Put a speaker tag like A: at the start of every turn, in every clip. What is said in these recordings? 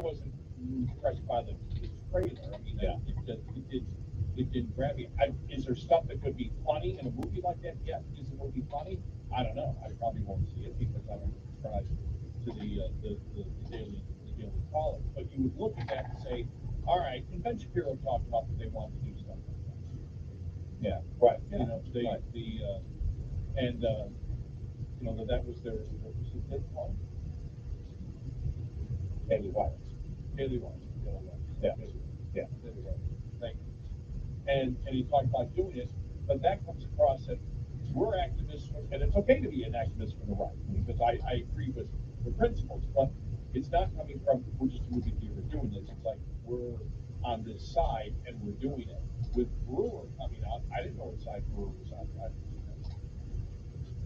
A: wasn't impressed by the trailer. I mean, it didn't grab me. Is there stuff that could be funny in a movie like that? Yes. Is the movie funny? I don't know. I probably won't see it because I don't subscribe to the daily callers. But you would look at that and say, all right, and Ben Shapiro talked about that they want to do stuff like that.
B: Yeah.
A: Right.
B: Yeah.
A: You know, that was their what was the fifth one?
B: Daily Wires.
A: Daily Wires.
B: Yeah. Yeah.
A: Daily Wires. Thank you. And he talked about doing it, but that comes across that we're activists, and it's okay to be an activist for the right, because I agree with the principles, but it's not coming from we're just a movie theater doing this. It's like we're on this side and we're doing it. With Brewer coming out, I didn't know what side Brewer was on.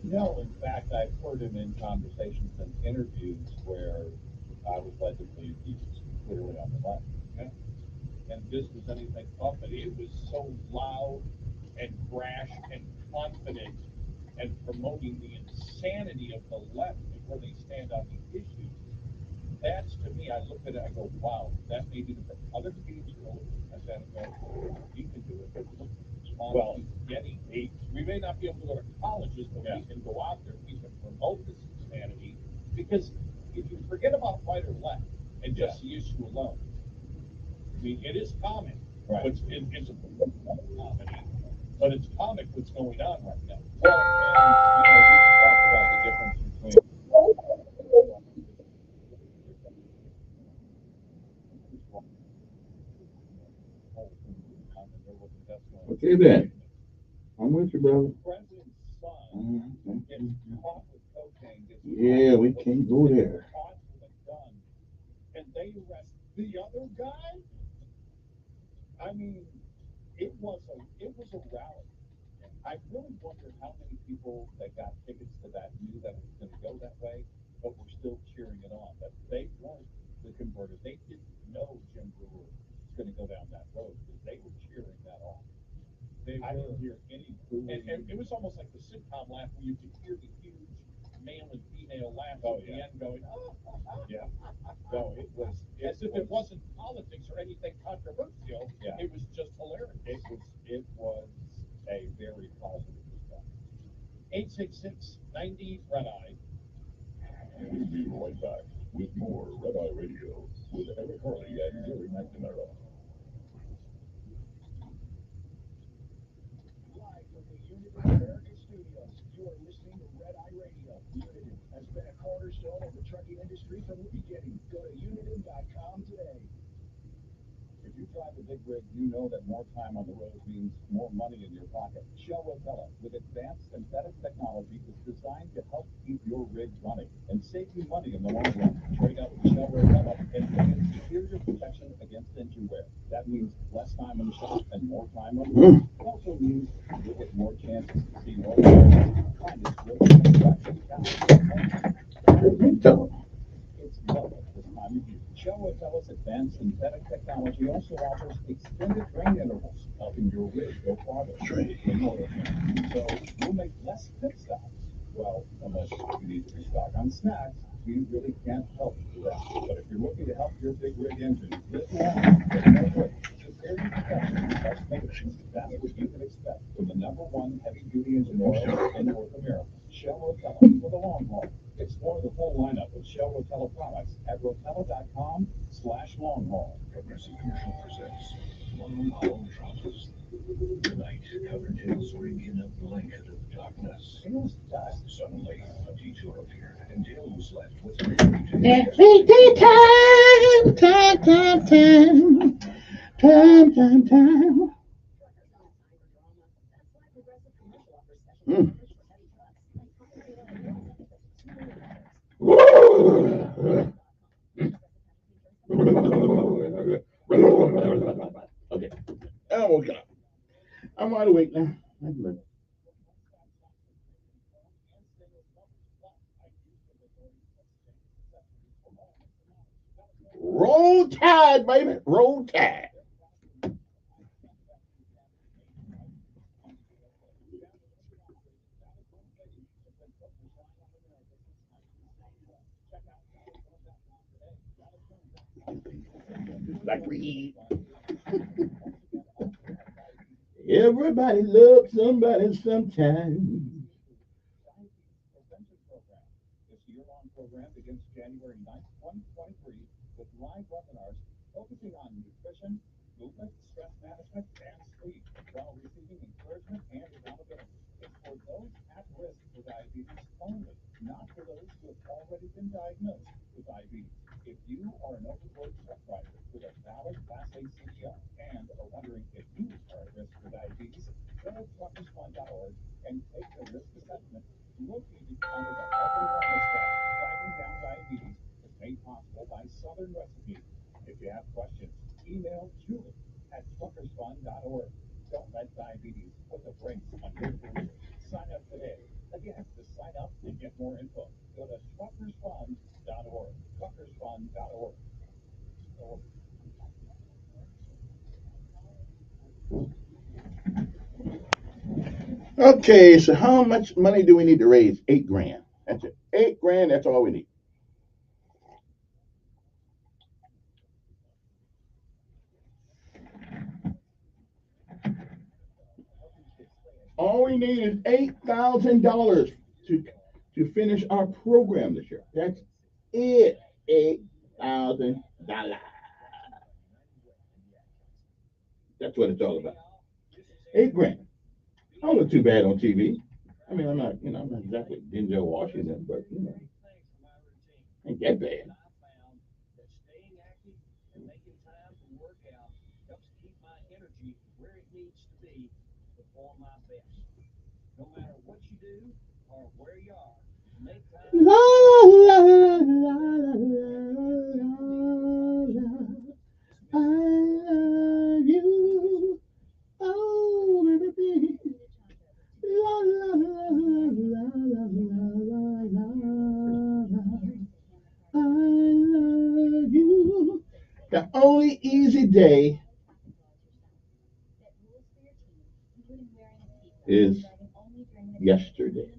B: No, in fact, I've heard him in conversations and interviews where I was led to believe he was clearly on the left.
A: Yeah. And this was anything but, but it was so loud and brash and confident and promoting the insanity of the left and where they stand on these issues. That's, to me, I look at it, I go, wow, that may be the other comedians who know I said, you can do it. Well, we may not be able to go to colleges, but we can go out there, we can promote this insanity. Because if you forget about right or left and just the issue alone, I mean, it is comic.
B: Right.
A: It's a comedy, but it's comic what's going on right now.
B: Well, and, we talked about the difference between
C: Okay then. I'm with you, brother.
A: President's son gets caught with cocaine.
C: Yeah, we can't go there.
A: Caught with a gun, and they arrest the other guy. I mean, it was a rally. I really wondered how many people that got tickets to that knew that it was going to go that way, but were still cheering it on. But they weren't the converted. They didn't know Jim Brewer was going to go down that road because they were cheering that on. I didn't hear any boo. And it was almost like the sitcom laugh where you could hear the huge male and female laughs at the end going, oh.
B: Yeah. No, it was
A: As if it wasn't politics or anything controversial.
B: Yeah.
A: It was just hilarious.
B: It was a very positive response.
A: 866-90 Red Eye.
D: We'll be right back with more Red Eye Radio with Eric Harley and Gary McNamara.
E: Live from the Unity American Studios, you are listening to Red Eye Radio. Unity has been a cornerstone of the trucking industry from the beginning. Go to unity.com today.
B: If you drive a big rig, you know that more time on the road means more money in your pocket. Shell Rotella, with advanced synthetic technology, is designed to help keep your rig running and save you money in the long run. Trade out with Shell Rotella and gain superior protection against engine wear. That means less time in the shop and more time on the road. It also means you'll get more chances to see more cars. Find its road construction It's love at this time of year. Shell Rotella's advanced synthetic technology also offers extended drain intervals, helping your rig go farther. So you'll make less pit stops. Well, unless you need to restock on snacks, we really can't help you with that. But if you're looking to help your big rig engine live long, get more wood, superior protection, less maintenance, that's what you can expect from the #1 heavy-duty engine oil in North America. Shell Rotella for the long haul. Explore the full lineup of Shell Rotella products at rotella.com/longhaul.
D: Progressive Commercial presents Long Haul Troubles. Tonight, covered Dale's rig in a blanket of darkness.
B: Feels dust.
D: Suddenly, a detour appeared, and Dale was left with
C: Every time. Okay. Oh, okay. I'm wide awake now. Roll Tide, baby. Roll Tide. like Reed. Everybody loves somebody sometime.
B: Prevention Program. This year-long program begins January 9th, 2023, with live webinars focusing on nutrition, movement, stress management, and sleep, while receiving encouragement and accountability. It's for those at risk for diabetes only, not for those who have already been diagnosed with diabetes. If you are an overweight truck driver with a valid Class A CDL and are wondering if you are at risk for diabetes, go to truckersfund.org and take the risk assessment. Located under the Health and Wellness tab, tracking down diabetes is made possible by Southern Recipe. If you have questions, email Julie at truckersfund.org. Don't let diabetes put the brakes on your career. Sign up today. Again, to sign up and get more info, go to truckersfund.org. Truckersfund.org.
C: Okay, so how much money do we need to raise? $8,000. That's it. $8,000. That's all we need. All we need is $8,000 to finish our program this year. That's it. $8,000. That's what it's all about. $8,000. I don't look too bad on TV. I mean, I'm not exactly Denzel Washington, but ain't that bad. La, la, la, la, la, la, I love you. Oh, baby. La, la, la, la, la, la, la, la, la. I love you. The only easy day is yesterday.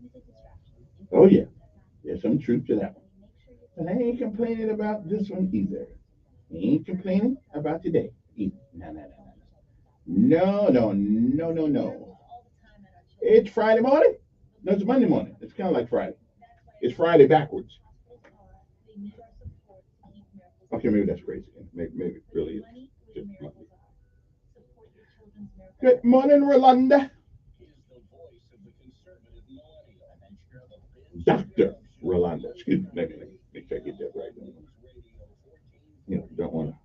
C: Oh, yeah. There's some truth to that one. But I ain't complaining about this one either. I ain't complaining about today either. No, no, no, no, no. No, no, no, no, no. It's Friday morning. No, it's Monday morning. It's kind of like Friday. It's Friday backwards. Okay, maybe that's crazy. Maybe it really is just Monday. Good morning, Rolanda. Dr. Rolanda. Excuse me. Let me make sure I get that right. You know, don't want to.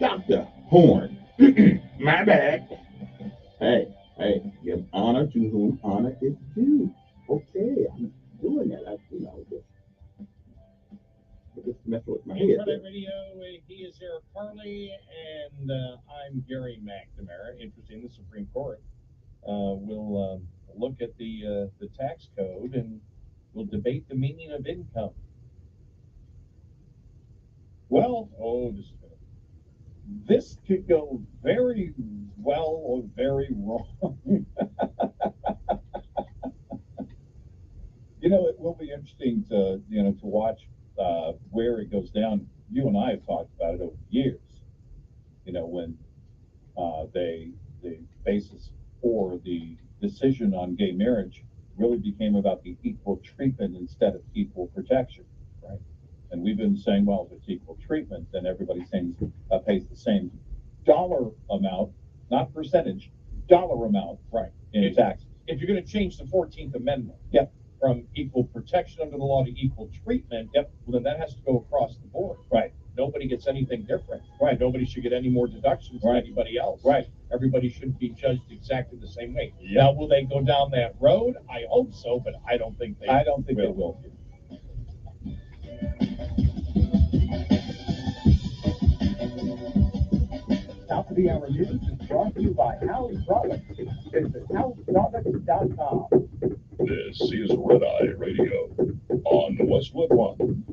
C: Dr. Horn. My bad. Hey, give honor to whom honor is due. Okay, I'm doing that. Just messing with my head.
A: Internet Radio, he is Eric Harley, and I'm Gary McNamara. Interesting, the Supreme Court will look at the tax code and will debate the meaning of income. Well, this could go very well or very wrong. It will be interesting to watch where it goes down. You and I have talked about it over years. When the basis for the decision on gay marriage really became about the equal treatment instead of equal protection, right? And we've been saying, well, if it's equal treatment, then everybody pays the same dollar amount, not percentage, dollar amount, right, in taxes. If you're going to change the 14th Amendment, yep, from equal protection under the law to equal treatment, yep, well, then that has to go across the board, right? Nobody gets anything different, right? Nobody should get any more deductions than anybody else, right? Everybody should be judged exactly the same way. Yep. Now, will they go down that road? I hope so, but I don't think they will.
B: Top of the hour news is brought to you by House Products. Visit houseproducts.com.
F: This is Red Eye Radio on Westwood One.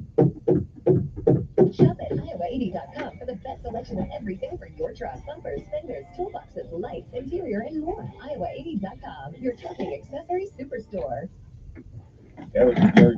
G: Shop at Iowa80.com for the best selection of everything for your truck. Bumpers, fenders, toolboxes, lights, interior, and more. Iowa80.com, your trucking accessory superstore.
A: Eric,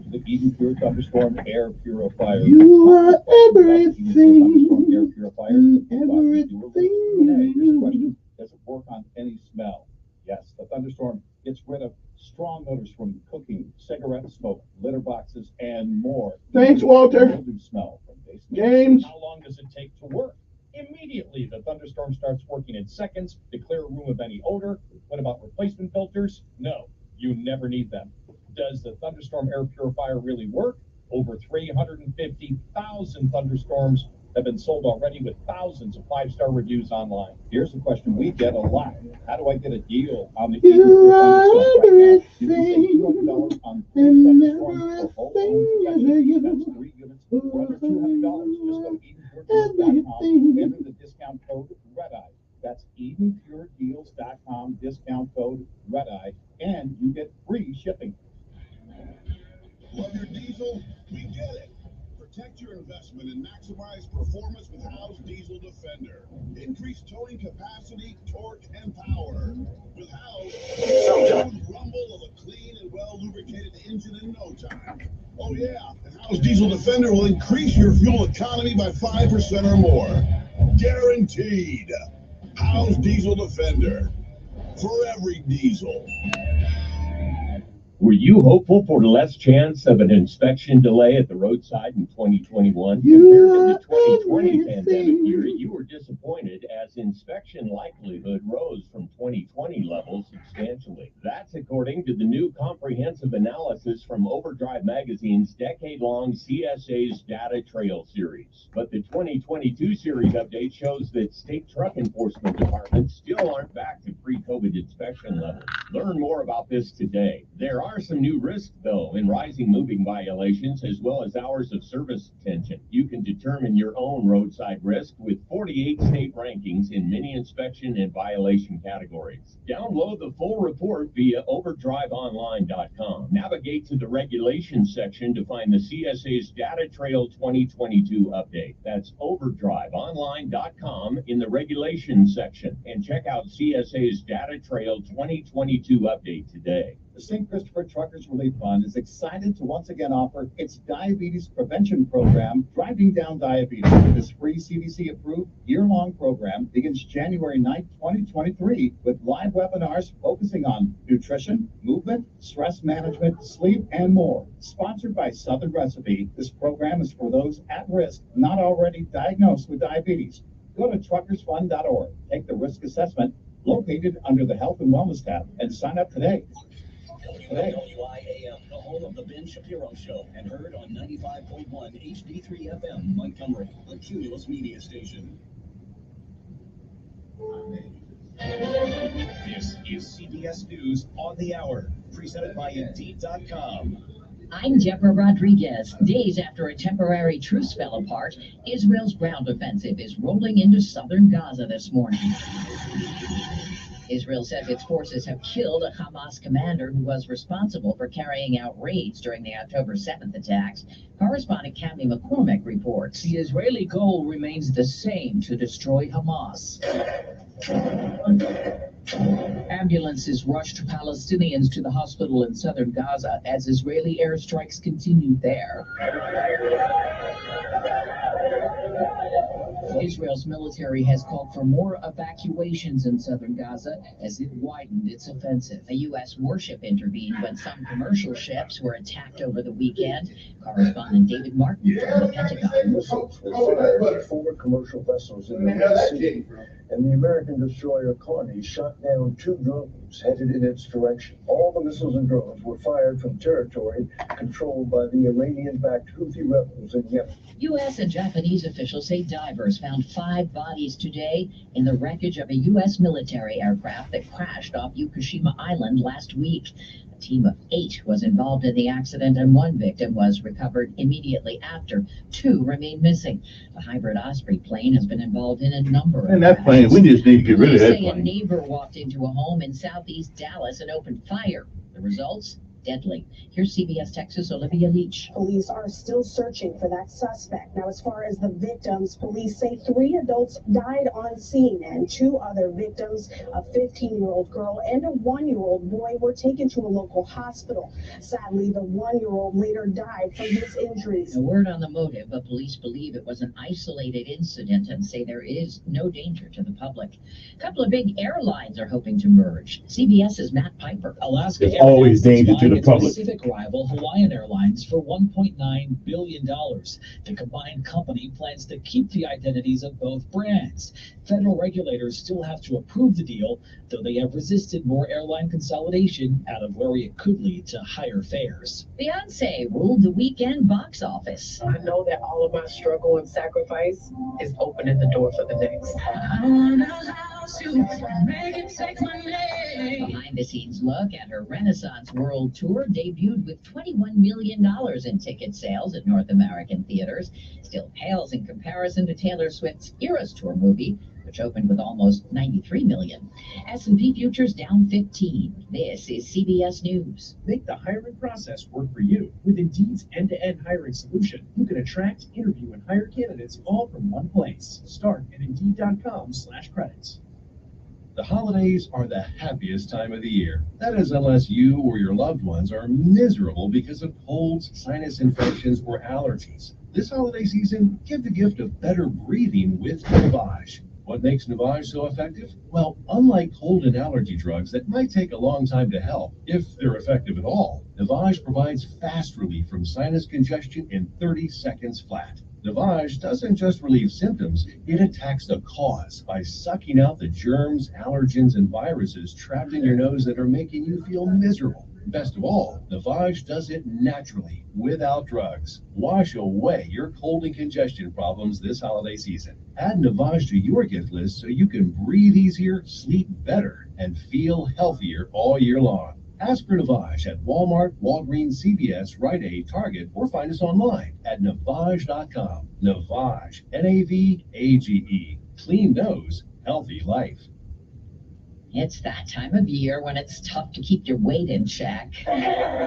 A: the
B: Eden Pure Thunderstorm Air Purifier.
C: You are
B: Thunderstorm Air
C: everything.
B: Purifier. Here's a question. Does it work on any smell? Yes, the Thunderstorm gets rid of strong odors from cooking, cigarette smoke, litter boxes, and more.
C: Thanks, Walter.
B: Mildew smell from basement.
C: James.
A: How long does it take to work? Immediately, the Thunderstorm starts working in seconds to clear a room of any odor. What about replacement filters? No, you never need them. Does the Thunderstorm Air Purifier really work? Over 350,000 Thunderstorms have been sold already with thousands of 5-star reviews online.
B: Here's a question we get a lot. How do I get a deal on the
C: You
B: Eden Pure
C: are
B: Thunderstorm right now? You can save
C: everything.
B: $200 on 3
C: And
B: Thunderstorms for whole
C: everything.
B: That's 3 units for under $200. Just go to EdenPureDeals.com, enter the discount code REDEYE. That's EdenPureDeals.com, discount code REDEYE, and you get free shipping.
H: Love your diesel? We get it. Protect your investment and maximize performance with Howe's Diesel Defender. Increase towing capacity, torque, and power. With Howe's, smooth rumble of a clean and well-lubricated engine in no time. Oh yeah, and Howe's Diesel Defender will increase your fuel economy by 5% or more. Guaranteed. Howe's Diesel Defender. For every diesel.
I: Were you hopeful for less chance of an inspection delay at the roadside in 2021?
C: You
I: Compared to the
C: are
I: 2020 pandemic
C: everything.
I: year, you were disappointed as inspection likelihood rose from 2020 levels substantially. That's according to the new comprehensive analysis from Overdrive Magazine's decade-long CSA's Data Trail series. But the 2022 series update shows that state truck enforcement departments still aren't back to pre-COVID inspection levels. Learn more about this today. There are some new risks, though, in rising moving violations as well as hours of service detention. You can determine your own roadside risk with 48 state rankings in many inspection and violation categories. Download the full report via overdriveonline.com. Navigate to the regulations section to find the CSA's Data Trail 2022 update. That's overdriveonline.com in the regulations section, and check out CSA's Data Trail 2022 update today.
B: The St. Christopher Truckers Relief Fund is excited to once again offer its diabetes prevention program, Driving Down Diabetes. This free CDC-approved year-long program begins January 9th, 2023, with live webinars focusing on nutrition, movement, stress management, sleep, and more. Sponsored by Southern Recipe, this program is for those at risk not already diagnosed with diabetes. Go to truckersfund.org, take the risk assessment located under the Health and Wellness tab, and sign up today.
J: WIAM, the home of the Ben Shapiro Show, and heard on 95.1 HD3 FM, Montgomery, a Cumulus media station.
K: This is CBS News on the Hour, presented by Indeed.com.
L: I'm Deborah Rodriguez. Days after a temporary truce fell apart, Israel's ground offensive is rolling into southern Gaza this morning. Israel says its forces have killed a Hamas commander who was responsible for carrying out raids during the October 7th attacks. Correspondent Cami McCormick reports.
M: The Israeli goal remains the same: to destroy Hamas. Ambulances rushed Palestinians to the hospital in southern Gaza as Israeli airstrikes continued there. Israel's military has called for more evacuations in southern Gaza as it widened its offensive.
L: A U.S. warship intervened when some commercial ships were attacked over the weekend. Correspondent David Martin from the Pentagon.
N: Missiles were fired at 4 commercial vessels in the Red Sea, and the American destroyer Carney shot down 2 drones headed in its direction. All the missiles and drones were fired from territory controlled by the Iranian-backed Houthi rebels in Yemen.
L: U.S. and Japanese officials say divers found 5 bodies today in the wreckage of a U.S. military aircraft that crashed off Fukushima Island last week. A team of 8 was involved in the accident, and 1 victim was recovered immediately after. 2 remain missing. The hybrid Osprey plane has been involved in a number of
C: And that plane, we just need to get rid of that
L: Police say a
C: plane.
L: neighbor walked into a home in southeast Dallas and opened fire. The results? deadly. Here's CBS Texas' Olivia Leach.
O: Police are still searching for that suspect. Now, as far as the victims, police say 3 adults died on scene and 2 other victims, a 15-year-old girl and a 1-year-old boy, were taken to a local hospital. Sadly, the 1-year-old later died from his injuries.
L: A word on the motive, but police believe it was an isolated incident and say there is no danger to the public. A couple of big airlines are hoping to merge. CBS's Matt Piper.
P: Alaska
C: There's always danger to the public.
P: Pacific rival Hawaiian Airlines for $1.9 billion. The combined company plans to keep the identities of both brands. Federal regulators still have to approve the deal, though they have resisted more airline consolidation out of worry it could lead to higher fares.
L: Beyonce ruled the weekend box office.
Q: I know that all of my struggle and sacrifice is opening the door for the next.
L: Behind the scenes look at her Renaissance World Tour debuted with $21 million in ticket sales at North American theaters. Still pales in comparison to Taylor Swift's Eras Tour movie, which opened with almost $93 million. S&P futures down 15. This is CBS News.
K: Make the hiring process work for you. With Indeed's end-to-end hiring solution, you can attract, interview, and hire candidates all from one place. Start at Indeed.com/credits.
I: The holidays are the happiest time of the year. That is, unless you or your loved ones are miserable because of colds, sinus infections, or allergies. This holiday season, give the gift of better breathing with Navage. What makes Navage so effective? Well, unlike cold and allergy drugs that might take a long time to help, if they're effective at all, Navage provides fast relief from sinus congestion in 30 seconds flat. Navage doesn't just relieve symptoms, it attacks the cause by sucking out the germs, allergens, and viruses trapped in your nose that are making you feel miserable. Best of all, Navage does it naturally, without drugs. Wash away your cold and congestion problems this holiday season. Add Navage to your gift list so you can breathe easier, sleep better, and feel healthier all year long. Ask for Navage at Walmart, Walgreens, CVS, Rite Aid, Target, or find us online at Navage.com. Navage, Navage. Clean nose, healthy life.
L: It's that time of year when it's tough to keep your weight in check.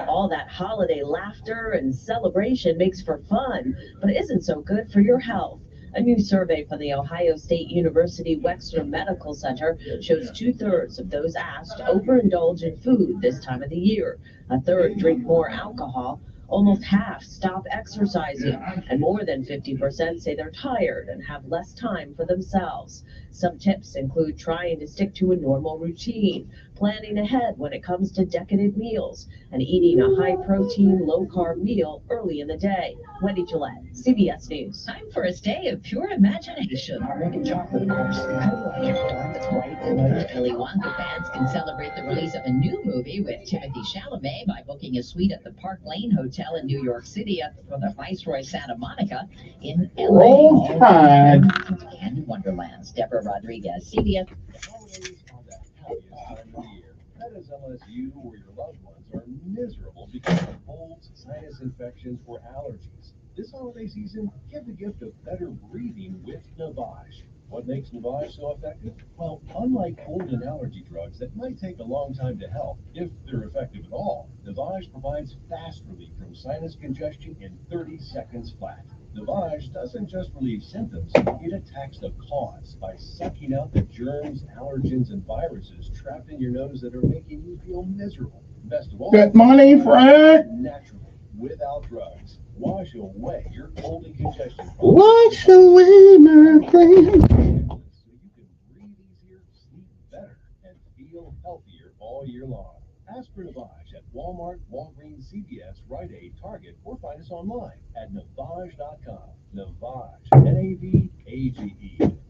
R: All that holiday laughter and celebration makes for fun, but isn't so good for your health. A new survey from the Ohio State University Wexner Medical Center shows 2/3 of those asked overindulge in food this time of the year. A third drink more alcohol. Almost half stop exercising, and more than 50% say they're tired and have less time for themselves. Some tips include trying to stick to a normal routine, planning ahead when it comes to decadent meals, and eating a high-protein, low-carb meal early in the day. Wendy Gillette, CBS News.
L: Time for a day of pure imagination.
Q: Making chocolate, of course. How do I get dark? That's bright and light.
L: Willy Wonka fans can celebrate the release of a new movie with Timothy Chalamet by booking a suite at the Park Lane Hotel in New York City for the Viceroy Santa Monica in LA.
C: Roll Tide.
L: And Wonderland's Deborah Rodriguez, CBS.
I: The holidays are the happiest time of the year. That is, unless you or your loved ones are miserable because of colds, sinus infections, or allergies. This holiday season, give the gift of better breathing with Navage. What makes Navage so effective? Well, unlike cold and allergy drugs that might take a long time to help, if they're effective at all, Navage provides fast relief from sinus congestion in 30 seconds flat. Navage doesn't just relieve symptoms, it attacks the cause by sucking out the germs, allergens, and viruses trapped in your nose that are making you feel miserable. Best of all,
C: Good morning, Fred.
I: naturally, without drugs. Wash away your cold and congestion problems.
C: Wash away my pain.
I: So you can breathe easier, sleep better, and feel healthier all year long. Ask for Navage at Walmart, Walgreens, CVS, Rite Aid, Target, or find us online at Navage.com. Navage, Navage.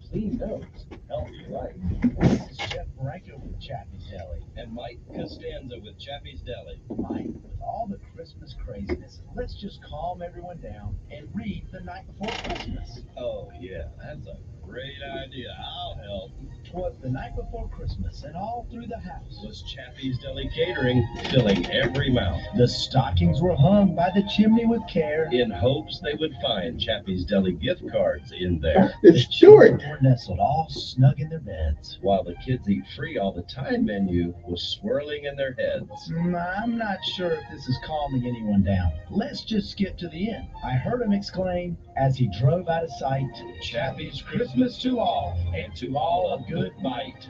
I: Clean nose, healthy life.
J: This is Jeff Branco with Chappie's Deli and Mike Costanza with Chappie's Deli. Mike, with all the Christmas craziness, let's just calm everyone down and read The Night Before Christmas. Oh, yeah, that's a great idea. I'll help. 'Twas the night before Christmas, and all through the house
I: Was Chappie's Deli Catering, filling every mouth,
J: the stockings were hung by the chimney with care.
I: in hopes they would find Chappie's Deli gift cards in there.
C: It's Stuart.
J: Were nestled all snug in their beds, while the kids eat free all the time menu was swirling in their heads. I'm not sure if this is calming anyone down. Let's just skip to the end. I heard him exclaim as he drove out of sight, "Chappie's Christmas to all, and to all a good bite."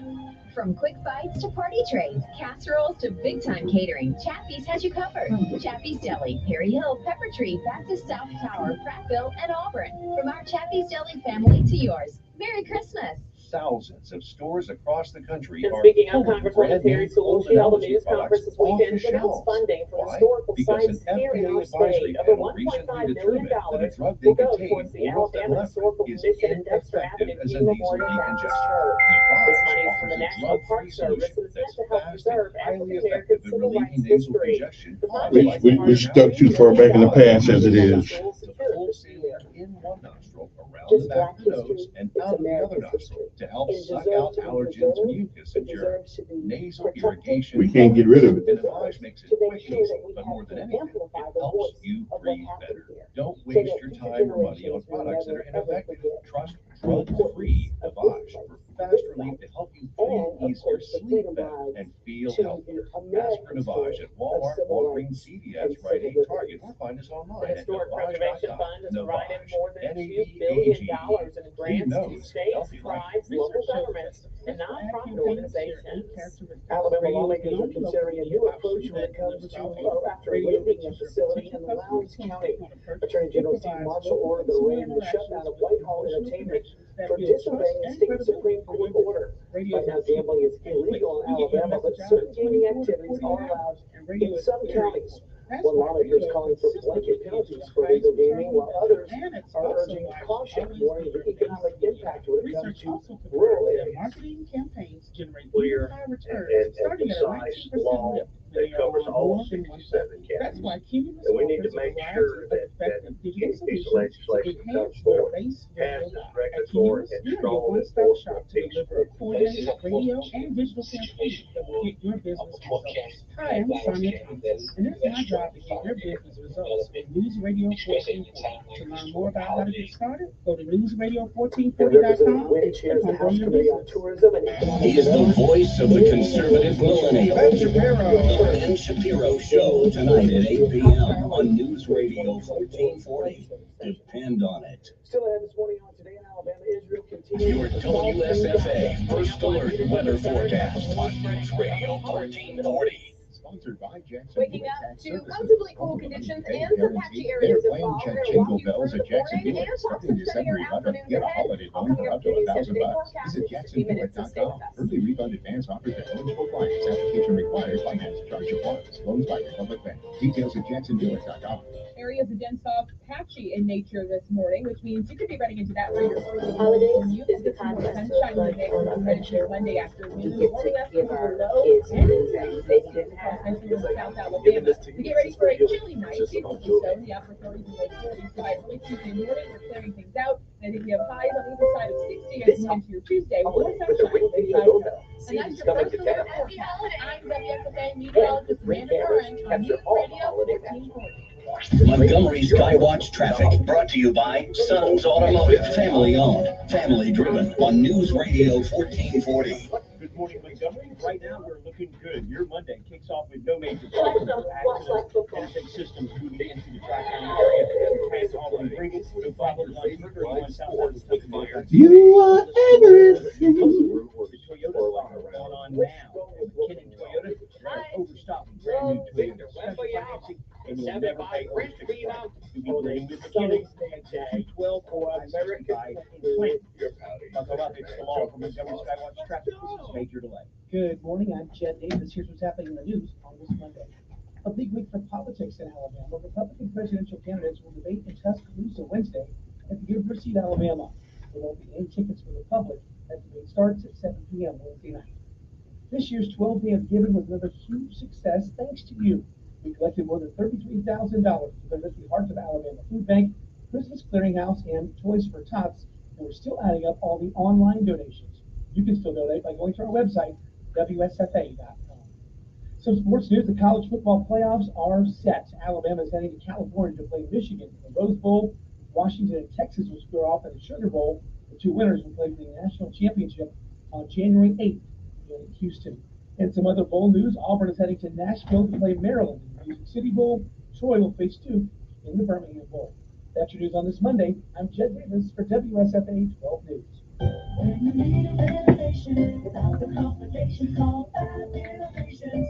G: From quick bites to party trays, casseroles to big-time catering, Chappie's has you covered. Chappie's Deli, Perry Hill, Pepper Tree, Baptist South Tower, Prattville, and Auburn. From our Chappie's Deli family to yours, Merry Christmas!
I: Thousands of stores across the country
Q: And
I: are
Q: speaking of
I: pulling
Q: Congresswoman Terry
I: brand-new
Q: Sewell, she held a
I: technology
Q: news
I: products
Q: conference this
I: off
Q: weekend
I: the
Q: to announce
I: shelves.
Q: funding for
I: Why?
Q: historical
I: Because an
Q: sites here in
I: FDA
Q: our
I: advisory
Q: state. Over
I: panel recently
Q: $1.5 million
I: determined that a drug
Q: will
I: they
Q: go
I: contain,
Q: towards the
I: oral
Q: Alabama Historical
I: phenylephrine, is
Q: Commission and Dexter
I: ineffective
Q: Avenue
I: as a
Q: King
I: nasal
Q: Memorial Baptist
I: decongestant.
Q: Church. This money is from
I: Novartis
Q: the
I: offers a
Q: National Park
I: drug-free
Q: Service
I: solution
Q: and is meant
I: that's
Q: to help
I: fast
Q: preserve
I: and highly
Q: African American
I: effective at
Q: civil rights
I: relieving nasal
Q: history.
I: congestion
Q: The
I: caused
Q: funding
I: by
Q: is
C: We're
Q: part of
C: stuck
Q: $3
C: too far back in the
Q: million
C: past as it is.
Q: schools
I: to
Q: secured
I: full
Q: this
I: saline
Q: year.
I: in one nostril, around
O: Just
I: the back
O: Black
I: of the nose,
O: history,
I: and
O: it's
I: out of the other
O: America's
I: nostril
O: history.
I: to help
O: It
I: suck
O: deserves
I: out
O: to be
I: allergens,
O: preserved.
I: mucus,
O: It
I: and germs.
O: deserves to be
I: Nasal
O: protected.
I: irrigation.
C: We can't get rid of it.
I: Phenylephrine makes it
O: to
I: quick
O: make
I: and
O: sure
I: easy,
O: that we
I: but
O: have
I: more than
O: to
I: anything,
O: amplify
I: it
O: the
I: helps
O: voice
I: you
O: of what
I: breathe
O: happened
I: better.
O: here.
I: Don't
O: So
I: waste
O: that
I: your
O: future
I: time or money on
O: generations will
I: products that
O: never,
I: are
O: ever
I: ineffective.
O: forget
I: Trust
O: the
I: drug-free
O: importance of
I: Lavage
O: this
I: for
O: place,
I: fast
O: this
I: relief
O: site,
I: to help you
O: and
I: breathe
O: of
I: easier,
O: course the
I: sleep
O: freedom
I: better,
O: rides
I: and feel
O: to
I: healthier.
O: the
I: Ask for
O: American
I: Lavage
O: story
I: at
O: of
I: Walmart,
O: civil
I: Walgreens,
O: rights
I: CVS,
O: and
I: Rite
O: civil
I: Aid,
O: liberties.
I: Target, or find us
Q: The
I: online at
Q: Historic Preservation
I: Lavage.com.
Q: Fund has provided
I: Lavage,
Q: more than $2
I: N-A-V-A-G-E.
Q: billion in
I: Who
Q: grants to
I: knows?
Q: states,
I: Healthy life.
Q: tribes, local governments, and nonprofit organizations. Alabama lawmakers are considering a new approach when it comes to after leaving a facility in Lowndes County. Attorney General Steve Marshall ordered the raid and the shutdown of Whitehall Entertainment for disobeying a state Supreme Court order. Right now, gambling is illegal in Alabama, but certain gaming activities are allowed in some counties. One lawmaker is calling for blanket penalties for legal gaming, while others are urging caution, warning of the economic impact when it comes to rural areas.
A: Marketing campaigns generate
N: Clear
A: high returns,
N: and
A: starting at a
N: concise
A: 19%
N: law
A: lift when
N: that
A: they are
N: covers
A: on
N: all
A: more than one
N: 67
A: site. That's
N: counties.
A: why Cumulus
N: And we need
A: offers
N: to
A: a
N: make
A: variety
N: sure
A: of
N: that
A: effective digital
N: any piece of
A: solutions to
N: legislation that
A: enhance
N: comes
A: your
N: forward
A: base radio
N: passes
A: live. At
N: regulatory
A: Cumulus,
N: and
A: we are your
N: strong
A: one-stop shop
N: enforcement
A: to deliver a coordinated
N: piece.
A: radio and digital campaign that will get your business results. Hi, I'm Sonia Elkins, and it's my job to get your business results with News Radio 1440. To learn more about how to get started, go to newsradio1440.com
O: Wendy chairs the House Committee on Tourism and Economic
S: He is the
O: Development.
S: voice of the conservative millennial.
A: Ben Shapiro.
S: The Ben Shapiro Show, tonight at 8 p.m. on News Radio 1440. Depend on it.
O: Still ahead this morning on Today in Alabama, Israel continues.
S: Your WSFA First Alert Weather Forecast on News Radio 1440.
I: Sponsored by Jackson
G: Waking
I: Buick
G: up
I: Tax
G: to
I: Services.
G: comfortably cool conditions and some patchy areas of fog. We're going to walk you through the morning and talk some sunnier afternoons
I: Get a
G: ahead.
I: holiday
G: All
I: loan
G: coming
I: for
G: up
I: up to
G: to the
I: $1,000.
G: forecast
I: Visit
G: in just a few minutes, so stay with
I: jacksonbuick.com.
G: us.
I: Early refund advance offers and eligible clients. Application required. Finance charge applies. Loans by Republic Bank. Details at jacksonbuick.com.
T: Areas of dense fog patchy in nature this morning, which means you could be running into that for your early
O: Holidays
T: morning. You
O: is
T: can
O: the
T: get some more
O: time
T: sunshine
O: to
T: today
O: on
T: for
O: a
T: Wednesday,
O: friendship.
T: Monday
O: We
T: afternoon.
O: get
T: Warming
O: to
T: up
O: give
T: to
O: our
T: the low
O: kids
T: and
O: things that they didn't have.
T: especially in South Alabama. To get ready for a chilly night, seasonally so. The upper 30s and low 40s by early Tuesday morning. We're clearing things out. I think we have highs on either side of 60 as we head to your Tuesday with more sunshine. And that's your first alert forecast. I'm WSFA meteorologist Amanda Curran on News Radio 1440.
S: Montgomery Skywatch traffic brought to you by Sons Automotive, family owned, family driven on News Radio 1440.
I: Good morning, Montgomery. Right now, we're looking good. Your Monday kicks off with no major problems or accidents. Interstate systems moving into the Tri-County area. Trans Albany Green, no problems on 231 southbound Stephenville.
C: You are everything.
I: The Toyota Star going on now. McKinnon Toyota, overstopping brand new Toyota. Special financing, and you'll never pay over 6%. You'll be green with McKinnon. Exit 212-65 in Clinton. Buckle up, it's the law for Montgomery Skywatch traffic. This is major delay.
U: Good morning, I'm Chad Davis. Here's what's happening in the news on this Monday. A big week for politics in Alabama. Republican presidential candidates will debate in Tuscaloosa Wednesday at the University of Alabama. There won't be any tickets for the public. That debate starts at 7 p.m. Wednesday night. This year's 12 Day of Giving was another huge success thanks to you. We collected more than $33,000 to benefit the Hearts of Alabama Food Bank, Christmas Clearinghouse, and Toys for Tots. And we're still adding up all the online donations. You can still donate by going to our website, WSFA.com. Some sports news, the college football playoffs are set. Alabama is heading to California to play Michigan in the Rose Bowl. Washington and Texas will square off in the Sugar Bowl. The two winners will play for the national championship on January 8th in Houston. And some other bowl news, Auburn is heading to Nashville to play Maryland in the Music City Bowl. Troy will face Duke in the Birmingham Bowl. That's your news on this Monday. I'm Jed Davis for WSFA 12 News.
E: When you need innovation without the complications, call Bath Innovations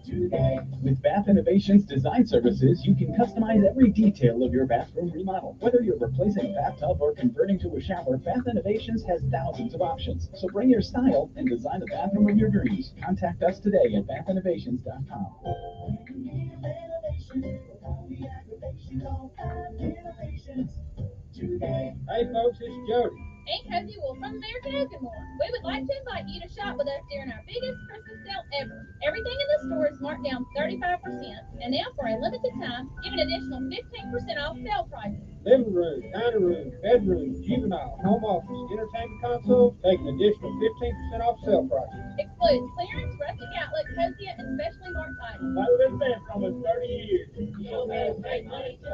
E: today.
K: With Bath Innovations Design Services, you can customize every detail of your bathroom remodel. Whether you're replacing a bathtub or converting to a shower, Bath Innovations has thousands of options. So bring your style and design the bathroom of your dreams. Contact us today at bathinnovations.com.
E: When you need innovation without the aggravation, call Bath Innovations today.
V: Hey folks, it's Jody.
T: And Cody Wolf from American Oakenmore. We would like to invite you to shop with us during our biggest Christmas sale ever. Everything in the store is marked down 35%, and now for a limited time, give an additional 15% off sale prices.
V: Living room, dining room, bedroom, juvenile, home office, entertainment console, take an additional 15% off sale prices.
T: Excludes clearance, rustic outlet, Cosia, and specially marked items.
V: I've been there for almost 30 years. You'll pay money to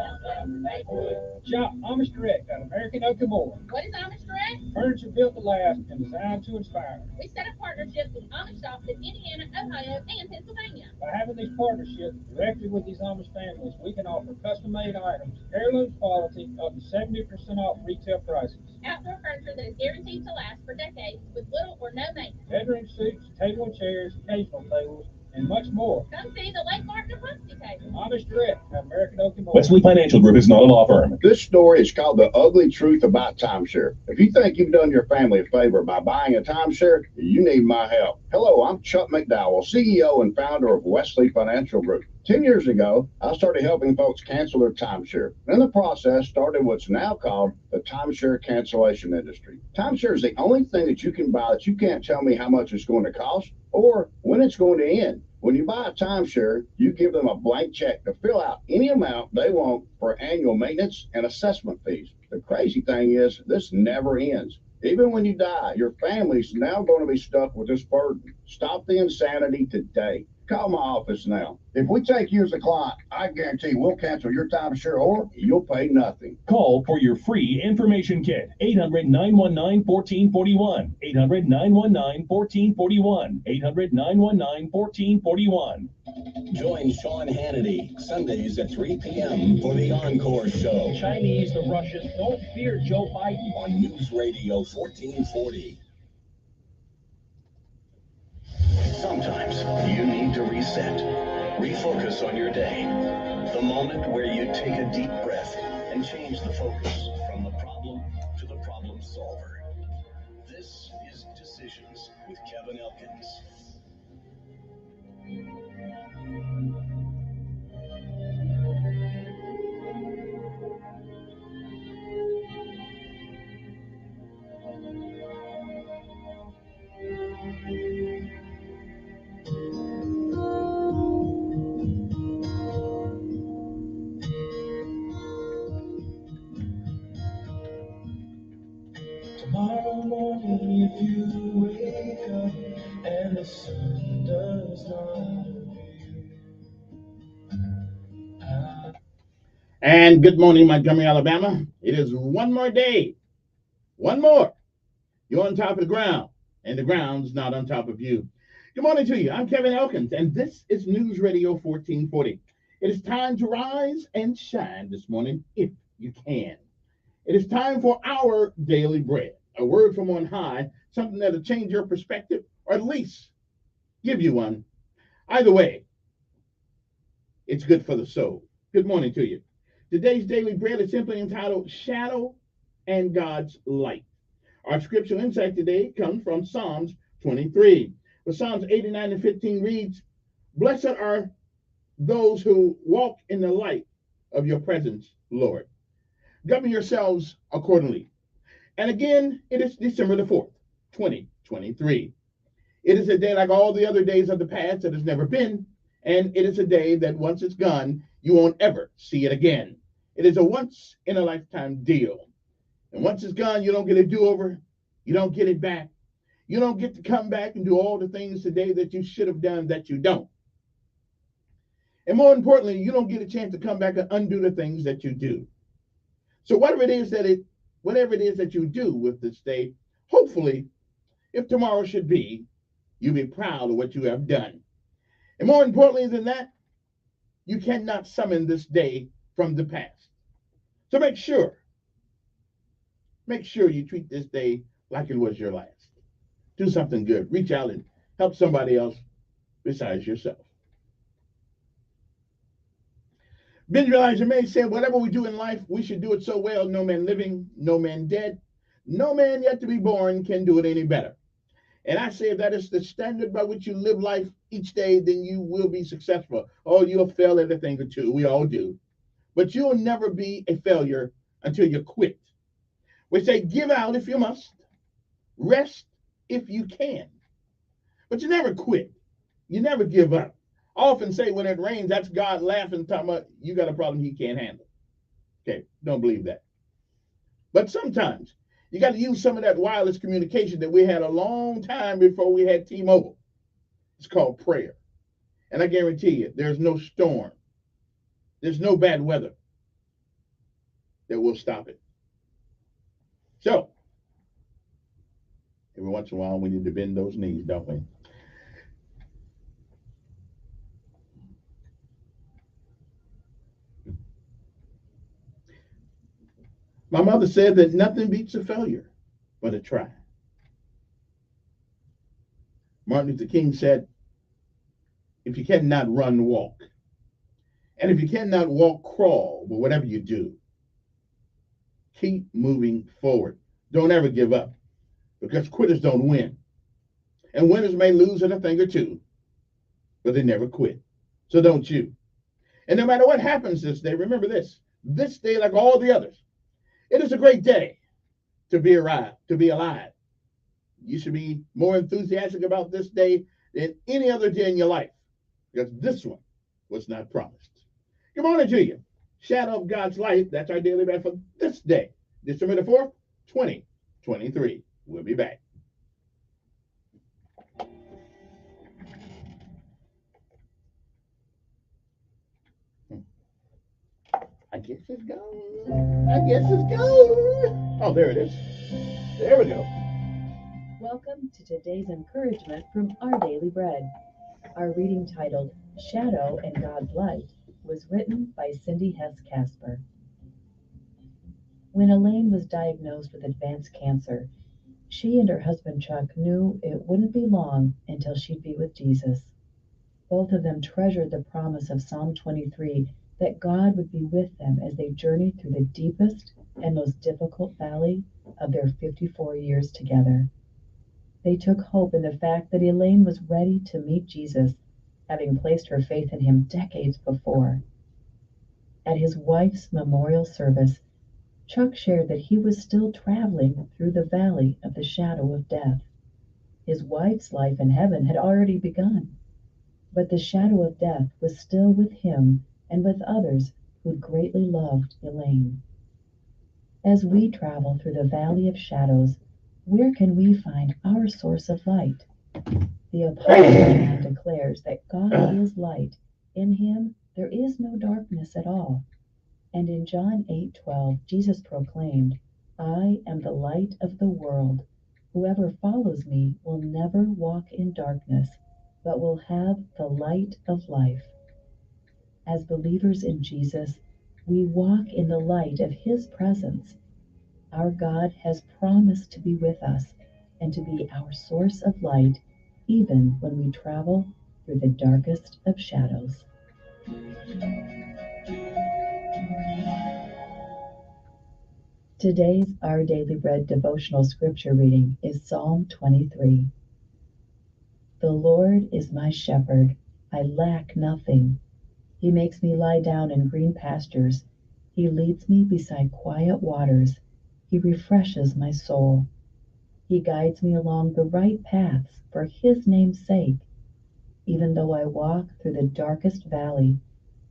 V: Shop Amish Direct at American Oakenmore.
T: What is Amish Direct?
V: Furniture built to last and designed to inspire.
T: We set up partnerships with Amish shops in Indiana, Ohio, and Pennsylvania.
V: By having these partnerships directly with these Amish families, we can offer custom-made items, heirloom quality, up to 70% off retail prices.
T: Outdoor furniture that is guaranteed to last for decades with little or no maintenance.
V: Bedroom suites, table and chairs, occasional tables, and much more.
T: Come see the Lake Martin Epoxy Table.
V: Amish Direct at American Oakenmore.
F: Wesley Financial Group is not a law firm.
C: This story is called The Ugly Truth About Timeshare. If you think you've done your family a favor by buying a timeshare, you need my help. Hello, I'm Chuck McDowell, CEO and founder of Wesley Financial Group. 10 years ago, I started helping folks cancel their timeshare. In the process, started what's now called the timeshare cancellation industry. Timeshare is the only thing that you can buy that you can't tell me how much it's going to cost or when it's going to end. When you buy a timeshare, you give them a blank check to fill out any amount they want for annual maintenance and assessment fees. The crazy thing is, this never ends. Even when you die, your family's now going to be stuck with this burden. Stop the insanity today. Call my office now. If we take you as a client, I guarantee we'll cancel your timeshare or you'll pay nothing.
F: Call for your free information kit. 800-919-1441. 800-919-1441. 800-919-1441.
S: Join Sean Hannity Sundays at 3 p.m. for the Encore Show.
I: Chinese, the Russians, don't fear Joe Biden.
S: On News Radio 1440. Sometimes you need to reset, refocus on your day. The moment where you take a deep breath and change the focus from the problem to the problem solver. This is Decisions with Kevin Elkins.
E: Tomorrow morning, if you wake up and the sun does not appear.
C: And good morning, Montgomery, Alabama. It is one more day. One more. You're on top of the ground, and the ground's not on top of you. Good morning to you. I'm Kevin Elkins, and this is News Radio 1440. It is time to rise and shine this morning, if you can. It is time for our daily bread, a word from on high, something that'll change your perspective, or at least give you one. Either way, it's good for the soul. Good morning to you. Today's daily bread is simply entitled Shadow and God's Light. Our scriptural insight today comes from Psalms 23. But Psalms 89 and 15 reads, "Blessed are those who walk in the light of your presence, Lord." Govern yourselves accordingly. And again, it is December the 4th, 2023. It is a day like all the other days of the past that has never been, and it is a day that once it's gone, you won't ever see it again. It is a once-in-a-lifetime deal. And once it's gone, you don't get a do-over. You don't get it back. You don't get to come back and do all the things today that you should have done that you don't. And more importantly, you don't get a chance to come back and undo the things that you do. So whatever it is that whatever it is that you do with this day, hopefully, if tomorrow should be, you'll be proud of what you have done. And more importantly than that, you cannot summon this day from the past. So make sure you treat this day like it was your last. Do something good. Reach out and help somebody else besides yourself. Benjamin Elijah May said, whatever we do in life, we should do it so well, no man living, no man dead, no man yet to be born can do it any better. And I say if that is the standard by which you live life each day, then you will be successful. Oh, you'll fail at a thing or two. We all do. But you'll never be a failure until you quit. We say give out if you must, rest if you can. But you never quit. You never give up. I often say when it rains, that's God laughing, talking about you got a problem he can't handle. Okay, don't believe that. But sometimes you got to use some of that wireless communication that we had a long time before we had T-Mobile. It's called prayer. And I guarantee you, there's no storm, there's no bad weather that will stop it. So, every once in a while, we need to bend those knees, don't we? My mother said that nothing beats a failure but a try. Martin Luther King said, if you cannot run, walk. And if you cannot walk, crawl. But whatever you do, keep moving forward. Don't ever give up, because quitters don't win. And winners may lose in a thing or two, but they never quit. So don't you. And no matter what happens this day, remember this day, like all the others, it is a great day to be alive. You should be more enthusiastic about this day than any other day in your life, because this one was not promised. Good morning to you. Shadow of God's light. That's our daily bread for this day, December the 4th, 2023. We'll be back. I guess it's gone. Oh, there it is. There we go.
D: Welcome to today's encouragement from Our Daily Bread. Our reading titled Shadow and God's Light was written by Cindy Hess Casper. When Elaine was diagnosed with advanced cancer, she and her husband Chuck knew it wouldn't be long until she'd be with Jesus. Both of them treasured the promise of Psalm 23 that God would be with them as they journeyed through the deepest and most difficult valley of their 54 years together. They took hope in the fact that Elaine was ready to meet Jesus, having placed her faith in him decades before. At his wife's memorial service, Chuck shared that he was still traveling through the valley of the shadow of death. His wife's life in heaven had already begun, but the shadow of death was still with him and with others who'd greatly loved Elaine. As we travel through the valley of shadows, where can we find our source of light? The Apostle John declares that God is light. In him there is no darkness at all. And in John 8:12, Jesus proclaimed, I am the light of the world. Whoever follows me will never walk in darkness, but will have the light of life. As believers in Jesus, we walk in the light of his presence. Our God has promised to be with us and to be our source of light, even when we travel through the darkest of shadows. Today's Our Daily Bread devotional scripture reading is Psalm 23. The Lord is my shepherd, I lack nothing. He makes me lie down in green pastures. He leads me beside quiet waters. He refreshes my soul. He guides me along the right paths for his name's sake. Even though I walk through the darkest valley,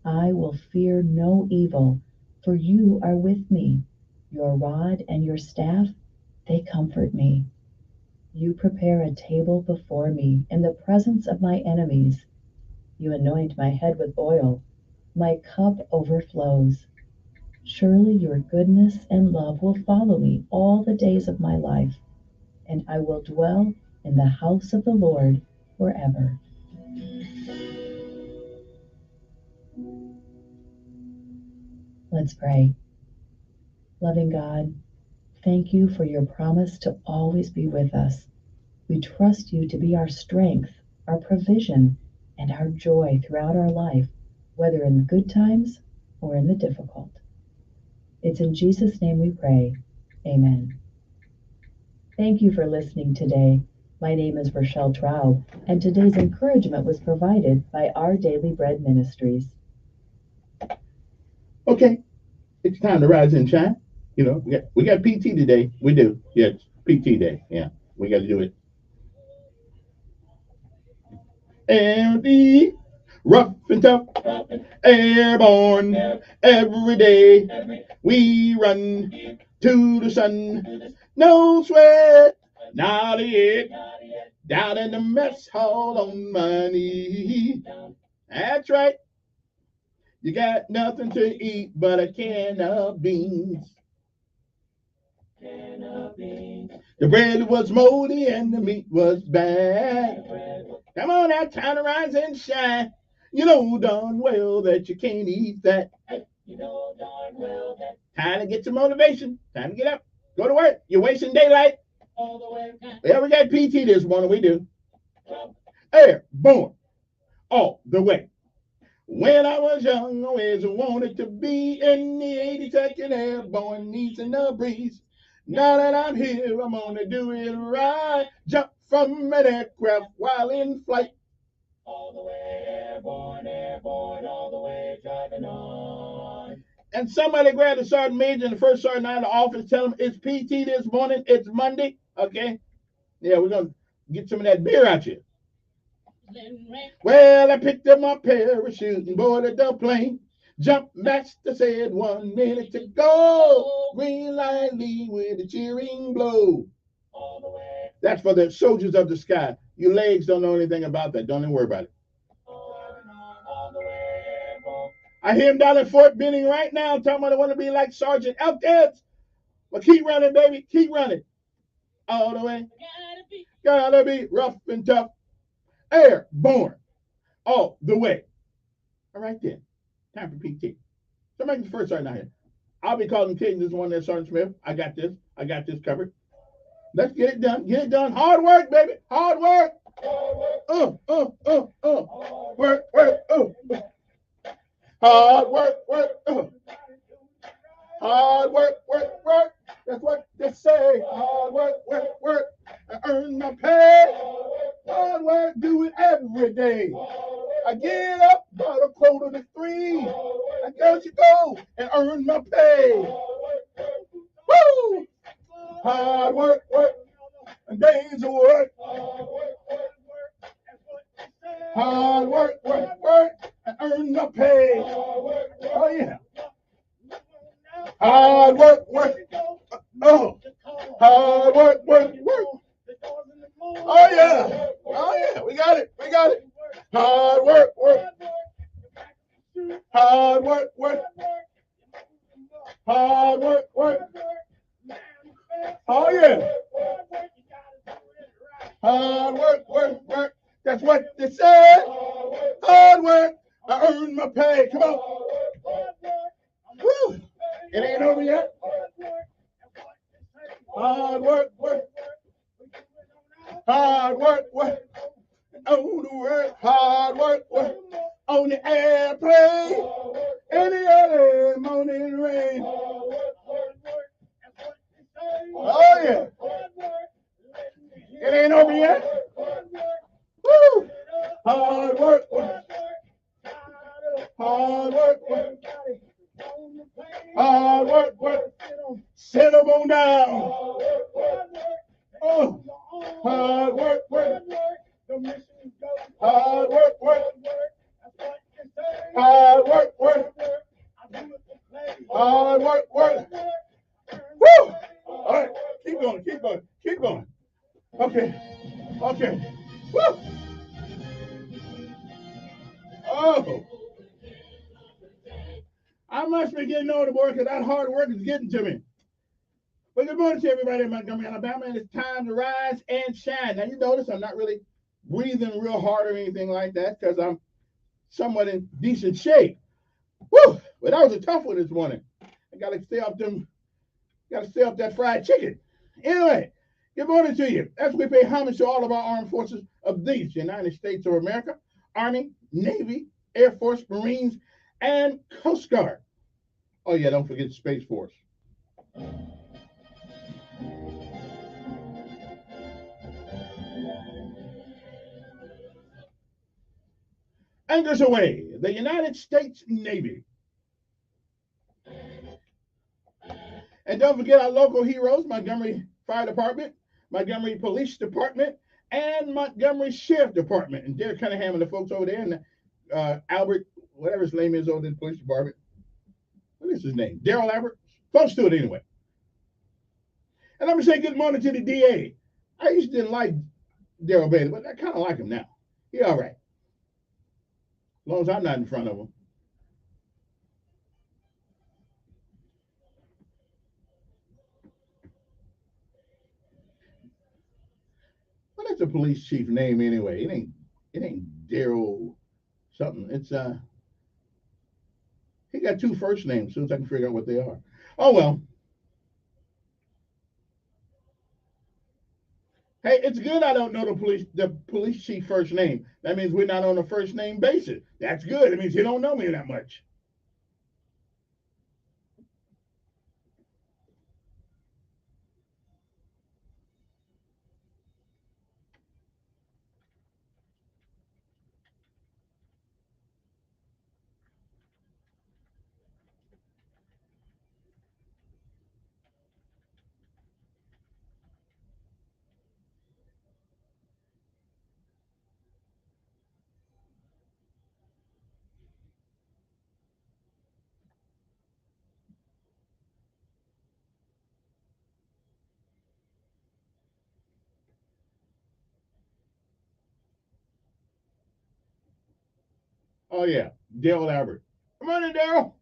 D: I will fear no evil, for you are with me. Your rod and your staff, they comfort me. You prepare a table before me in the presence of my enemies. You anoint my head with oil. My cup overflows. Surely your goodness and love will follow me all the days of my life, and I will dwell in the house of the Lord forever. Let's pray. Loving God, thank you for your promise to always be with us. We trust you to be our strength, our provision, and our joy throughout our life, whether in the good times or in the difficult. It's in Jesus' name we pray. Amen. Thank you for listening today. My name is Rochelle Traub, and today's encouragement was provided by Our Daily Bread Ministries.
C: Okay, it's time to rise and shine. You know, we got PT today. We do. Yeah, it's PT day. Yeah, we got to do it. LD, rough and tough, airborne, every day. We run to the sun, no sweat, not yet. Down in the mess hall on my knee. That's right. You got nothing to eat but a can of beans. The bread was moldy and the meat was bad. Come on now, time to rise and shine. You know darn well that you can't eat that. Time to get some motivation. Time to get up. Go to work. You're wasting daylight. Yeah, we got PT this morning. We do. Airborne all the way. When I was young, I always wanted to be in the 82nd Airborne, easing the breeze. Now that I'm here, I'm gonna do it right. Jump from an aircraft while in flight. All the way airborne, airborne, all the way driving on. And somebody grabbed the sergeant major and the first sergeant out of the office, tell him it's PT this morning, it's Monday, okay? Yeah, we're gonna get some of that beer out here. Well, I picked up my parachute and boarded the plane. Jump master said 1 minute to go. Green light lead with a cheering blow. That's for the soldiers of the sky. Your legs don't know anything about that. Don't even worry about it. I hear him down at Fort Benning right now talking about I want to be like Sergeant Elkins. Well, keep running, baby. Keep running. All the way. Gotta be rough and tough. Airborne. All the way. All right then. Time for PT. So make the first sergeant out here. I'll be calling King. This is one there, Sergeant Smith. I got this. I got this covered. Let's get it done. Get it done. Hard work, baby. Hard work. Work, work, hard work, work. Hard work, work, work. That's what they say. Hard work, work, work. I earn my pay. Hard work, do it every day. I get up about a quarter to 3. I got to go and earn my pay. Woo! Hard work, work, and days of work. Hard work, work, work, and earn my pay. Oh yeah. Hard work, work. Oh, hard work, work, work. Oh yeah. Oh yeah. We got it. We got it. Hard work, work. Hard work, work. Hard work, work. Oh yeah. Hard work, work, work. That's what they said. Hard work. I earn my pay. Come on. Woo. It ain't over yet. Hard work, work. Hard work, work. On the work, hard work, work. On the airplane. Any early morning rain. Oh yeah. It ain't over yet. Woo. Hard work, work. Hard work, work. Hard work, work. Sit them on down. Oh, hard work, work. Hard work, work. Hard work, work. Hard work, work. Woo! All right, keep going, keep going, keep going. Okay, okay. Woo! Oh, I must be getting older, boy, because that hard work is getting to me. But good morning to everybody in Montgomery, Alabama, and it's time to rise and shine. Now, you notice I'm not really breathing real hard or anything like that because I'm somewhat in decent shape. Woo! But that was a tough one this morning. I gotta stay up that fried chicken. Anyway, good morning to you. As we pay homage to all of our armed forces of these United States of America, Army, Navy, Air Force, Marines, and Coast Guard. Oh yeah, don't forget Space Force. Anchors away, the United States Navy. And don't forget our local heroes, Montgomery Fire Department, Montgomery Police Department, and Montgomery Sheriff Department. And Derek Cunningham and the folks over there, and Albert, whatever his name is over in the police department. What is his name? Daryl Albert? Close to it anyway. And I'm going to say good morning to the DA. I used to didn't like Daryl Bailey, but I kind of like him now. He all right. As long as I'm not in front of him. Well, that's a police chief name anyway. It ain't Daryl something. It's he got two first names as soon as I can figure out what they are. Oh well. Hey, it's good I don't know the police chief first name. That means we're not on a first name basis. That's good. It means he don't know me that much. Oh yeah, Daryl Albert. Come on in, Daryl.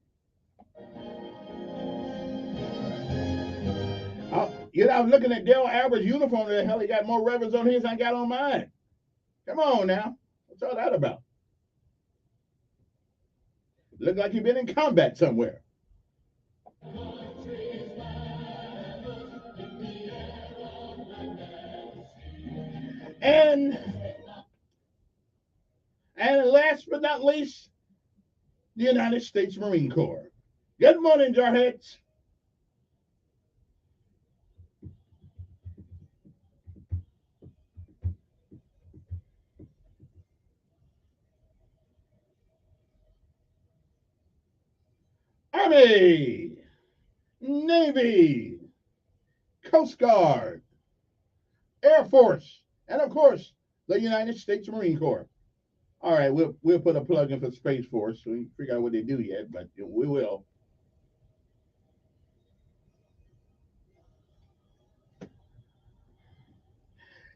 C: I was looking at Daryl Albert's uniform. The hell, he got more reverence on his than I got on mine. Come on now. What's all that about? Look like you've been in combat somewhere. And last but not least, the United States Marine Corps. Good morning, Jarheads. Army, Navy, Coast Guard, Air Force, and of course, the United States Marine Corps. All right, we'll put a plug in for Space Force. We ain't figure out what they do yet, but we will.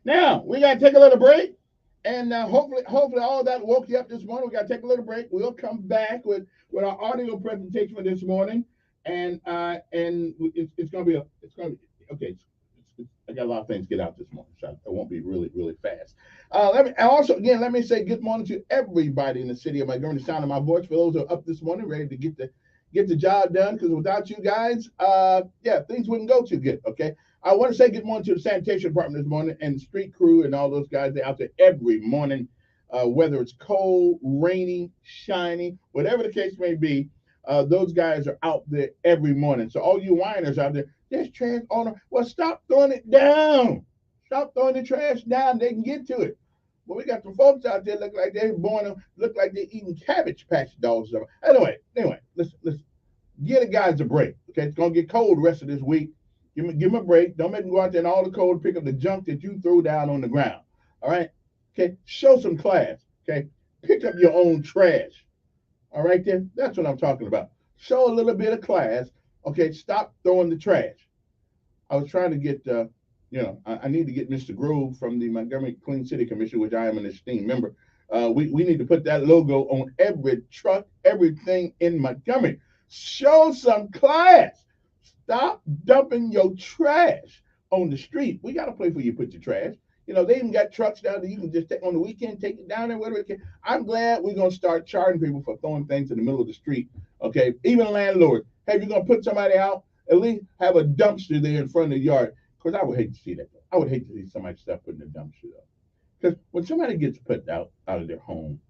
C: Now we gotta take a little break, and hopefully all that woke you up this morning. We gotta take a little break. We'll come back with our audio presentation for this morning, and it's gonna be okay. I got a lot of things to get out this morning, so it won't be really fast. Let me say good morning to everybody in the city of Montgomery. The sound of my voice for those who are up this morning, ready to get the job done. Because without you guys, things wouldn't go too good. Okay, I want to say good morning to the sanitation department this morning and the street crew and all those guys. They're out there every morning, whether it's cold, rainy, shiny, whatever the case may be. Those guys are out there every morning. So all you whiners out there, there's trash on them. Well, stop throwing it down. Stop throwing the trash down. They can get to it. But we got some folks out there look like they're look like they're eating Cabbage Patch dogs. Anyway, listen. Give the guys a break. Okay, it's gonna get cold the rest of this week. Give them a break. Don't make them go out there in all the cold, pick up the junk that you threw down on the ground. All right. Okay. Show some class. Okay. Pick up your own trash. All right, then. That's what I'm talking about. Show a little bit of class. Okay. Stop throwing the trash. I was trying to get, I need to get Mr. Grove from the Montgomery Clean City Commission, which I am an esteemed member. We need to put that logo on every truck, everything in Montgomery. Show some class. Stop dumping your trash on the street. We got a place where you put your trash. You know, they even got trucks down there. You can just take on the weekend, take it down there, whatever it can. I'm glad we're gonna start charging people for throwing things in the middle of the street. Okay, even landlords. Hey, if you're gonna put somebody out, at least have a dumpster there in front of the yard. Because I would hate to see that. I would hate to see somebody stuff put in the dumpster though. Because when somebody gets put out of their home,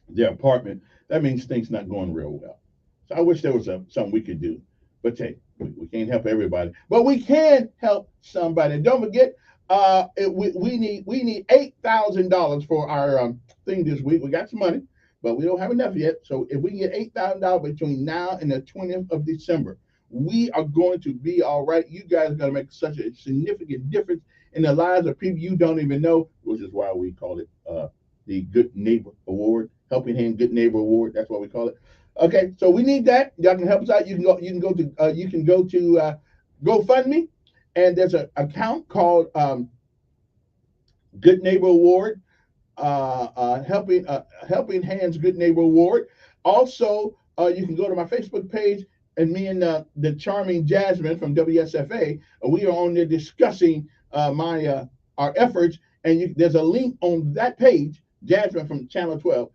C: their apartment, that means things not going real well. So I wish there was something we could do. But hey, we can't help everybody, but we can help somebody. And don't forget, we need $8,000 for our thing this week. We got some money, but we don't have enough yet. So if we can get $8,000 between now and the 20th of December, we are going to be all right. You guys are going to make such a significant difference in the lives of people you don't even know, which is why we call it the Good Neighbor Award, Helping Hand Good Neighbor Award. That's what we call it. Okay, so we need that. Y'all can help us out. You can go to GoFundMe, and there's an account called Good Neighbor Award, Helping Hands Good Neighbor Award. Also, you can go to my Facebook page, and me and the charming Jasmine from WSFA, we are on there discussing our efforts. And there's a link on that page. Jasmine from Channel 12.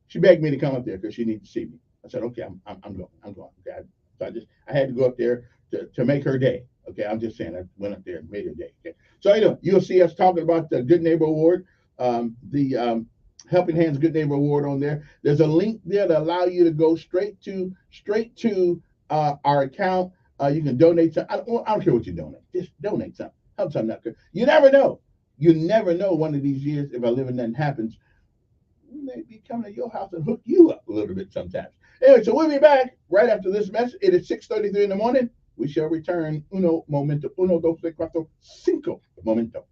C: She begged me to come up there because she needs to see me. I said, okay, I'm going. Okay, so I had to go up there to make her day. Okay, I'm just saying I went up there and made her day. Okay, so anyway, you'll see us talking about the Good Neighbor Award, the Helping Hands Good Neighbor Award on there. There's a link there to allow you to go straight to our account. You can donate something. I don't care what you donate. Just donate something. Help something out. You never know. You never know one of these years if a living nothing happens. We may be coming to your house and hook you up a little bit sometimes. Anyway, so we'll be back right after this message. It is 6:33 in the morning. We shall return. Uno momento. Uno, dos, tres, cuatro, cinco momento.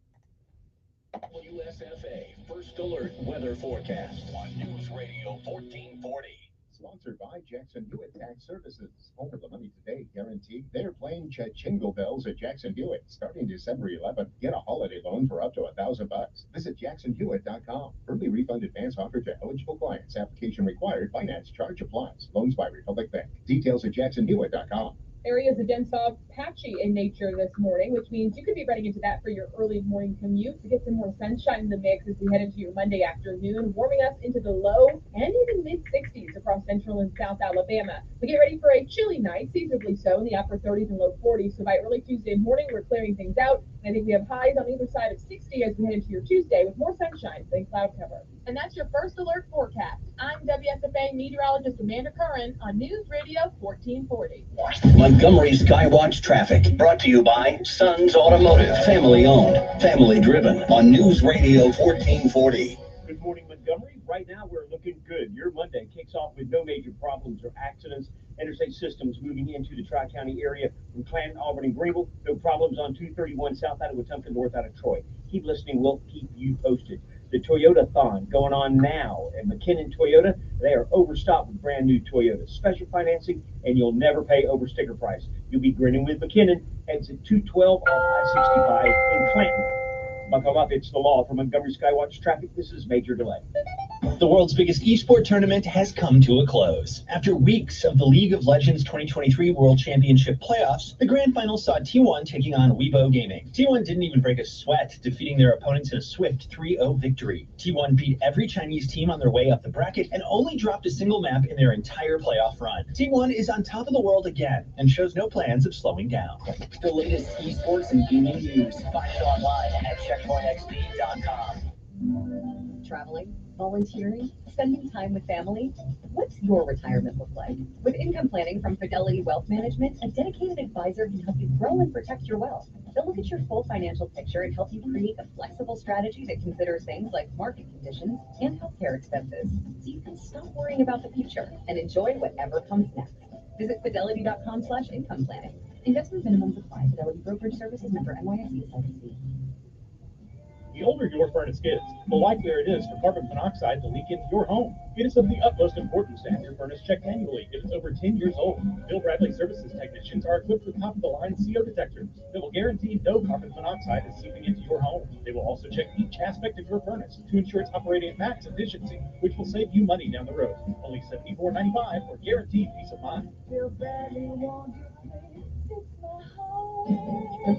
S: WSFA First Alert Weather Forecast on News Radio 1440.
I: Sponsored by Jackson Hewitt Tax Services. Home of the money today guaranteed. They're playing jingle bells at Jackson Hewitt. Starting December 11th, get a holiday loan for up to $1,000. Visit jacksonhewitt.com. Early refund advance offered to eligible clients. Application required. Finance charge applies. Loans by Republic Bank. Details at jacksonhewitt.com.
T: Areas of dense fog patchy in nature this morning, which means you could be running into that for your early morning commute. To get some more sunshine in the mix as we head into your Monday afternoon, warming us into the low and even mid-60s across central and south Alabama. We get ready for a chilly night, seasonably so, in the upper 30s and low 40s. So by early Tuesday morning, we're clearing things out. And I think we have highs on either side of 60 as we head into your Tuesday with more sunshine than cloud cover. And that's your First Alert forecast. I'm WSFA meteorologist Amanda Curran on News Radio 1440.
S: Montgomery Skywatch traffic brought to you by Sons Automotive, family owned, family driven on News Radio 1440.
B: Good morning, Montgomery. Right now we're looking good. Your Monday kicks off with no major problems or accidents. Interstate systems moving into the Tri-County area from Clanton, Auburn, and Greenville. No problems on 231 south out of Wetumpka, north out of Troy. Keep listening. We'll keep you posted. The Toyota-thon going on now at McKinnon Toyota. They are overstocked with brand new Toyotas. Special financing, and you'll never pay over sticker price. You'll be grinning with McKinnon. Exit 212 off I-65 in Clanton. Buckle up, it's the law. For Montgomery Skywatch traffic, this is Major Delay.
H: The world's biggest esports tournament has come to a close. After weeks of the League of Legends 2023 World Championship playoffs, the grand final saw T1 taking on Weibo Gaming. T1 didn't even break a sweat, defeating their opponents in a swift 3-0 victory. T1 beat every Chinese team on their way up the bracket and only dropped a single map in their entire playoff run. T1 is on top of the world again and shows no plans of slowing down.
W: The latest esports and gaming news. Find it online at checkpointxp.com.
G: Traveling, volunteering, spending time with family. What's your retirement look like? With income planning from Fidelity Wealth Management, a dedicated advisor can help you grow and protect your wealth. They'll look at your full financial picture and help you create a flexible strategy that considers things like market conditions and healthcare expenses, so you can stop worrying about the future and enjoy whatever comes next. Visit fidelity.com/income planning. Investment minimums apply. Fidelity Brokerage Services member NYSE SIPC.
A: The older your furnace is, the likelier it is for carbon monoxide to leak into your home. It is of the utmost importance to have your furnace checked annually if it's over 10 years old. Bill Bradley Services technicians are equipped with top-of-the-line CO detectors that will guarantee no carbon monoxide is seeping into your home. They will also check each aspect of your furnace to ensure it's operating at max efficiency, which will save you money down the road. Only $74.95 for guaranteed peace of mind.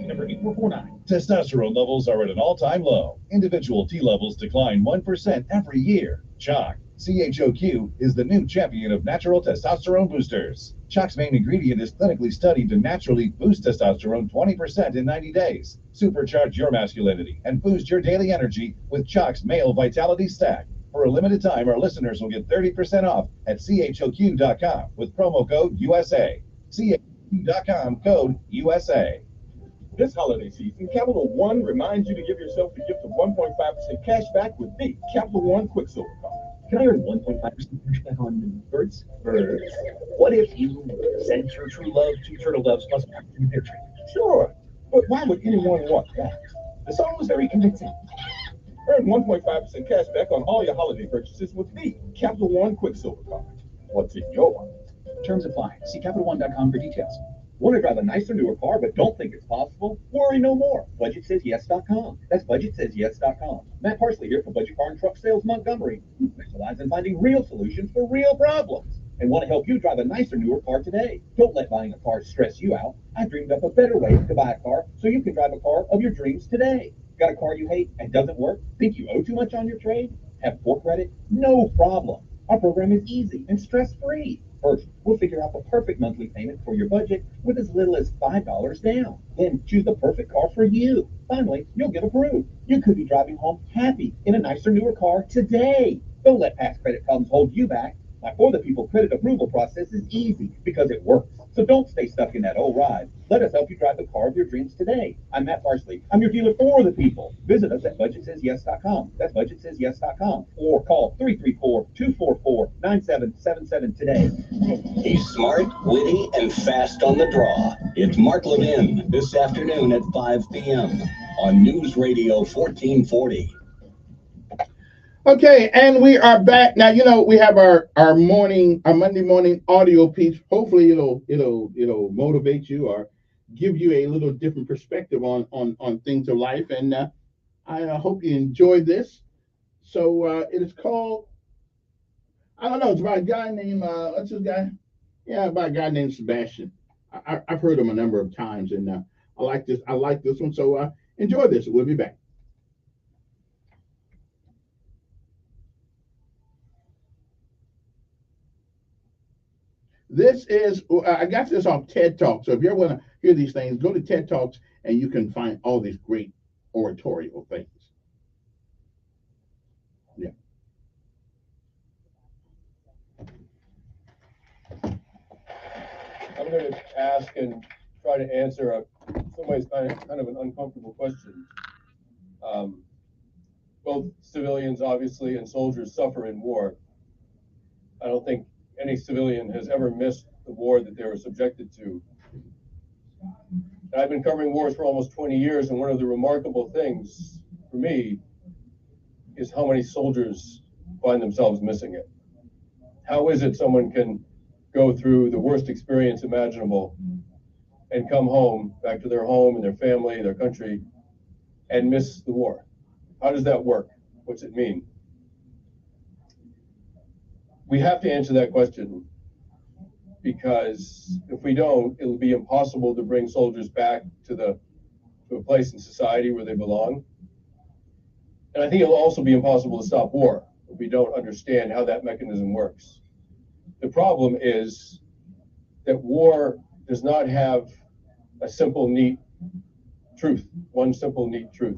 A: Number 8449.
F: Testosterone levels are at an all-time low. Individual T levels decline 1% every year. Chalk, CHOQ, is the new champion of natural testosterone boosters. Chalk's main ingredient is clinically studied to naturally boost testosterone 20% in 90 days. Supercharge your masculinity and boost your daily energy with Chalk's Male Vitality Stack. For a limited time, our listeners will get 30% off at CHOQ.com with promo code USA. CHOQ.com code USA.
M: This holiday season, Capital One reminds you to give yourself the gift of 1.5% cash back with the Capital One Quicksilver card.
K: Can I earn 1.5% cash back on birds? Birds. What if you sent your true love 2 turtle doves plus a pear tree?
M: Sure, but why would anyone want that?
K: The song was very convincing.
M: Earn 1.5% cash back on all your holiday purchases with the Capital One Quicksilver card. What's in your wallet?
K: Terms apply. See CapitalOne.com for details.
B: Want to drive a nicer, newer car but don't think it's possible? Worry no more. BudgetSaysYes.com. That's BudgetSaysYes.com. Matt Parsley here for Budget Car and Truck Sales Montgomery. We specialize in finding real solutions for real problems and want to help you drive a nicer, newer car today. Don't let buying a car stress you out. I dreamed up a better way to buy a car so you can drive a car of your dreams today. Got a car you hate and doesn't work? Think you owe too much on your trade? Have poor credit? No problem. Our program is easy and stress-free. First, we'll figure out the perfect monthly payment for your budget with as little as $5 down. Then choose the perfect car for you. Finally, you'll get approved. You could be driving home happy in a nicer, newer car today. Don't let past credit problems hold you back. My For the People credit approval process is easy because it works. So don't stay stuck in that old ride. Let us help you drive the car of your dreams today. I'm Matt Parsley. I'm your dealer for the people. Visit us at BudgetSaysYes.com. That's BudgetSaysYes.com. Or call 334-244-9777 today.
S: He's smart, witty, and fast on the draw. It's Mark Levin this afternoon at 5 p.m. on News Radio 1440.
C: Okay, and we are back now. You know, we have our Monday morning audio piece. Hopefully, it'll motivate you or give you a little different perspective on things of life. And I hope you enjoyed this. So it is called, I don't know, it's by a guy named what's his guy? Yeah, by a guy named Sebastian. I've heard him a number of times, and I like this. I like this one. So enjoy this. We'll be back. This is, I got this off TED Talk. So if you ever want to hear these things, go to TED Talks and you can find all these great oratorial things. Yeah.
P: I'm going to ask and try to answer in some ways kind of an uncomfortable question. Both civilians, obviously, and soldiers suffer in war. I don't think any civilian has ever missed the war that they were subjected to. And I've been covering wars for almost 20 years, and one of the remarkable things for me is how many soldiers find themselves missing it. How is it someone can go through the worst experience imaginable and come home, back to their home and their family, their country, and miss the war? How does that work? What's it mean? We have to answer that question, because if we don't, it'll be impossible to bring soldiers back to a place in society where they belong. And I think it'll also be impossible to stop war if we don't understand how that mechanism works. The problem is that war does not have a simple, neat truth, one simple, neat truth.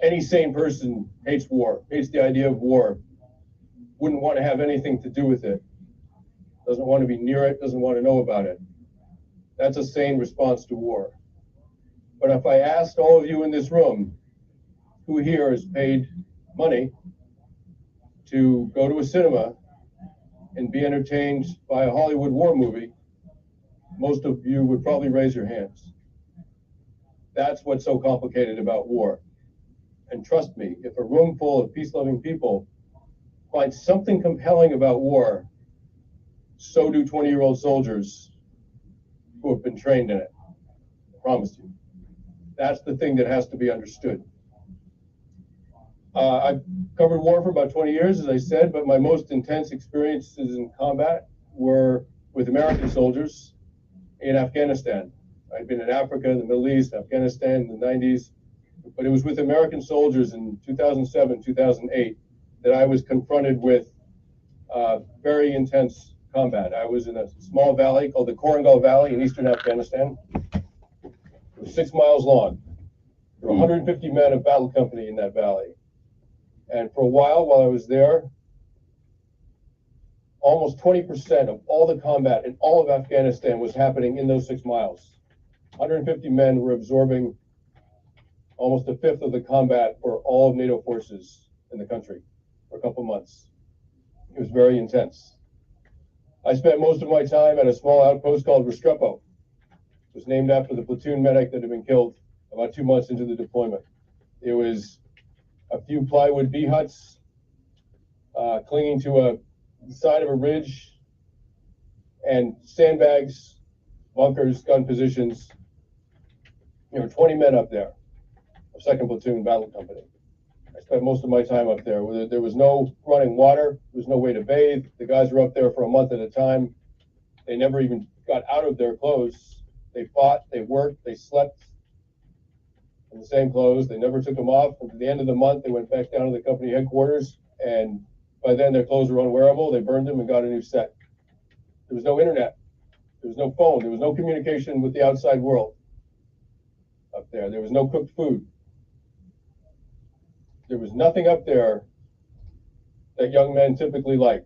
P: Any sane person hates war, hates the idea of war, wouldn't want to have anything to do with it, doesn't want to be near it, doesn't want to know about it. That's a sane response to war. But if I asked all of you in this room, who here has paid money to go to a cinema and be entertained by a Hollywood war movie, most of you would probably raise your hands. That's what's so complicated about war. And trust me, if a room full of peace-loving people finds something compelling about war, so do 20-year-old soldiers who have been trained in it. I promise you. That's the thing that has to be understood. I've covered war for about 20 years, as I said, but my most intense experiences in combat were with American soldiers in Afghanistan. I'd been in Africa, the Middle East, Afghanistan in the 90s, but it was with American soldiers in 2007, 2008 that I was confronted with very intense combat. I was in a small valley called the Korangal Valley in eastern Afghanistan. It was 6 miles long. There were 150 men of battle company in that valley. And for a while I was there, almost 20% of all the combat in all of Afghanistan was happening in those 6 miles. 150 men were absorbing almost a fifth of the combat for all of NATO forces in the country for a couple months. It was very intense. I spent most of my time at a small outpost called Restrepo. It was named after the platoon medic that had been killed about 2 months into the deployment. It was a few plywood bee huts clinging to the side of a ridge, and sandbags, bunkers, gun positions. There were 20 men up there, a 2nd Platoon Battle Company. I spent most of my time up there. There was no running water, there was no way to bathe. The guys were up there for a month at a time. They never even got out of their clothes. They fought, they worked, they slept in the same clothes. They never took them off. And at the end of the month, they went back down to the company headquarters, and by then their clothes were unwearable. They burned them and got a new set. There was no internet. There was no phone. There was no communication with the outside world up there. There was no cooked food. There was nothing up there that young men typically like.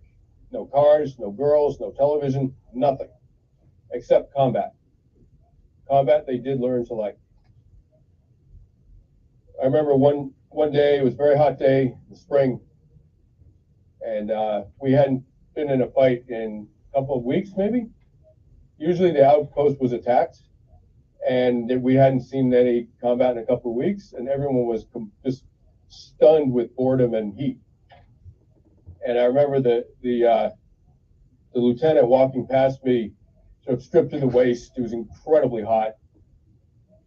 P: No cars, no girls, no television, nothing, except combat. Combat they did learn to like. I remember one day, it was a very hot day in the spring, and we hadn't been in a fight in a couple of weeks, maybe. Usually the outpost was attacked, and we hadn't seen any combat in a couple of weeks, and everyone was just stunned with boredom and heat. And I remember the lieutenant walking past me, sort of stripped to the waist. It was incredibly hot.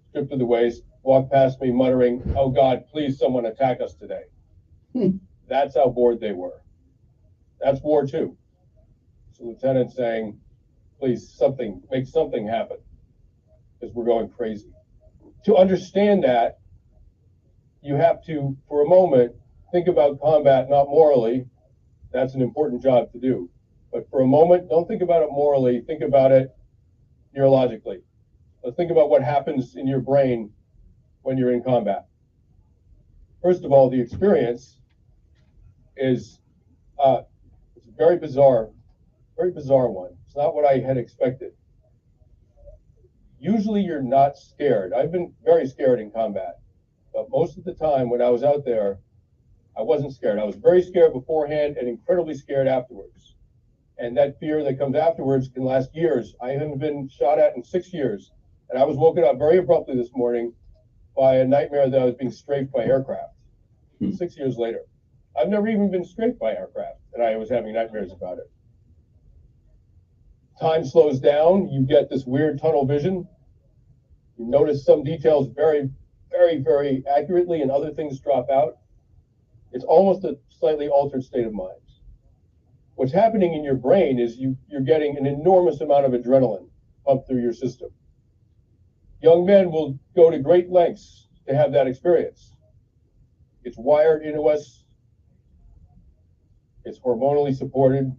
P: Stripped to the waist, walked past me muttering, "Oh God, please someone attack us today." That's how bored they were. That's war too. So lieutenant saying, "Please, make something happen, because we're going crazy." To understand that, you have to, for a moment, think about combat not morally. That's an important job to do. But for a moment, don't think about it morally. Think about it neurologically. Let's think about what happens in your brain when you're in combat. First of all, the experience is it's a very bizarre one. It's not what I had expected. Usually you're not scared. I've been very scared in combat, but most of the time when I was out there, I wasn't scared. I was very scared beforehand and incredibly scared afterwards. And that fear that comes afterwards can last years. I haven't been shot at in 6 years. And I was woken up very abruptly this morning by a nightmare that I was being strafed by aircraft. 6 years later. I've never even been strafed by aircraft, and I was having nightmares about it. Time slows down. You get this weird tunnel vision. You notice some details very, very, very accurately, and other things drop out. It's almost a slightly altered state of mind. What's happening in your brain is you're getting an enormous amount of adrenaline pumped through your system. Young men will go to great lengths to have that experience. It's wired into us. It's hormonally supported.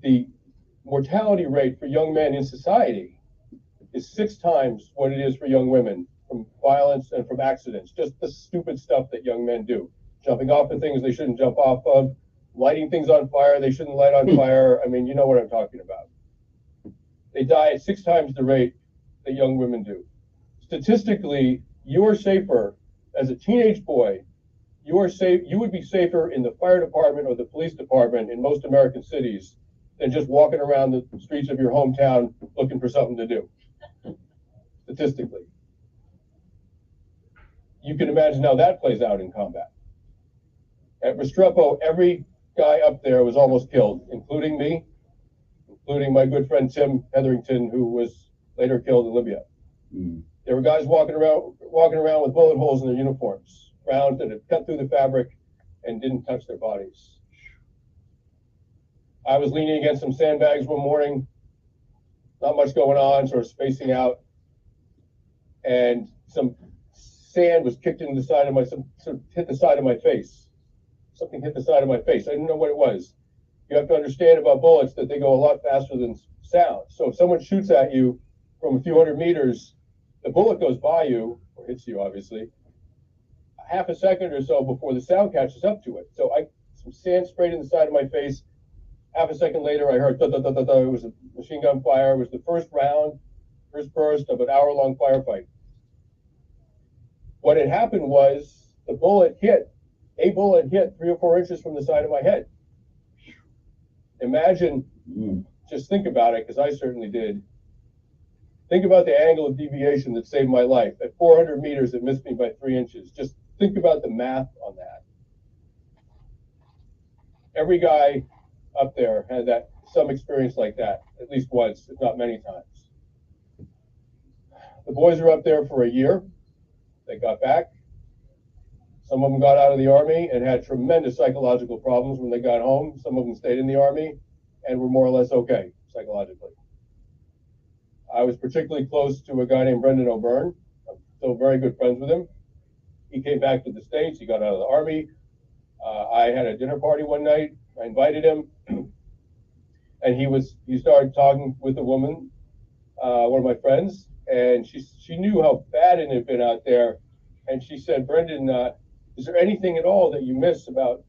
P: The mortality rate for young men in society is 6 times what it is for young women from violence and from accidents. Just the stupid stuff that young men do. Jumping off of things they shouldn't jump off of, lighting things on fire they shouldn't light on fire. I mean, you know what I'm talking about. They die at 6 times the rate that young women do. Statistically, you're safer as a teenage boy. You would be safer in the fire department or the police department in most American cities than just walking around the streets of your hometown looking for something to do. Statistically. You can imagine how that plays out in combat. At Restrepo, every guy up there was almost killed, including me, including my good friend Tim Hetherington, who was later killed in Libya. There were guys walking around with bullet holes in their uniforms, rounds that had cut through the fabric and didn't touch their bodies. I was leaning against some sandbags one morning, not much going on, sort of spacing out, and some sand was kicked into the side of my, sort of hit the side of my face. Something hit the side of my face. I didn't know what it was. You have to understand about bullets that they go a lot faster than sound. So if someone shoots at you from a few hundred meters, the bullet goes by you, or hits you obviously, half a second or so before the sound catches up to it. So some sand sprayed in the side of my face. Half a second later, I heard da da da da da. It was a machine gun fire. It was the first round, first burst of an hour-long firefight. What had happened was a bullet hit 3 or 4 inches from the side of my head. Imagine, just think about it, because I certainly did. Think about the angle of deviation that saved my life. At 400 meters, it missed me by 3 inches. Just think about the math on that. Every guy up there had some experience like that, at least once, if not many times. The boys were up there for a year. They got back. Some of them got out of the Army and had tremendous psychological problems when they got home. Some of them stayed in the Army and were more or less okay psychologically. I was particularly close to a guy named Brendan O'Byrne. I'm still very good friends with him. He came back to the States. He got out of the Army. I had a dinner party one night. I invited him, and he started talking with a woman, one of my friends, and she knew how bad it had been out there, and she said, "Brendan, is there anything at all that you miss about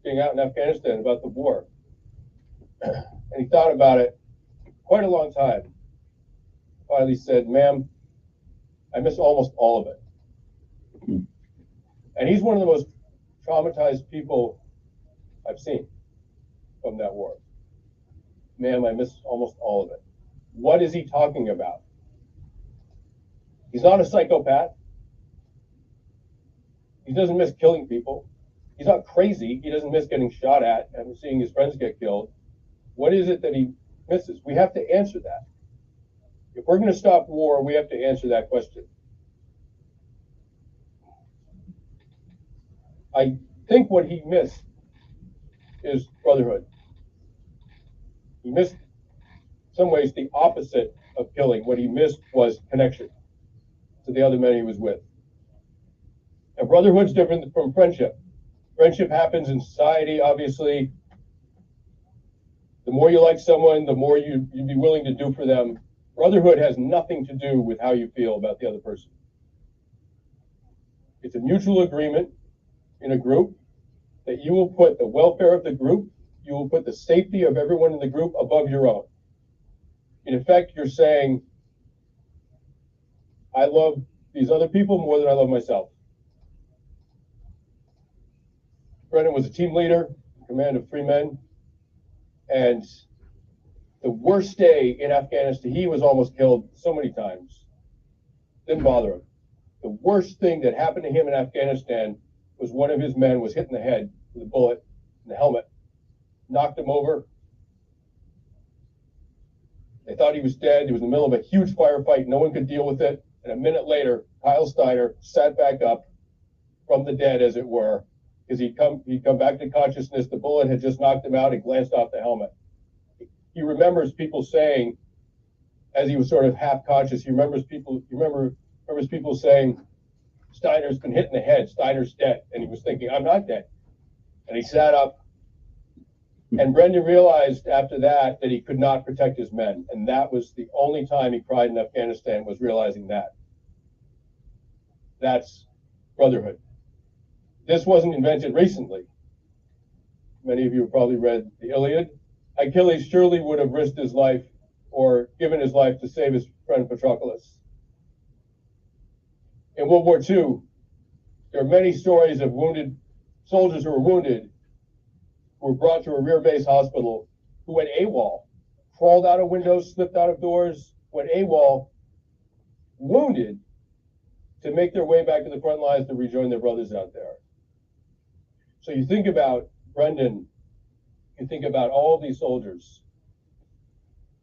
P: being out in Afghanistan, about the war?" And he thought about it quite a long time. Finally said, "Ma'am, I miss almost all of it." And he's one of the most traumatized people I've seen from that war. "Ma'am, I miss almost all of it." What is he talking about? He's not a psychopath. He doesn't miss killing people. He's not crazy. He doesn't miss getting shot at and seeing his friends get killed. What is it that he misses? We have to answer that. If we're going to stop war, we have to answer that question. I think what he missed is brotherhood. He missed, in some ways, the opposite of killing. What he missed was connection to the other men he was with. And brotherhood's different from friendship. Friendship happens in society, obviously. The more you like someone, the more you'd be willing to do for them. Brotherhood has nothing to do with how you feel about the other person. It's a mutual agreement in a group that you will put the welfare of the group, you will put the safety of everyone in the group above your own. In effect, you're saying, I love these other people more than I love myself. Brendan was a team leader, command of 3 men, and the worst day in Afghanistan, he was almost killed so many times. Didn't bother him. The worst thing that happened to him in Afghanistan was one of his men was hit in the head with a bullet in the helmet, knocked him over. They thought he was dead. He was in the middle of a huge firefight. No one could deal with it. And a minute later, Kyle Steiner sat back up from the dead, as it were, because he'd come back to consciousness. The bullet had just knocked him out and glanced off the helmet. He remembers people saying, as he was sort of half conscious, he remembers people saying, "Steiner's been hit in the head. Steiner's dead." And he was thinking, "I'm not dead." And he sat up. And Brendan realized after that he could not protect his men. And that was the only time he cried in Afghanistan, was realizing that. That's brotherhood. This wasn't invented recently. Many of you have probably read the Iliad. Achilles surely would have risked his life or given his life to save his friend Patroclus. In World War II, there are many stories of wounded soldiers who were wounded, who were brought to a rear base hospital, who went AWOL, crawled out of windows, slipped out of doors, went AWOL, wounded, to make their way back to the front lines to rejoin their brothers out there. So you think about Brendan, you think about all of these soldiers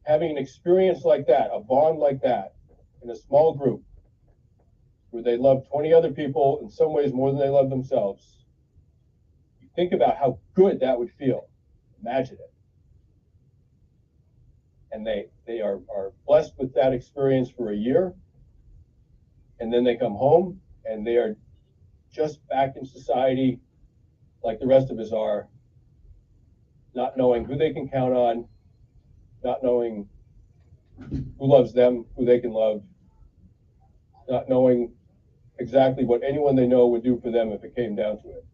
P: having an experience like that, a bond like that, in a small group, where they love 20 other people in some ways more than they love themselves. You think about how good that would feel. Imagine it. And they are blessed with that experience for a year, and then they come home and they are just back in society like the rest of us are, not knowing who they can count on, not knowing who loves them, who they can love, not knowing exactly what anyone they know would do for them if it came down to it.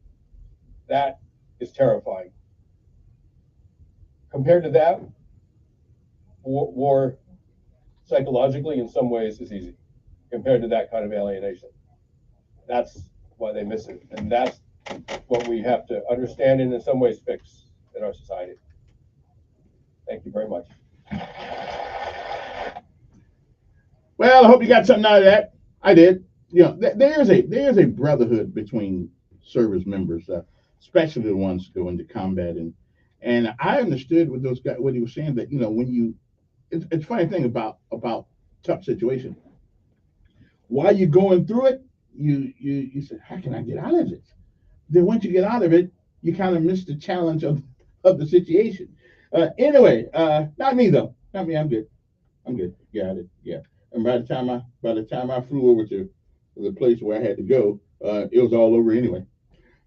P: That is terrifying. Compared to that, war psychologically in some ways is easy compared to that kind of alienation. That's why they miss it. And that's what we have to understand and in some ways fix in our society. Thank you very much.
C: Well, I hope you got something out of that. I did. You know, there's a brotherhood between service members, especially the ones who go into combat, and I understood what those guys what he was saying, that when you it's a funny thing about tough situations. While you're going through it, you say, how can I get out of this? Then once you get out of it, you kind of miss the challenge of the situation. Anyway, not me though. Not me. I'm good. I'm good. Got it. Yeah. And by the time I flew over to the place where I had to go, it was all over anyway.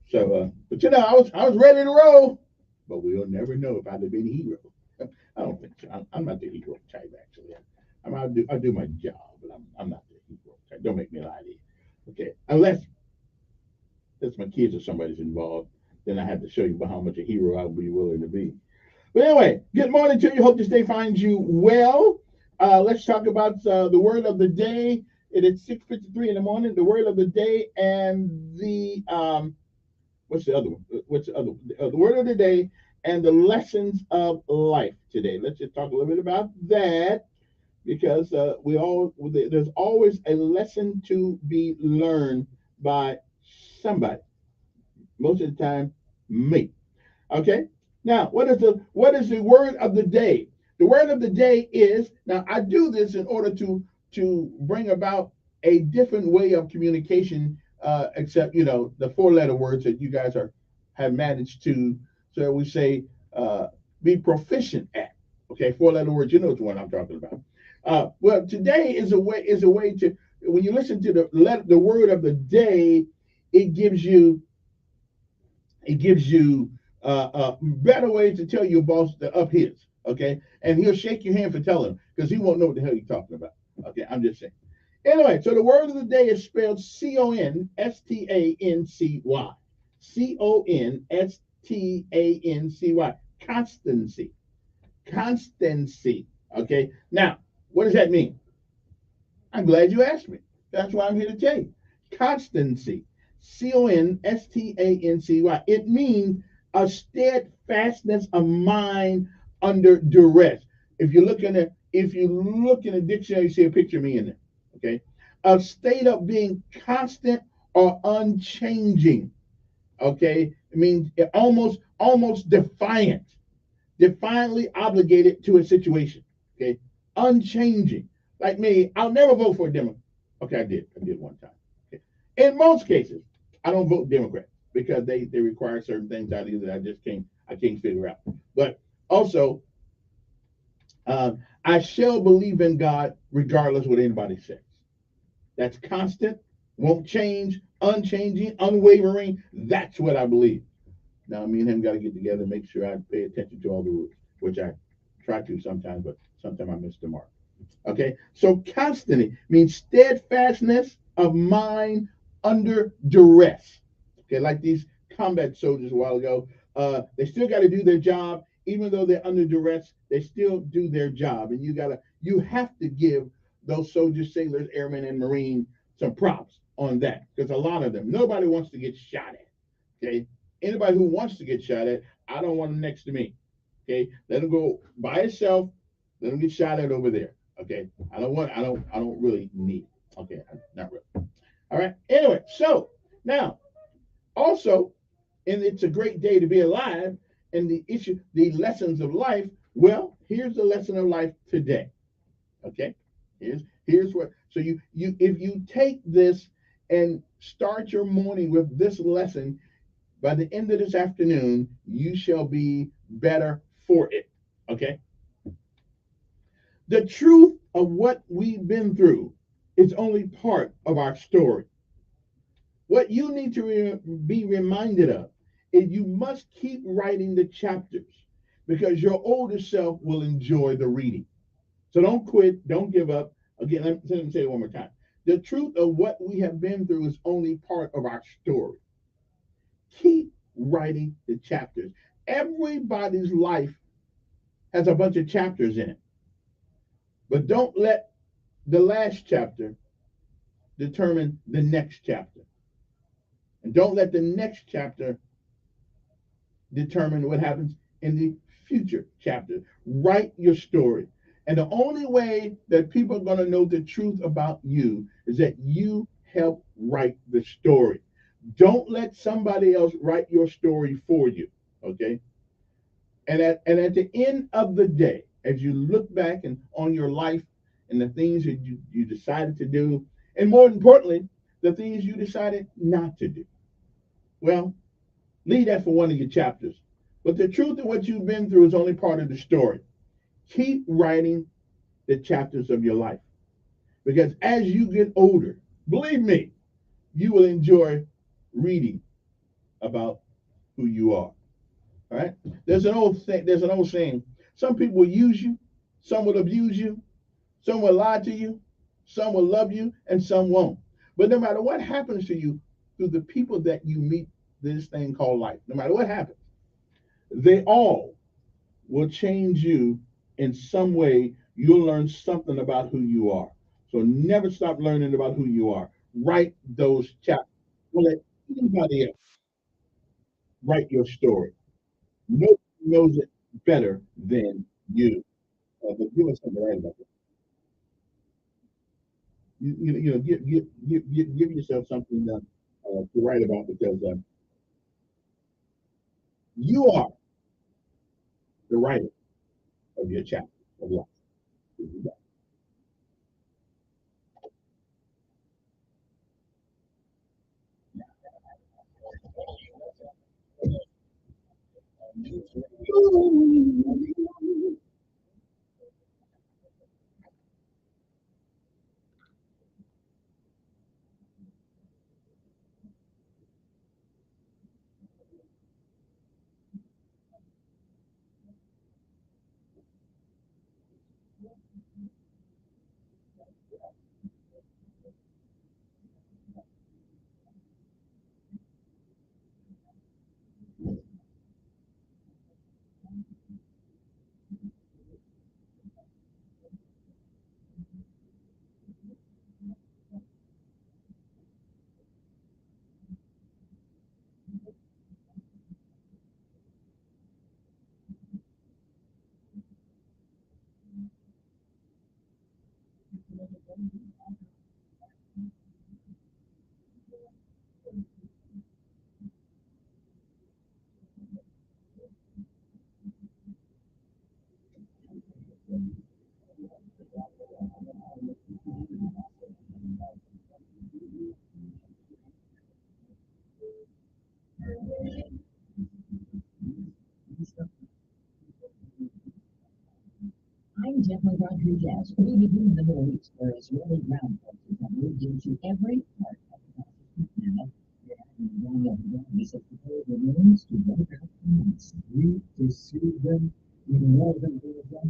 C: So, but I was ready to roll. But we'll never know if I'd have been a hero. I don't think so. I'm not the hero type actually. I do my job, but I'm not the hero type. Don't make me lie to you. Okay, unless my kids or somebody's involved, then I have to show you how much a hero I would be willing to be. But anyway, good morning to you. Hope this day finds you well. Let's talk about the word of the day. It is 6:53 in the morning. The word of the day and the what's the other one? What's the other one? The word of the day and the lessons of life today. Let's just talk a little bit about that, because there's always a lesson to be learned by somebody. Most of the time, me. Okay. Now, what is the word of the day? The word of the day is, now I do this in order to bring about a different way of communication, except the 4-letter words that you guys have managed to, so we say, be proficient at. Okay, 4-letter words. You know the one I'm talking about. Well, today is a way to, when you listen to the word of the day, it gives you better ways to tell your boss to up his, okay? And he'll shake your hand for telling him, because he won't know what the hell you're talking about. Okay, I'm just saying. Anyway, so the word of the day is spelled Constancy. Constancy. Constancy. Constancy. Okay. Now, what does that mean? I'm glad you asked me. That's why I'm here to tell you. Constancy. Constancy. It means a steadfastness of mind under duress. If you look in a dictionary, you see a picture of me in there. Okay, a state of being constant or unchanging. Okay, it means almost defiantly obligated to a situation. Okay, unchanging. Like me, I'll never vote for a Democrat. Okay, I did one time. Okay. In most cases, I don't vote Democrat because they require certain things out of you that I can't figure out. But also, I shall believe in God regardless what anybody says. That's constant, won't change, unchanging, unwavering. That's what I believe. Now, me and him got to get together and make sure I pay attention to all the rules, which I try to sometimes, but sometimes I miss the mark. Okay, so constantly means steadfastness of mind under duress. Okay, like these combat soldiers a while ago, they still got to do their job, even though they're under duress. They still do their job, and you have to give those soldiers, sailors, airmen, and Marine some props on that, because a lot of them, nobody wants to get shot at. Okay, anybody who wants to get shot at, I don't want them next to me. Okay, let them go by itself. Let them get shot at over there. Okay, I don't really need. Okay, not really. All right. Anyway, so now also, and it's a great day to be alive. And the issue, the lessons of life. Well, here's the lesson of life today. Okay. Here's what. So you if you take this and start your morning with this lesson, by the end of this afternoon, you shall be better for it. Okay. The truth of what we've been through is only part of our story. What you need to be reminded of is you must keep writing the chapters because your older self will enjoy the reading. So don't quit, don't give up. Again, let me say it one more time. The truth of what we have been through is only part of our story. Keep writing the chapters. Everybody's life has a bunch of chapters in it, but don't let the last chapter determine the next chapter. And don't let the next chapter determine what happens in the future chapter. Write your story. And the only way that people are going to know the truth about you is that you help write the story. Don't let somebody else write your story for you. Okay. And at the end of the day, as you look back and on your life and the things that you decided to do, and more importantly, the things you decided not to do. Well, leave that for one of your chapters. But the truth of what you've been through is only part of the story. Keep writing the chapters of your life. Because as you get older, believe me, you will enjoy reading about who you are. All right? There's an old saying. Some people will use you, some will abuse you, some will lie to you, some will love you, and some won't. But no matter what happens to you, through the people that you meet, this thing called life, no matter what happens, they all will change you in some way. You'll learn something about who you are. So never stop learning about who you are. Write those chapters. Don't let anybody else write your story. Nobody knows it better than you. But give us something to write about it. Give yourself something to write about because you are the writer of your chapter of life.
J: I'm Deborah Rodriguez. We begin in the Middle East, where Israeli ground forces have moved into every part of the Gaza now. One of the armies of the world remains to wipe out Hamas. We pursue them in northern Gaza.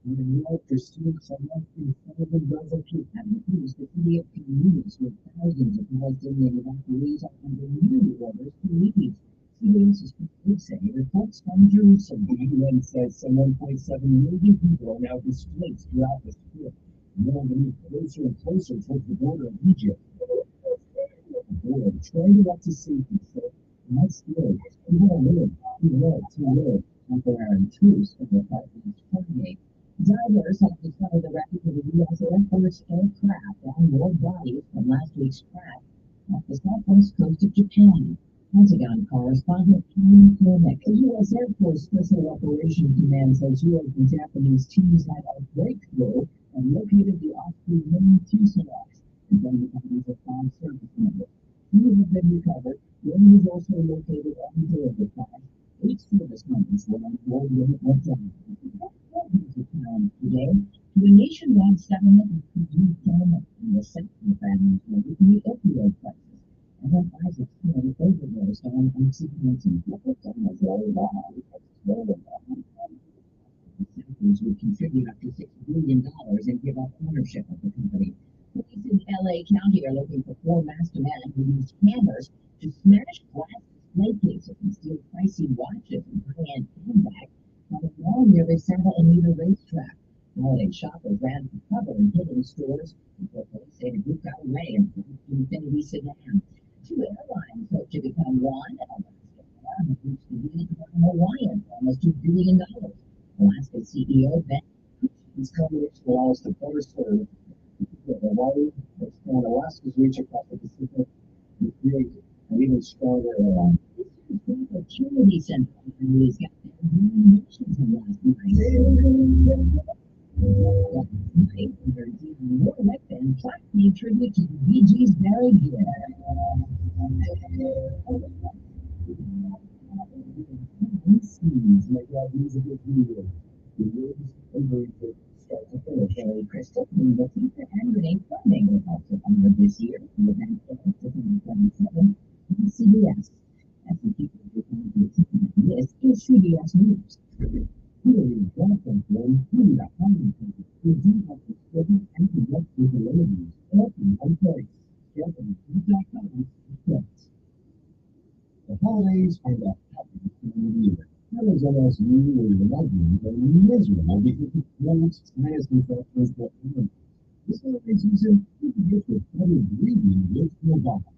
J: And the north pursued someone in southern Gaza to have refused to create communities with thousands of Palestinian evacuees under new orders to leave. CBS's Wood say reports from Jerusalem. The UN says some 1.7 million people are now displaced throughout the strip. More move closer and closer towards the border of Egypt. The border trying to get to safety. So, my story. We want to live. We want to live. Temporary truce from the 528. Divers have discovered the record of the U.S. Air Force aircraft and more bodies from last week's crash off the southwest coast of Japan. Pentagon correspondent Tom Koenig. The U.S. Air Force Special Operations Command says U.S. and Japanese teams had a breakthrough and located the off-crew main fuselage and then the bodies of 5 service members. 2 have been recovered. One was also located on the day of the crash. 8 service members were on board when it went down. Today, to a nationwide settlement of presumed settlement in the second family from the opioid crisis. And then Isaac Stone overdosed on oxycontin. Senators would contribute up to $6 billion and give up ownership of the company. Police in LA County are looking for 4 masked men who used cameras to smash glass display cases and steal pricey watches and high-end handbags from a mall near the Santa Anita racetrack. Holiday shoppers ran for cover in hidden stores before police say the group got away in an Infinity sedan. 2 airlines hope to become one. Alaska reached the deal to buy Hawaiian for almost $2 billion. Alaska CEO Ben
L: These companies allow us to better serve Hawaii, expand Alaska's reach across the Pacific, and create an even stronger airline.
J: The Community Center has got their nominations in last night. There's even more with and plaque paying tribute to the Bee Gees' Barry Gibb.
L: Like that musical video. The words and lyrics start to finish.
J: Sherry Crystal, Batista, and Renee Fleming will also honor this year. The event ends September 27 on CBS. As the people this is CBS News. Hillary Clinton formed $200 to do up the schedule and connect with the ladies. Open on place. Japanese.com.
L: The holidays are the happiest time of the year. Others of us usually loving are miserable because of cold, sinus infections that happen. This holiday season, you can get your better breathing with Novage.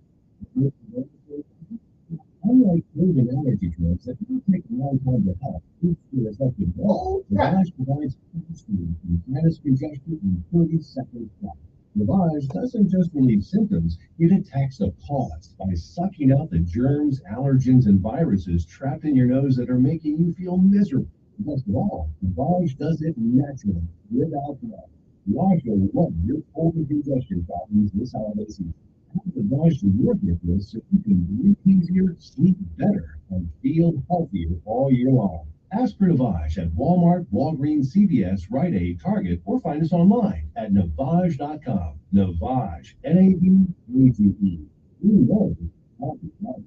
L: Unlike COVID allergy drugs that can take a long time to help, each to effective Novage provides fast relief from sinus congestion in 30 seconds flat. Novage doesn't just relieve symptoms, it attacks the cause by sucking out the germs, allergens, and viruses trapped in your nose that are making you feel miserable. Best of all, Novage does it naturally, without drugs. Novage will love your cold and congestion problems this holiday season. Have Novage to work with this so you can breathe easier, sleep better, and feel healthier all year long. Ask for Novage at Walmart, Walgreens, CVS, Rite Aid, Target, or find us online at Novage.com. Novage, N-A-V-A-G-E. We know healthy life.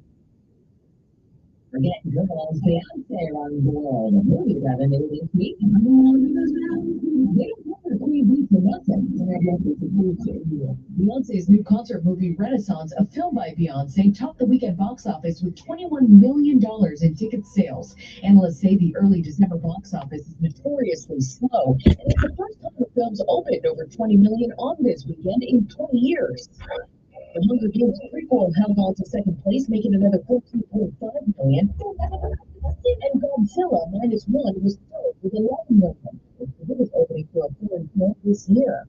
J: Forget girls, Beyonce runs the world. A movie revenue this week. They don't cover 3 weeks of nothing. Beyonce's new concert movie Renaissance, a film by Beyonce, topped the weekend box office with $21 million in ticket sales. Analysts say the early December box office is notoriously slow, and it's the first time the film's opened over $20 million on this weekend in 20 years. The Hunger Games prequel held on to second place, making another $14.5 million. And Godzilla -1 was third with $11 million. It's the biggest opening for a foreign film this year.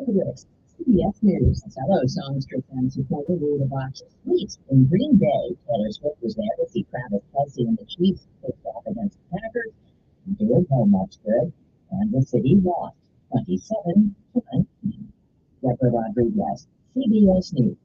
J: CBS News. Fellow songstress and supporter Rita Botch Sweet in Green Bay. Taylor Swift was there to see Travis Kelce and the Chiefs face off against the Packers. It didn't hold much good, and the city lost 27-19. Deborah Rodriguez, CBS News.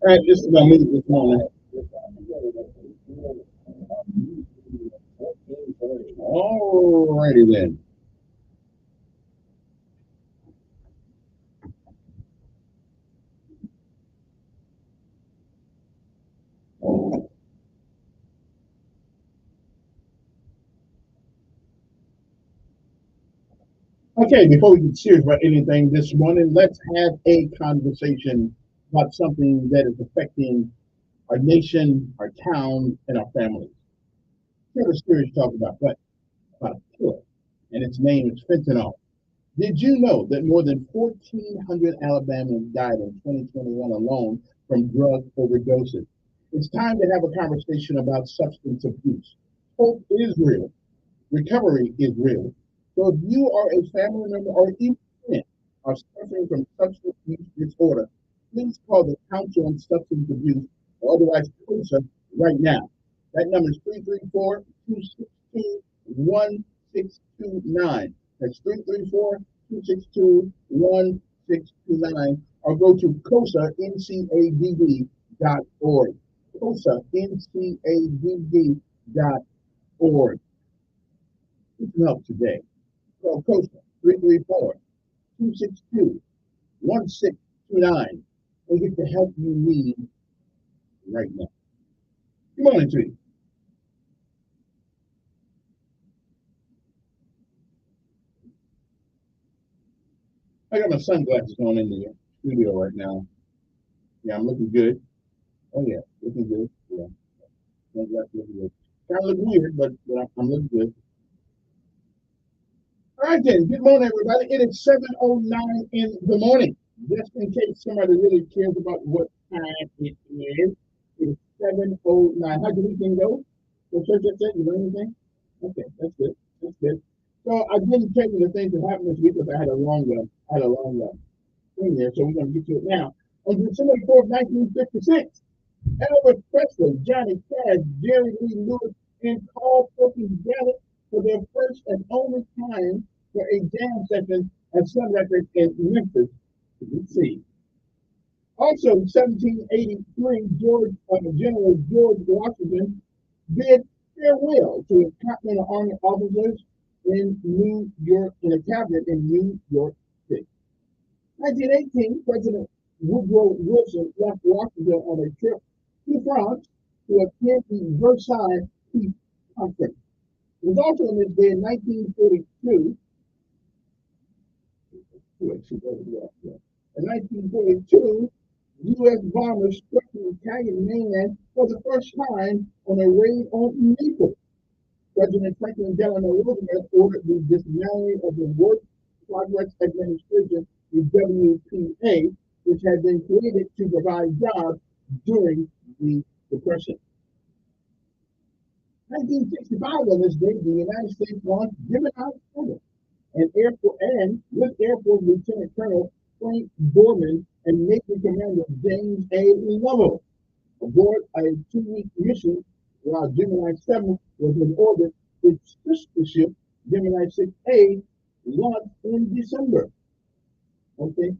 C: All right, this is my music this morning. All righty then. Okay, before we get serious about anything this morning, let's have a conversation about something that is affecting our nation, our town, and our families. Here's a serious talk about what? About a killer, and its name is fentanyl. Did you know that more than 1,400 Alabamans died in 2021 alone from drug overdoses? It's time to have a conversation about substance abuse. Hope is real. Recovery is real. So if you are a family member or even friend are suffering from substance abuse disorder, please call the Council on Substance Abuse, or otherwise COSA, right now. That number is 334-262-1629. That's 334-262-1629. Or go to COSANCADD.org. COSANCADD.org. You can help today. Call COSA 334-262-1629 and get the help you need right now. Good morning to you. I got my sunglasses on in the studio right now. Yeah, I'm looking good. Oh yeah, looking good. Yeah, sunglasses looking good. Kind of look weird, but I'm looking good. All right then, good morning everybody. It is 7:09 in the morning. Just in case somebody really cares about what time it is, it's 7:09. How'd your weekend go? So church yesterday, you learn anything? Okay, that's good. That's good. So I didn't tell you the things that happened this week because I had a long thing there, so we're gonna get to it now. On December 4th, 1956, Elvis Presley, Johnny Cash, Jerry Lee Lewis, and Carl Perkins gathered for their first and only time for a jam session at Sun Records in Memphis, Tennessee. Also, in 1783, General George Washington bid farewell to his Continental Army officers in New York, in a cabinet in New York City. 1918, President Woodrow Wilson left Washington on a trip to France to attend the Versailles Peace Conference. It was also on this day in 1942. In 1942, U.S. bombers struck the Italian mainland for the first time on a raid on Naples. President Franklin Delano Roosevelt ordered the dismantling of the Work Progress Administration, the WPA, which had been created to provide jobs during the Depression. 1965 on this day, the United States launched Gemini 7, and with Air Force Lieutenant Colonel Frank Borman and Navy Commander James A. Lovell aboard a 2-week mission while Gemini 7 was in orbit. Its sister ship, Gemini 6A, launched in December. Okay,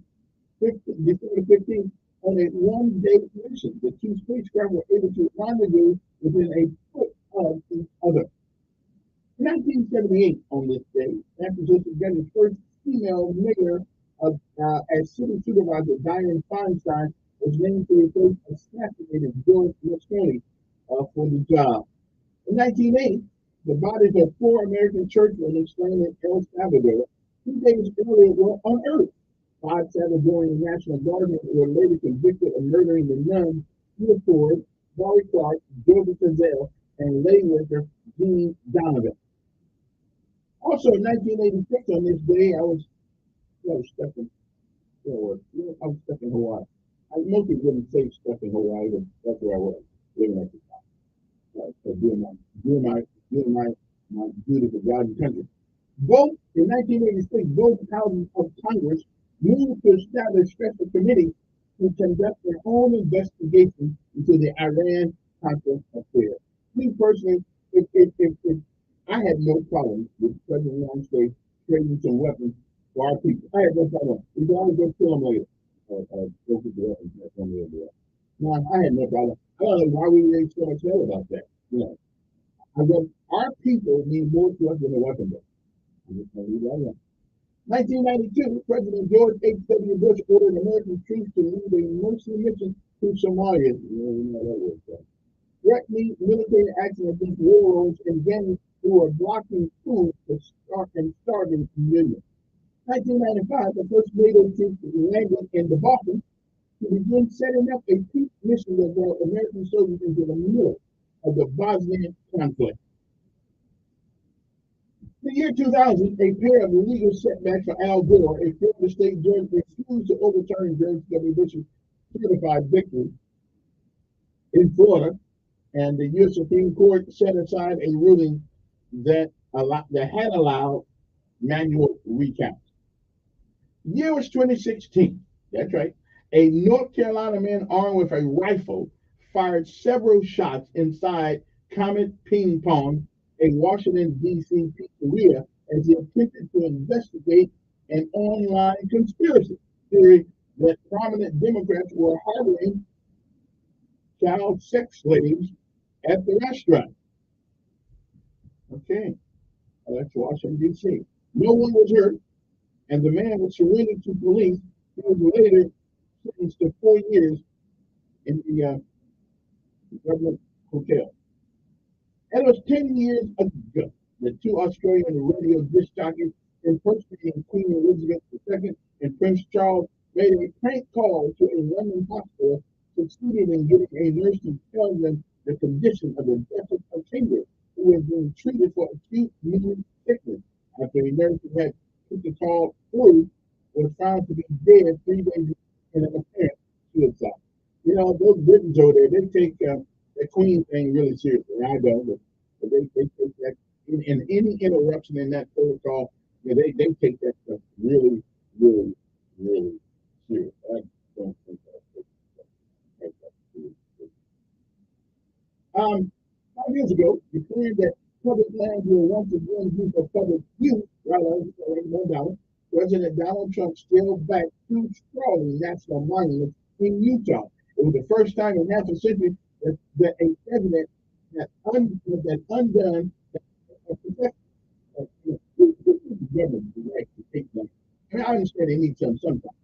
C: December 15th, on a one-day mission. The two spacecraft were able to rendezvous within a foot of each other. In 1978, on this day, San Francisco got its first female mayor as city supervisor. Dianne Feinstein was named to replace assassinated George Moscone for the job. In 1980, the bodies of 4 American churchmen slain in El Salvador 2 days earlier were unearthed. 5 Salvadorian National Guardsmen were later convicted of murdering the nuns Sheila Ford, Barry Clark, Joseph Cazell, and lay worker Jean Donovan. Also, in 1986, on this day, I was stuck in Hawaii. I mostly wouldn't say stuck in Hawaii, but that's where I was living at the time. So doing my duty for God and country. Both in 1986, both houses of Congress moved to establish special committees to conduct their own investigation into the Iran-Contra affair. Me personally, if I had no problem with President of the United States trading some weapons for our people. I had no problem. We can always go kill them later. Go get the weapons. That's one way to do it. Now, I had no problem. I don't know why we raised so much hell about that. You know, I said, our people mean more to us than the weapon does. I'm just going to leave that alone. 1992, President George H.W. Bush ordered American troops to lead a mercy mission to Somalia. You know that word, threatening military action against warlords and gangs who are blocking food and starving millions. 1995, the first NATO troops landed in the Balkans to begin setting up a peace mission that brought American soldiers into the middle of the Bosnian conflict. The year 2000, a pair of legal setbacks for Al Gore, a former state judge, refused to overturn George W. Bush's certified victory in Florida, and the U.S. Supreme Court set aside a ruling that had allowed manual recounts. The year was 2016. That's right. A North Carolina man armed with a rifle fired several shots inside Comet Ping Pong, a Washington, D.C. pizzeria, as he attempted to investigate an online conspiracy theory that prominent Democrats were harboring child sex slaves at the restaurant. Okay, that's Washington, D.C. No one was hurt, and the man was surrendered to police. He was later sentenced to 4 years in the government hotel. And it was 10 years ago that 2 Australian radio disc jockeys impersonating Queen Elizabeth II and Prince Charles made a prank call to a London hospital, succeeded in getting a nurse to tell them the condition of the Duchess of Cambridge, who was being treated for acute immune sickness after a nurse who had put the call through was found to be dead 3 days in an apparent suicide. You know, those Britons over there, they take the Queen thing really seriously. I don't, but they take that in any interruption in that protocol, you know, they take that stuff really, really, really serious. I don't think that's serious. 5 years ago, declared that public lands were once again used for public use, President Donald Trump scaled back 2 sprawling national monuments in Utah. It was the first time in half a century that a president had undone government right to take money. I mean, I understand they need some sometimes.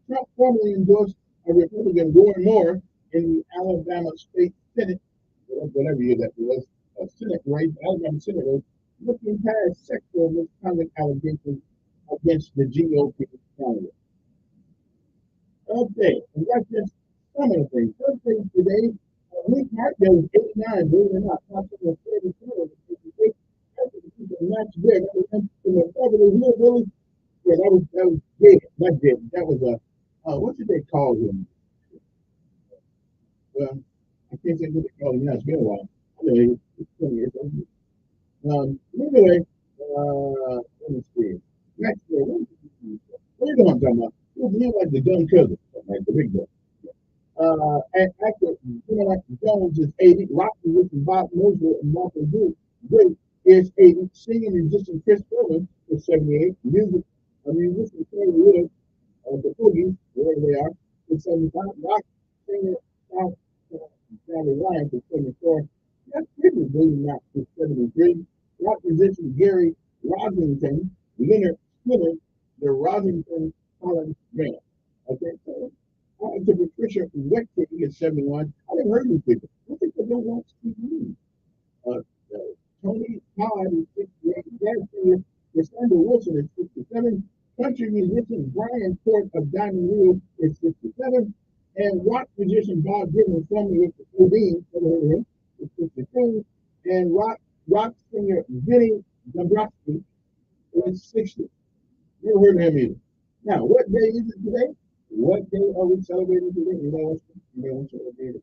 C: Trump formally endorsed a Republican Gordon Moore in the Alabama State Senate, whatever year that was, a Senate race, Alabama Senate race, looking past sexual misconduct allegations against the GOP candidate. Okay, and that's just some of the things. First thing today, Lee Hartnell was 89, believe it or not, top of the 34, match there. That was in the Beverly Hillbillies. Yeah, that was dead. Not dead. That was what did they call him? Well, I can't think what they call him now. It's been a while. I mean, Anyway, let me see. Next, what are you talking about? You like the dumb cousin, like the big guy. And actor Gemini Jones is 80. Rock musician Bob Mosley and Martha Great is 80. Singing musician Chris Coleman is 78. Musician Terry Wood of the Boogies, wherever they are, is 75. Rock singer South Sally Ryan is 74. That's pretty William Knox is 73. Rock musician Gary Rosington, Leonard Skinner, the Rosington Collins Band. Okay, so to Patricia Wexler is 71. I haven't heard these people. I think they don't watch TV. Tony Todd is 68. Jazz singer Cassandra Wilson is 67. Country musician Brian Court of Diamond Wheel is 67. And rock musician Bob Dylan, formerly with the Codeine, never heard of him, is 62. And rock singer Vinny Dombrowski is 60. Never heard of him either. Now, what day is it today? What day are we celebrating today? You know what's celebrated?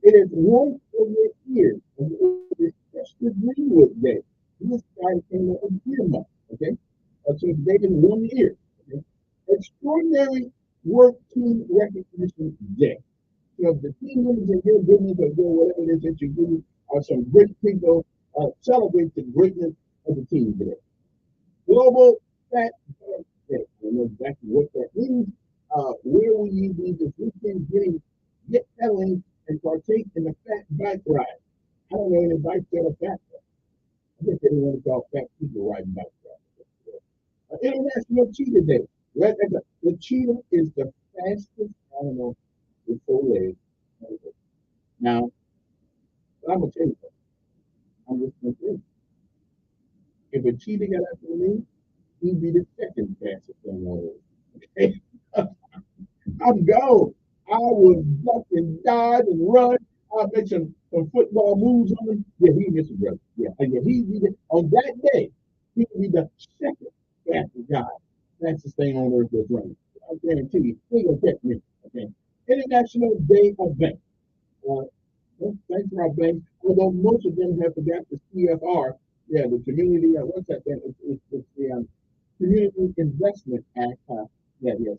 C: It is 148 years of this Chester Greenwood Day. This guy came up a year month, okay? So today is 1 year. Okay? Extraordinary Work Team Recognition Day. So if the team members in your business or your whatever it is that you do are some great people, celebrate the greatness of the team today. Global Fat Bike Day. I don't know exactly what that means. Where will you be this weekend get pedaling and partake in the fat bike ride? I don't know any bikes that are fat. I guess they don't want to call fat people riding bike rides. International Cheetah Day. Right? The cheetah is the fastest animal with 4 legs. Now, I'm going to tell you something. I'm just going to tell you. If a cheetah got after me, he'd be the second fastest animal. Okay? I'm gone. I will duck and dodge and run. I'll make some football moves on him. Yeah, he missed a brother. Yeah, he'd be on that day, he would be the second fastest guy. Fastest thing on earth that's running. I guarantee you, he gonna catch me. Okay. International Day of Bank. Thanks for our banks. Although most of them have forgot the CFR. Yeah, the community. What's that thing? It's the Community Investment Act. Yes.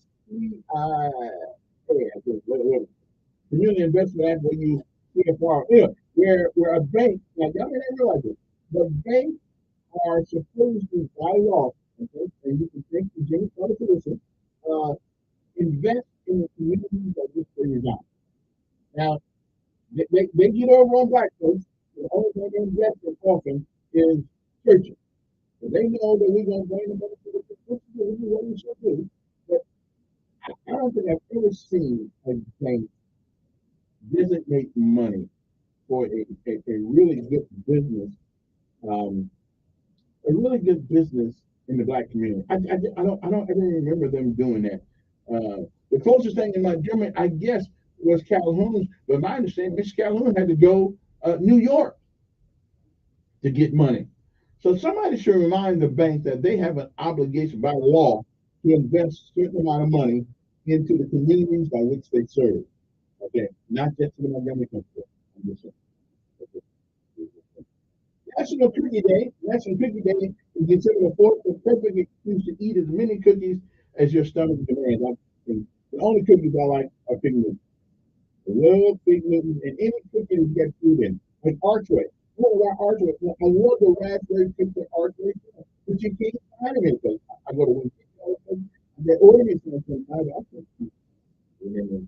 C: Community Investment Act, where you CFR, where a bank, now y'all may not realize it, the banks are supposed to, by law, okay, and you can take the James Carter position, invest in the communities of which they reside. Now, they get over on black folks, the only thing they invest in often is churches. So they know that we're going to bring them back to the churches, and we do what we should do. But I don't think I've ever seen a bank designate money for a really good business, in the black community. I don't ever remember them doing that. The closest thing in my German, I guess, was Calhoun's, but my understanding, Mr. Calhoun had to go New York to get money. So somebody should remind the bank that they have an obligation by law to invest a certain amount of money into the communities by which they serve. Okay, not just in the Montgomery County. I'm just saying. National Cookie Day. National Cookie Day is considered the perfect excuse to eat as many cookies as your stomach demands. The only cookies I like are Fig Newtons. I love Fig Newtons and any cookie that get food in, like Archway. Archway. I love the raspberry cookie Archway, but you can't find them anything. I go to one. They order me something. I can't remember.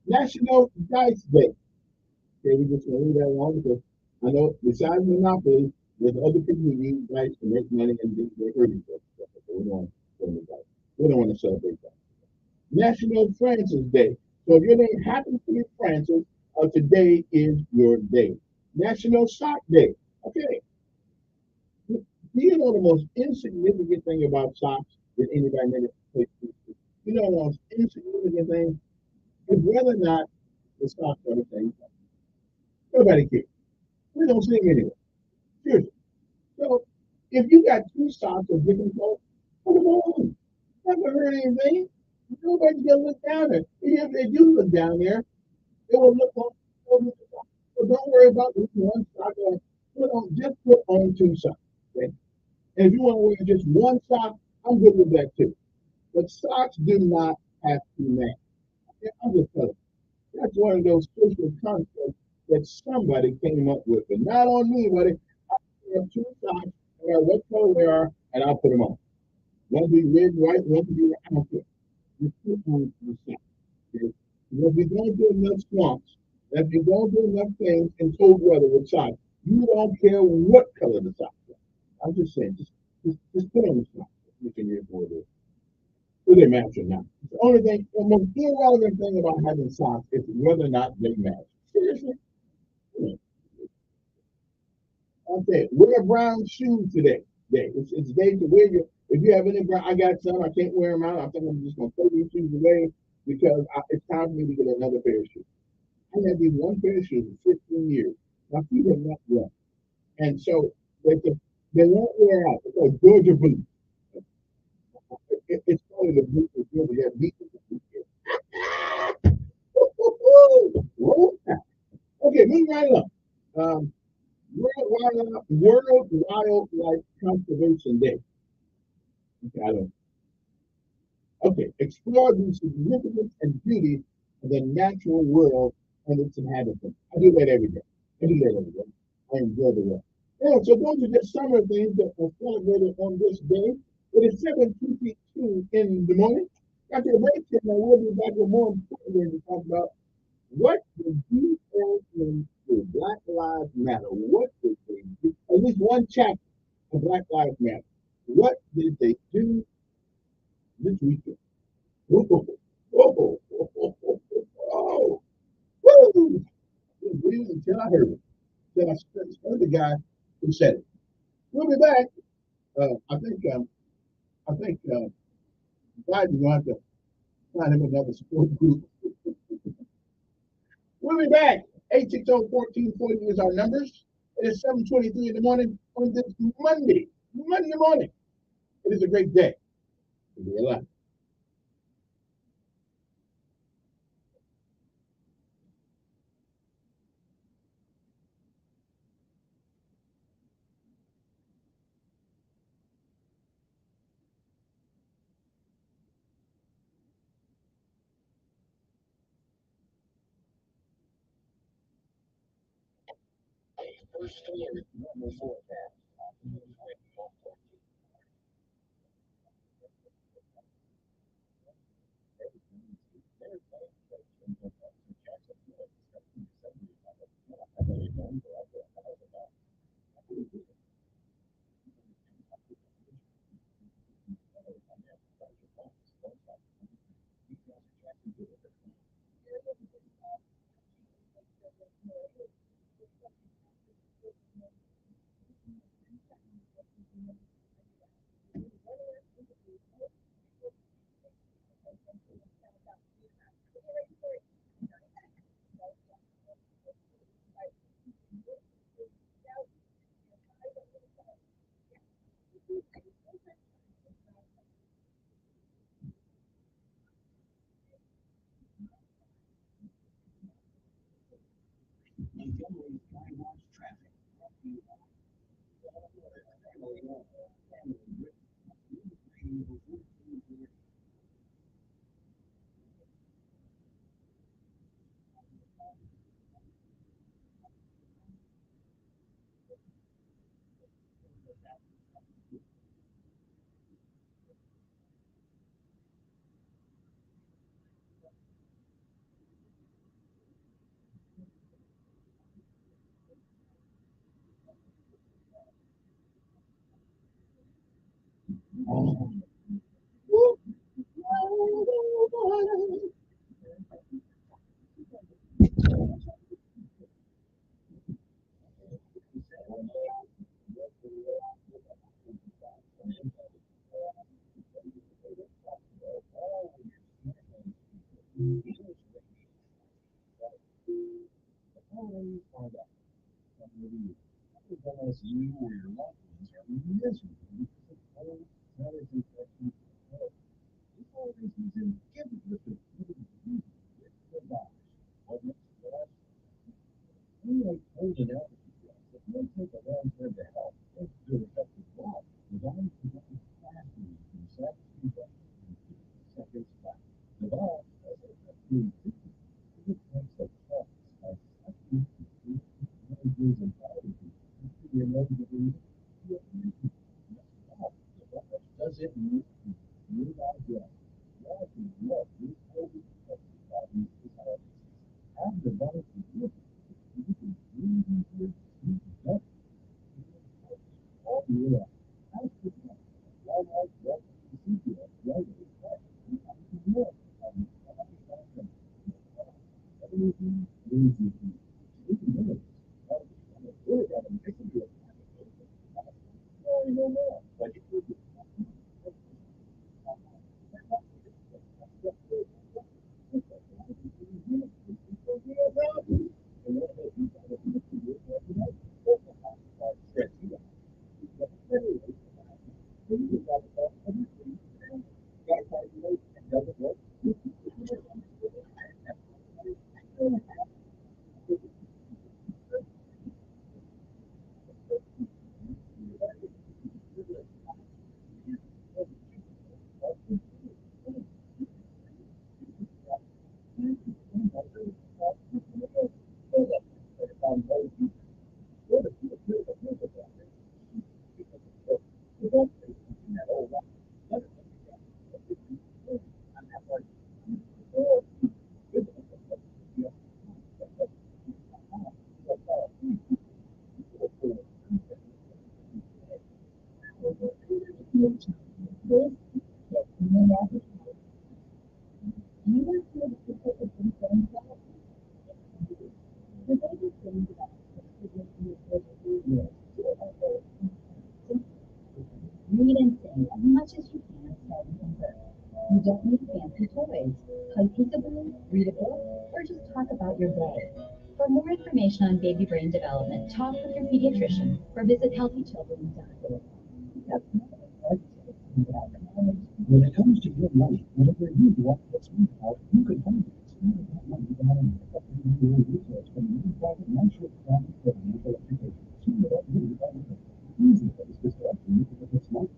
C: National Dice Day. Okay, we just want to leave that alone because I know besides Monopoly, there's other people who use dice to make money and they hurt each other. So we don't want to celebrate that. National Francis Day. So if your name happens to be Francis, today is your day. National Sock Day. Okay. Do you know the most insignificant thing about socks that anybody never takes? You know the most insignificant thing is whether or not the socks are the same color. Nobody cares. We don't see them anyway. Seriously. So if you got two socks of different colors, put them on. Never heard anything. Nobody's gonna look down there. Even if they do look down there, it will look like So don't worry about which one sock. Just put on two socks. Okay? And if you want to wear just one sock, I'm good with that too. But socks do not have to match. Okay? I'm just telling you. That's one of those social concepts that somebody came up with. But not on me, buddy. I have two socks, no matter what color they are, and I'll put them on. One be red, white, one be I don't care. Just put on two socks. Okay? And if you're going through enough swamps, if you're going through enough things in cold weather with socks, you don't care what color the socks are. I'm just saying, just put on the socks. You can get bored of it. Do they match or not? The only thing, the most irrelevant thing about having socks is whether or not they match. Seriously? Okay, wear brown shoes today. It's day to wear your. If you have any brown, I got some. I can't wear them out. I think I'm just gonna throw these shoes away because it's time for me to get another pair of shoes. I had these one pair of shoes for 15 years. My feet are not well, and so they won't wear out. It's like Georgia boots. It's probably the boots that Georgia had beat the boot. Okay, moving right along. Um, World Wildlife Conservation Day. Okay, I don't. Okay, explore the significance and beauty of the natural world and its inhabitants. I do that every day. I do that every day. I enjoy the world. Yeah, so those are just some of the things that are celebrated on this day. It is 7:22 in the morning. After the break, and we'll be back with more important things to talk about what did you in the Black Lives Matter? What did they do? At least one chapter of Black Lives Matter. What did they do this weekend? Whoa, whoa, whoa, whoa, whoa, whoa. Breathe until I heard it. Then I heard the guy who said it. We'll be back. I think Biden's going to have to find him another support group. We'll be back. 860-1440 is our numbers. It is 7:23 in the morning on this Monday morning. It is a great day to be alive.
S: First story, normal forecast. Unless you or your loved ones are miserable because of cold, smells, infections, this holiday season, give it with the food you gosh. What makes the best?
L: Unlike cold and allergy drugs that may take a long time to help, thanks to their effective block, Navarre provides fast relief from side infection in 50 seconds flat. Navarre also effectively treatment for the types of clots by sucking to treat allergies and allergies after the inevitably feel irritated. Navarre doesn't need to nearby drugs. Why can love this COVID infected bodies is allergies. Have Navarre for your you can breathe easier, sleep better, all year round. Ask for help. Walmart, Walgreens, CVS, Rite Aid, Target, and more on Navarre.com. Everything is easy. Speaking of this, I'm sure that I'm taking you a no more. But if you
G: Read and sing as much as you can starting from birth. You don't need fancy toys. Play peekaboo, read a book, or just talk about your day. For more information on baby brain development, talk with your pediatrician or visit healthychildren.org.
L: When it comes to your money, whatever you want to speak about, you can find it. Speak about money without an effective resource from your private natural profit financial education. Speak about money without an easy place to start for you because it's smart.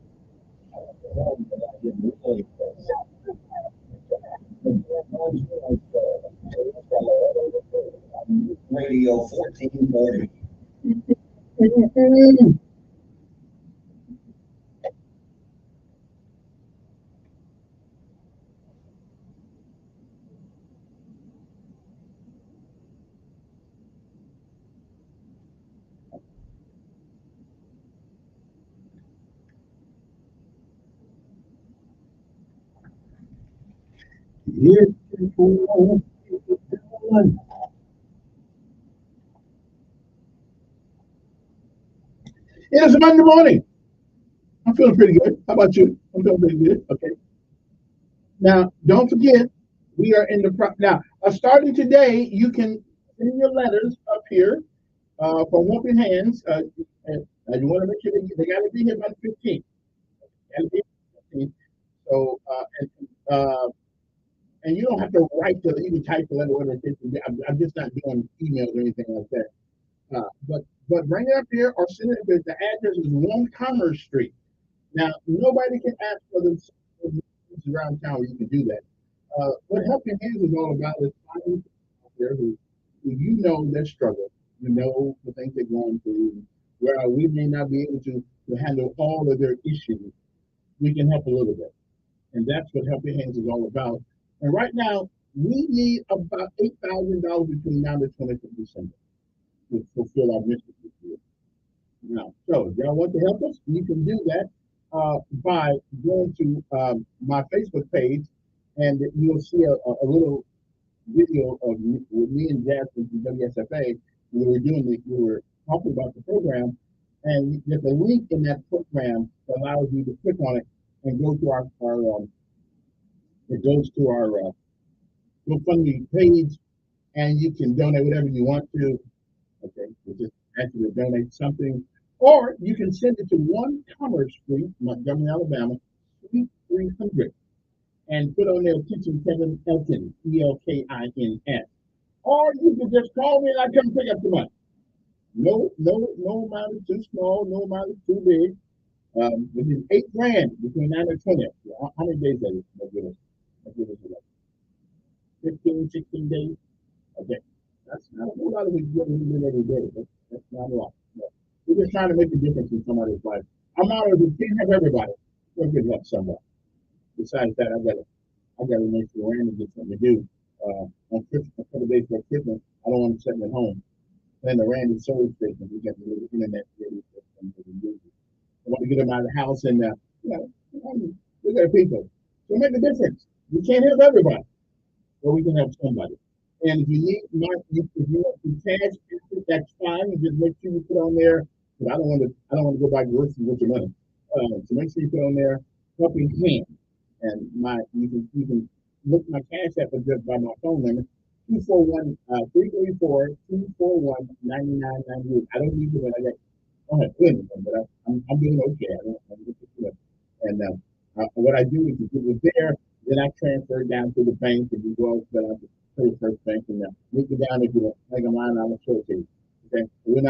L: Radio 1440.
C: It is a Monday morning. I'm feeling pretty good. How about you? I'm feeling pretty good. Okay. Now, don't forget, we are in the now. Starting today, you can send your letters up here from Whooping Hands. And you want to make sure they got to be here by the 15th. So, and you don't have to write the even type the letter. I'm just not doing emails or anything like that. But bring it up here or send it. The address is 1 Commerce Street. Now, nobody can ask for them around town where you can do that. What Helping Hands is all about is finding people out there who you know their struggle, you know the things they're going through, where we may not be able to handle all of their issues. We can help a little bit. And that's what Helping Hands is all about. And right now, we need about $8,000 between now and the 20th of December to fulfill our mission this year. Now, so if y'all want to help us, you can do that by going to my Facebook page, and you'll see a little video of with me and Jasmine from WSFA. We were talking about the program, and there's a link in that program that allows you to click on it and go to our it goes to our GoFundMe page, and you can donate whatever you want to. Okay, we just ask you to donate something, or you can send it to 1 Commerce Street, Montgomery, Alabama, Suite 300, and put on there attention Kevin Elkins, Elkins. Or you can just call me and I come pick up the money. No amount is too small, no amount is too big. Within 8 grand between 9 and 20. How many days that is? That give us like 15, 16 days. Okay. That's not a whole lot of it getting in every day. That's not a lot. But we're just trying to make a difference in somebody's life. I'm out of it. Can't have everybody. We're good help somebody. Besides that, I gotta make sure Randy gets something to do. On Christmas, a couple days before Christmas, I don't want to sit at home. Then the Randy soul station, we got the internet radio system to use. I want to get them out of the house and you know, look at the people. So make a difference. We can't help everybody, but we can help somebody. And if you need if you want some cash, that's fine. You just make sure you put on there. Because I don't want to go buy groceries with your money. So make sure you put on there helping hand. And you can look my cash app just by my phone number 241 334 241 I don't need it, but I don't have plenty of them, but I'm doing okay. I'm just, and what I do is if it was there, then I transfer it down to the bank and we go to the first bank and make it down if you like a line on the short case. Okay, we're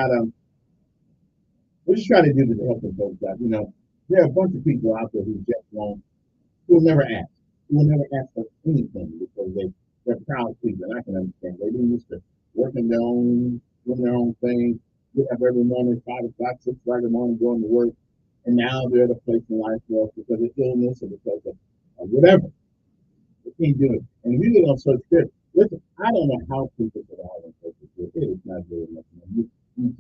C: just trying to do this to help the folks out. There are a bunch of people out there who just won't, who will never ask, who will never ask for anything because they're proud people, and I can understand. They've been used to working their own, doing their own thing, get up every morning, 5 o'clock, 6 o'clock in the morning, going to work, and now they're at a place in life where because of illness or because of whatever, they can't do it. And we live on Social Security. Listen, I don't know how people get out on Social Security. It is not very much money. You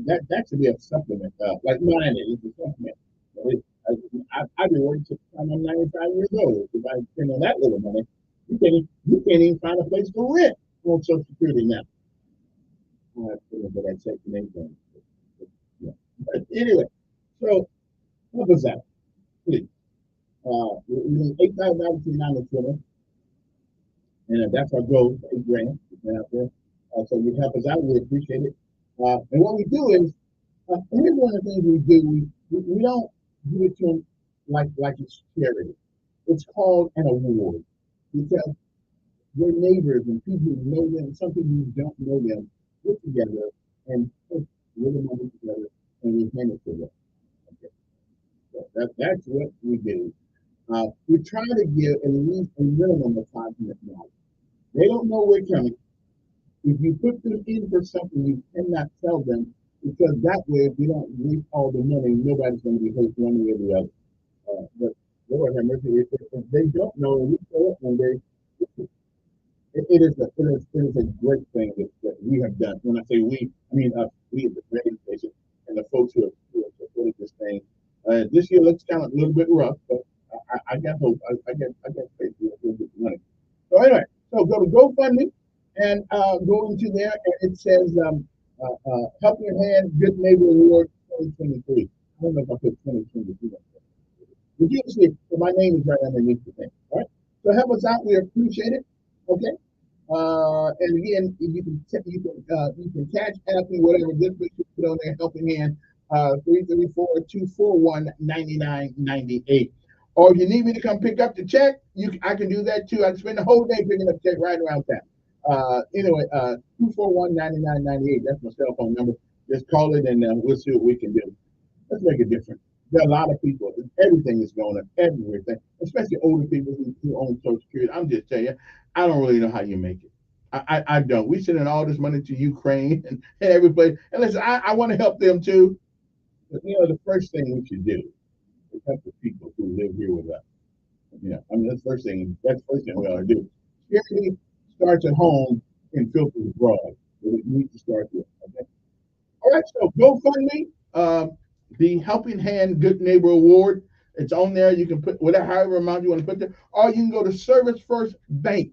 C: that should be a supplement. Like mine is a supplement. I've been working since the time I'm 95 years old. If I spend on that little money, you can't even find a place to rent on Social Security now. I have to for that Section 8 thing. Yeah. But anyway, so help us out, please. We 8,000 to 9 to 20, and that's our goal for 8 grand. Out there. So you help us out, we appreciate it. And what we do is, here's one of the things we do. We don't give it to them like it's charity. It's called an award because your neighbors and people who know them, some people who don't know them, get together and put little money together and we hand it to them. Okay. So that's what we do. We try to give at least a minimum of $500. They don't know where it's coming. If you put them in for something, you cannot tell them because that way, if you don't waste all the money, nobody's going to be hurt one way or the other. But Lord have mercy, if they don't know, and we show up one day, it is a great thing that we have done. When I say we, I mean we at the radio station and the folks who have supported this thing. This year looks kind of a little bit rough, but I got hope. I got faith we'll get the money. So anyway, so go to GoFundMe and go into there, and it says Help Your Hand Good Neighbor Award 2023. I don't know if I put 2023. But you can see my name is right underneath the thing. All right. So help us out. We appreciate it. Okay. And again, you can catch Happy whatever this week you put on there helping hand 334-241-9998. Or if you need me to come pick up the check, I can do that too. I can spend the whole day picking up check right around town. Anyway, 241-9998. That's my cell phone number. Just call it and we'll see what we can do. Let's make a difference. There are a lot of people. Everything is going up. Everything, especially older people who own Social Security. I'm just telling you, I don't really know how you make it. I don't. We sending all this money to Ukraine and every place. And listen, I want to help them too. But the first thing we should do is help the people who live here with us. I mean that's the first thing. That's the first thing we ought to do. Charity starts at home and filters abroad. But it needs to start here. Okay. All right. So GoFundMe. The Helping Hand Good Neighbor Award. It's on there. You can put however amount you want to put there, or you can go to Service First Bank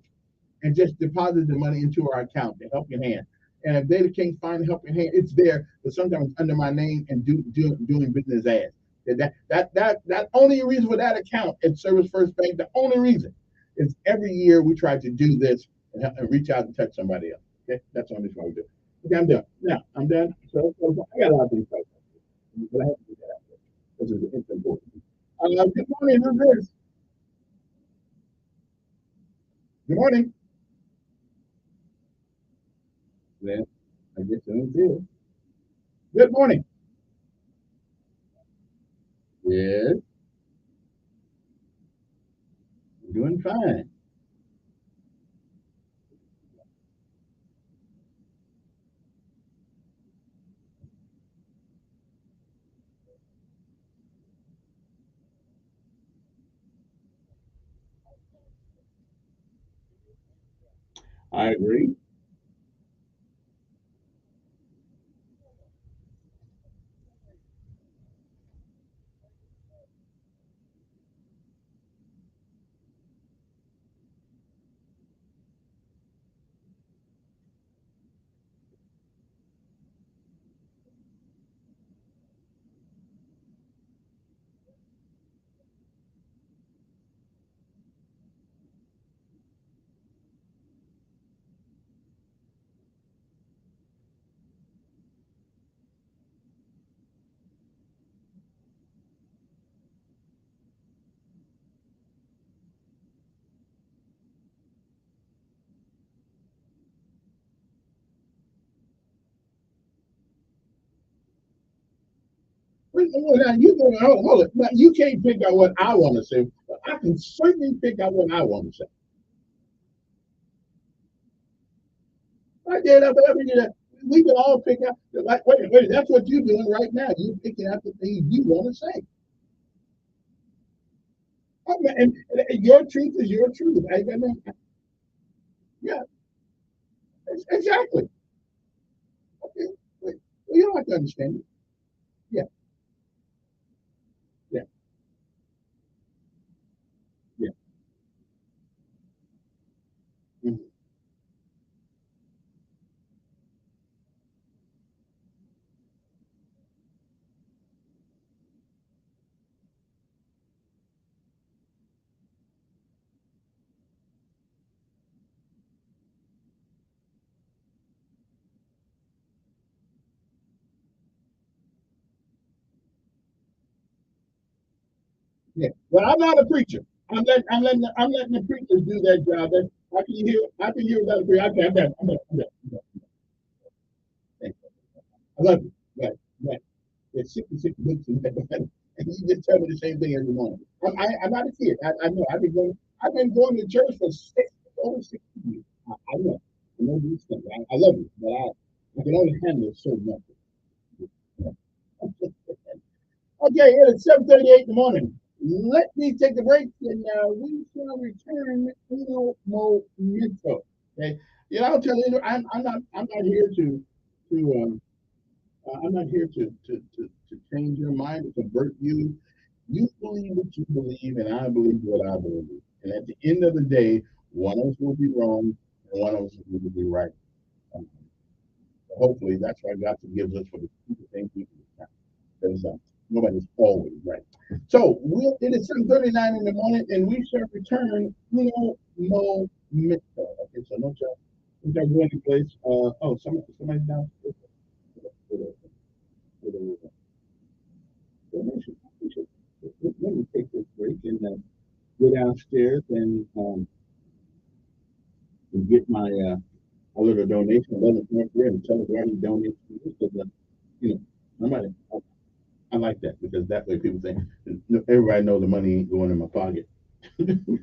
C: and just deposit the money into our account, the Helping Hand. And if they can't find Helping Hand, it's there, but sometimes it's under my name and doing business as. That only reason for that account at Service First Bank. The only reason is every year we try to do this and reach out and touch somebody else. Okay, that's the only thing we do. Okay, I'm done. Now I'm done. So I got a lot of things to say. But I have to do that after. It's important. Good morning, who's this? Good morning. Then I guess I'm here. Good morning. Yes, doing fine. I agree. Well, now you don't hold it. Now, you can't pick out what I want to say. But I can certainly pick out what I want to say. I did. I mean, we can all pick out. Like, wait. That's what you're doing right now. You're picking out the things you want to say. And your truth is your truth. Yeah, exactly. Okay. Well, you don't have to understand it. Yeah, yeah, yeah. Mhm. Yeah. But I'm not a preacher. I'm letting the preachers do that job. And I can hear without a preacher. Okay, I'm done. I love you. Right. There's 66 books in that, and you just tell me the same thing every morning. I'm not a kid. I know. I've been going to church for over 60 years. I know. I know these things. I love you, but I can only handle so much. Okay, it is 7:38 in the morning. Let me take a break, and we shall return uno momento. Okay, I'll tell you, I'm not here to I'm not here to change your mind, to convert you. You believe what you believe, and I believe what I believe. And at the end of the day, one of us will be wrong, and one of us will be right. Um, Hopefully, that's why God forgives us for the stupid things we do. Because nobody's always right. So it is 7:39 in the morning, and we shall return. Momento. Okay, so no y'all going to place. Somebody's down. Donation. Let me take this break and go downstairs and get my a little donation. I wasn't there and tell us where he donates to this because you know somebody. I like that because that way people think everybody know the money ain't going in my pocket.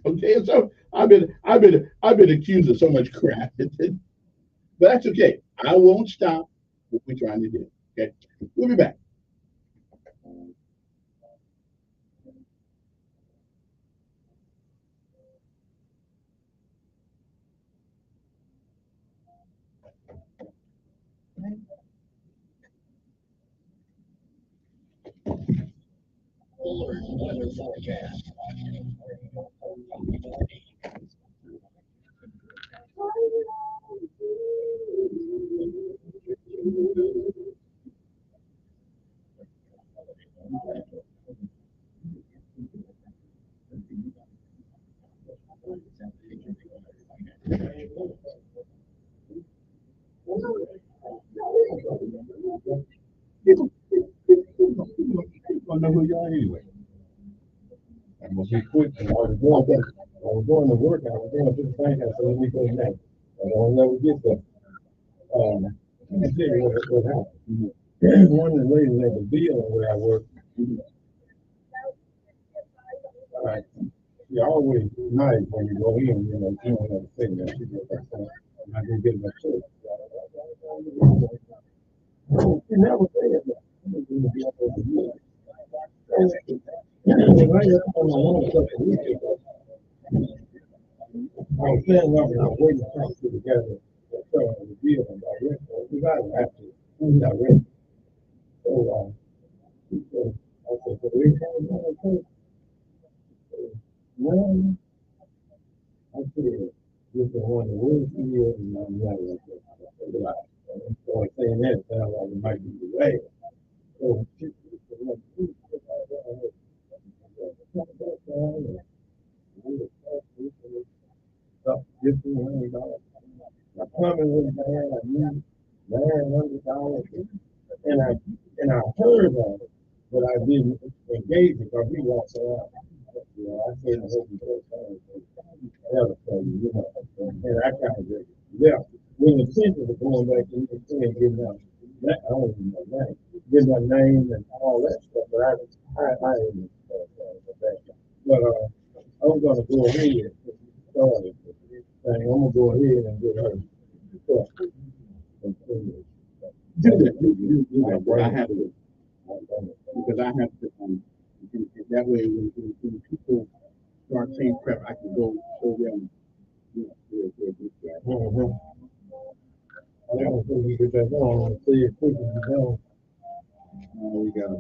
C: Okay, so I've been accused of so much crap, but that's okay. I won't stop what we're trying to do. Okay, we'll be back.
S: Weather forecast.
C: People don't know who you are anyway. I'm gonna be quick. I was going to work. I was going to the bank. I said, let me go next. I don't never get there. Let me tell you what happened.
L: one of the ladies at the building where I work, she always nice when you go in, you know, she don't have to say that. She just like, I can get my shit. She never said that. I was saying up and I was waiting to come together. So the deal and direct. We got to have to direct. So I said, so we can't go okay. Well, I said, this is one of the worst years in my life. So I saying that sounds like it might be the way. So $1,500. My plumbing was bad. I used $900, and I heard of it, but I didn't engage it because he walks around. You know, I said, I hope you don't ever tell you, you know, and I kind of just left. When the intention of going back to the thing, getting out, I don't even know that, getting my name and all that stuff, but I didn't that. But I'm gonna go ahead and start it. I'm gonna go ahead and get her. Do that, but I have to, because I have to, that way when people start saying prep, I can go show them, you know, where this guy. I don't think you get that wrong, see it quick as you go. We got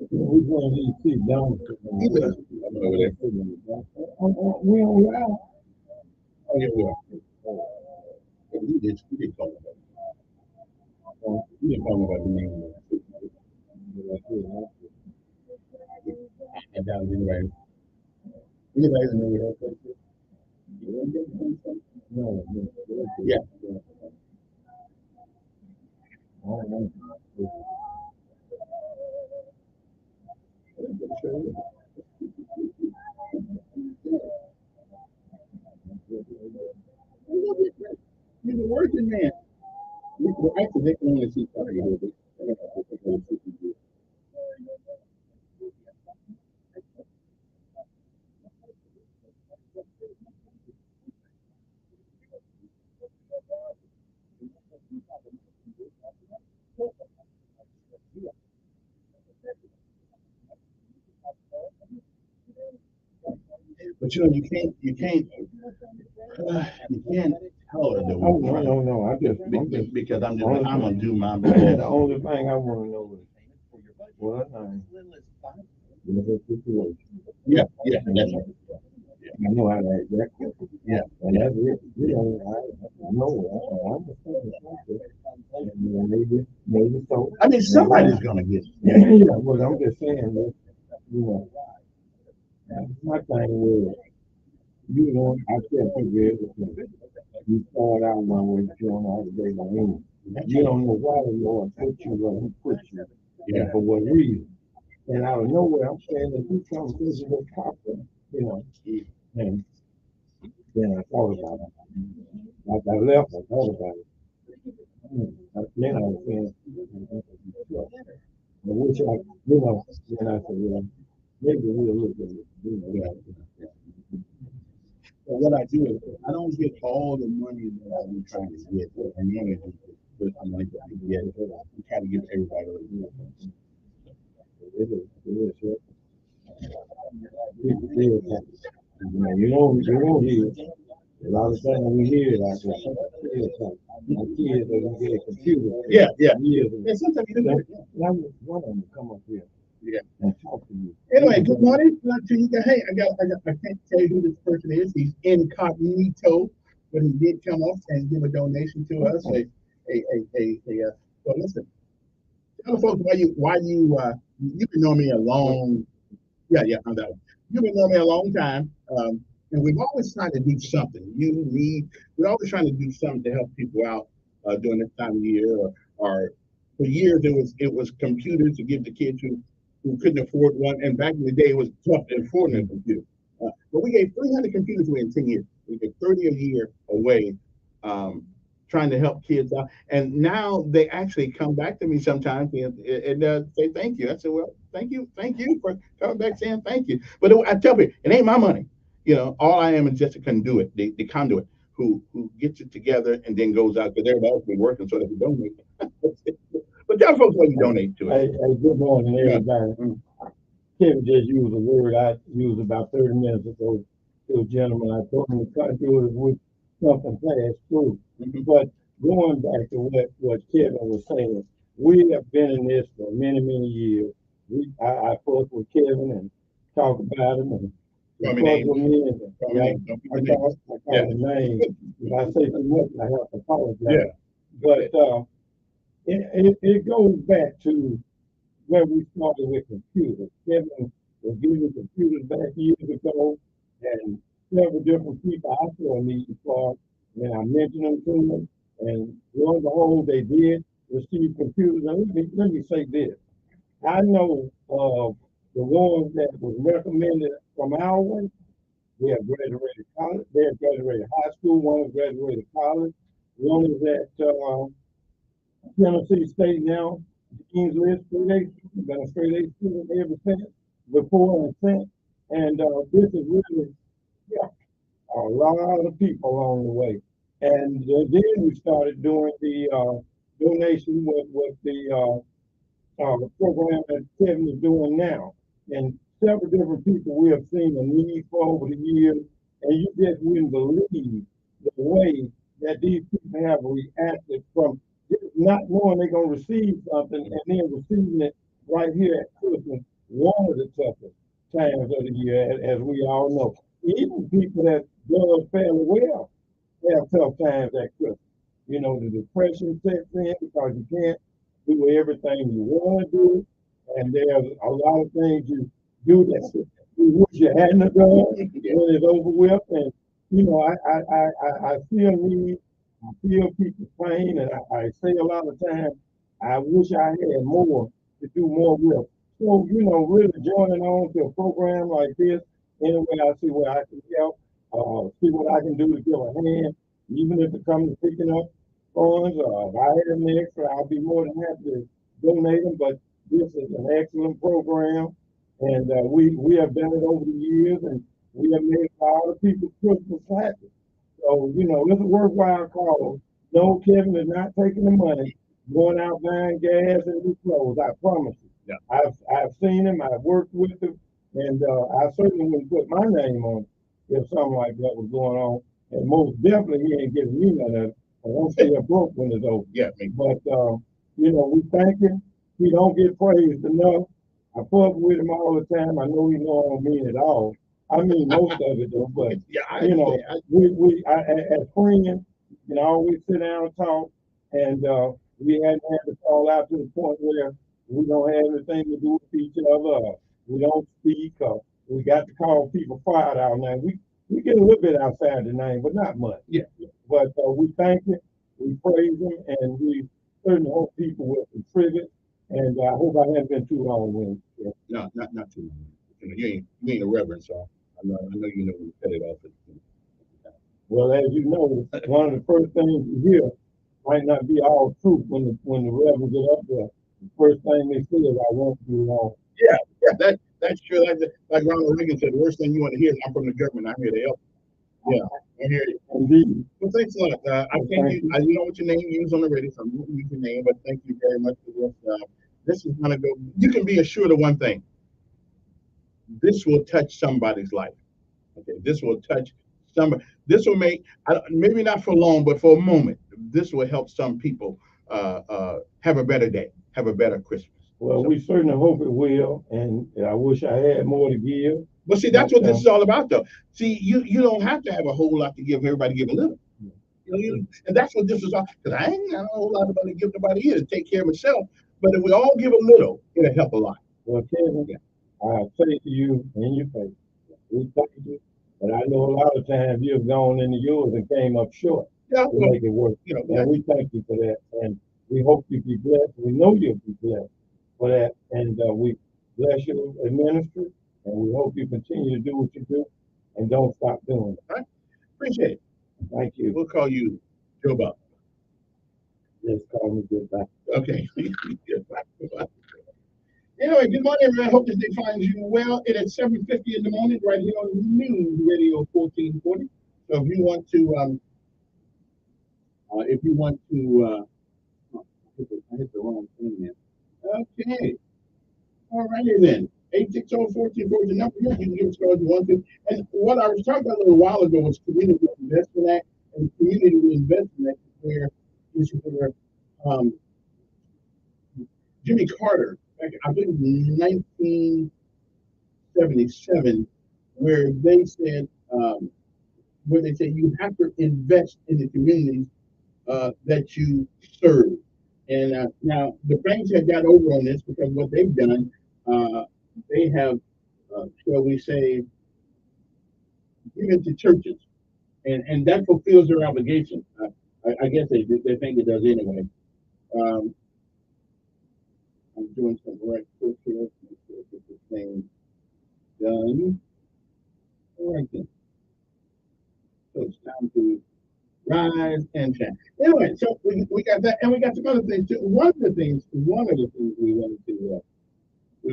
L: we want to sit down. We on out. Oh, yeah, we are. You did talk about it. You didn't talk about the name of it. I doubt anybody. Anybody know what that is? No. Yeah. He's a working man. Actually, they can only see part of it. But you know, you can't tell her that we're no. I'm just because I'm gonna do my best. The only thing I want to know is what yeah, that's right. I know how that goes. Yeah, and that's it. You know, I know. Maybe so. I mean, somebody's gonna get it. Yeah, well, I'm just saying that, you know, my thing was, you know, I can't figure everything. You start out one way, you don't know how to day by end. You don't know why the Lord put you where He put you, and for what reason. And out of nowhere, I'm saying that He comes visible prophet, you know, and then I thought about it. Like I left, I thought about it. Then I was saying, I wish I, you know, then I said, well, maybe we'll look at it. You know, yeah. So what I do is I don't get all the money that I've been trying to get, and the other but I'm like, I get it. I'm trying to give everybody what it is. It is, yeah. You know, hear a lot of times we hear it like my kids that we get a computer. Yeah. And sometimes you do that. I want them to come up here. Yeah. And talk to you. Anyway, good morning. Hey, I can't tell you who this person is. He's incognito, but he did come up and give a donation to us. So listen, tell folks you've been knowing me a long, on that one. You've been knowing me a long time, and we've always tried to do something. We're always trying to do something to help people out during this time of year, or for years it was computers to give to kids who couldn't afford one, and back in the day it was tough affording a computer. But we gave 300 computers away in 10 years. We gave 30 a year away
C: trying to help kids out. And now they actually come back to me sometimes and say thank you. I said, well, thank you for coming back saying thank you. But I tell people, it ain't my money. All I am is just a conduit, the conduit who gets it together and then goes out because everybody else been working so that we donate. But tell folks what you donate to it.
N: Hey, good morning,
C: Yeah.
N: everybody. Kevin just used a word I used about 30 minutes ago to a gentleman. I told him to try to do it with something fast through. But going back to what Kevin was saying, we have been in this for many, many years. I fought with Kevin and talk about him and
C: Call
N: he
C: me
N: fought
C: name.
N: with me and
C: Call me name. Don't
N: I
C: forget
N: call
C: Yeah.
N: his name. If I say too much, I have to apologize.
C: Yeah.
N: But it goes back to where we started with computers. Kevin was giving computers back years ago, and several different people I saw a need for, and I mentioned them to them, and lo and behold, they did receive computers. And let me say this. I know of the ones that was recommended from our way. We have graduated college. They have graduated high school. One has graduated college. One is at Tennessee State now. Dean's List, straight A student, been a straight A student ever since, before and since. And this is really, yeah, a lot of people along the way. And then we started doing the donation with the program that Kevin is doing now. And several different people we have seen a need for over the years, and you just wouldn't believe the way that these people have reacted from just not knowing they're going to receive something and then receiving it right here at Christmas, one of the toughest times of the year, as we all know. Even people that does fairly well have tough times at Christmas. The depression sets in because you can't do everything you want to do, and there's a lot of things you do that you wish you hadn't have done when it's over with. And I feel need, I feel people's pain, and I say a lot of times, I wish I had more to do more with. So, really joining on to a program like this, anyway, I see where I can help, see what I can do to give a hand, even if it comes to picking up funds, if I had an extra, I'll be more than happy to donate them. But this is an excellent program, and we have done it over the years, and we have made a lot of people Christmas happy. So, it's a worthwhile cause. No, Kevin is not taking the money, going out buying gas and new clothes. I promise you.
C: Yeah.
N: I've seen him. I've worked with him, and I certainly wouldn't put my name on it if something like that was going on. And most definitely, he ain't giving me none of it. I won't stay broke when it's over.
C: Yeah.
N: But we thank him. He don't get praised enough. I fuck with him all the time. I know he know I don't mean it all. I mean most of it though, but
C: Yeah,
N: as friends, always sit down and talk, and we hadn't had to fall out to the point where we don't have anything to do with each other. We don't speak. We got to call people fired out now. We get a little bit outside the name, but not much.
C: Yeah.
N: But we thank him, we praise him, and we certainly hope people will contribute. And I hope I haven't been too long with him.
C: No, not too long. You ain't a reverend, so I know you know when to cut it off.
N: Well, as you know, one of the first things you hear might not be all truth when the reverend get up there. The first thing they say is, "I won't be long."
C: Yeah, that's true. Like Ronald Reagan said, the worst thing you want to hear is, "I'm from the government. I'm here to help." Yeah, I hear you.
N: Indeed.
C: Well, thanks a lot. I thank you. I know what your name is on the radio, so I'm not use your name, but thank you very much for this. This is gonna go. You can be assured of one thing. This will touch somebody's life. Okay, this will touch somebody. This will make maybe not for long, but for a moment. This will help some people have a better day, have a better Christmas.
N: Well, we certainly hope it will, and I wish I had more to give.
C: But see, that's what this is all about, though. See, you don't have to have a whole lot to give. Everybody give a little. And that's what this is all. Because I ain't got a whole lot of money to give nobody here to take care of myself. But if we all give a little, it'll help a lot.
N: Well, Kevin, I say to you in your face, we thank you. But I know a lot of times you've gone into yours and came up short to make it work. And we thank you for that. And we hope you be blessed. We know you'll be blessed for that. And we bless your ministry. And we hope you continue to do what you do and don't stop doing it.
C: All right. Appreciate it.
N: Thank you.
C: We'll call you Joe Buck.
N: Just call me good back.
C: Okay. Anyway, good morning, everyone. I hope this day finds you well. It is 7:50 in the morning right here on News Radio 1440. So if you want to, I hit the wrong thing there. Okay. All righty then. 860-1440 the number here. You can give us a call if you want to. And what I was talking about a little while ago was Community Investment Act. And Community Investment Act is where Jimmy Carter, I believe in 1977, where they said you have to invest in the communities that you serve. And now the banks have got over on this because what they've done, they have, shall we say, given to churches, and that fulfills their obligation. I guess they think it does anyway. Um, I'm doing some right quick here. Make sure I get this thing done. All right then. So it's time to rise and shine. Anyway, so we got that, and we got some other things too. One of the things we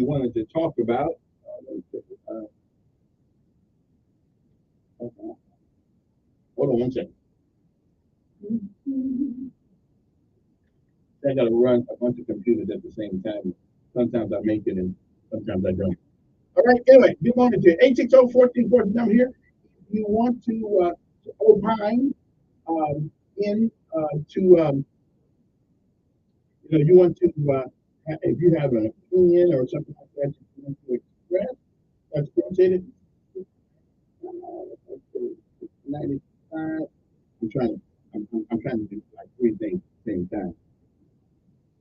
C: wanted to talk about. Let me check it out. Okay. Hold on one second. I got to run a bunch of computers at the same time. Sometimes I make it, and sometimes I don't. All right. Anyway, good morning to you. 860-1440 number here. If you want to opine in to you want to if you have an opinion or something like that you want to express, that's appreciated. 95. I'm trying to do like three things at the same time.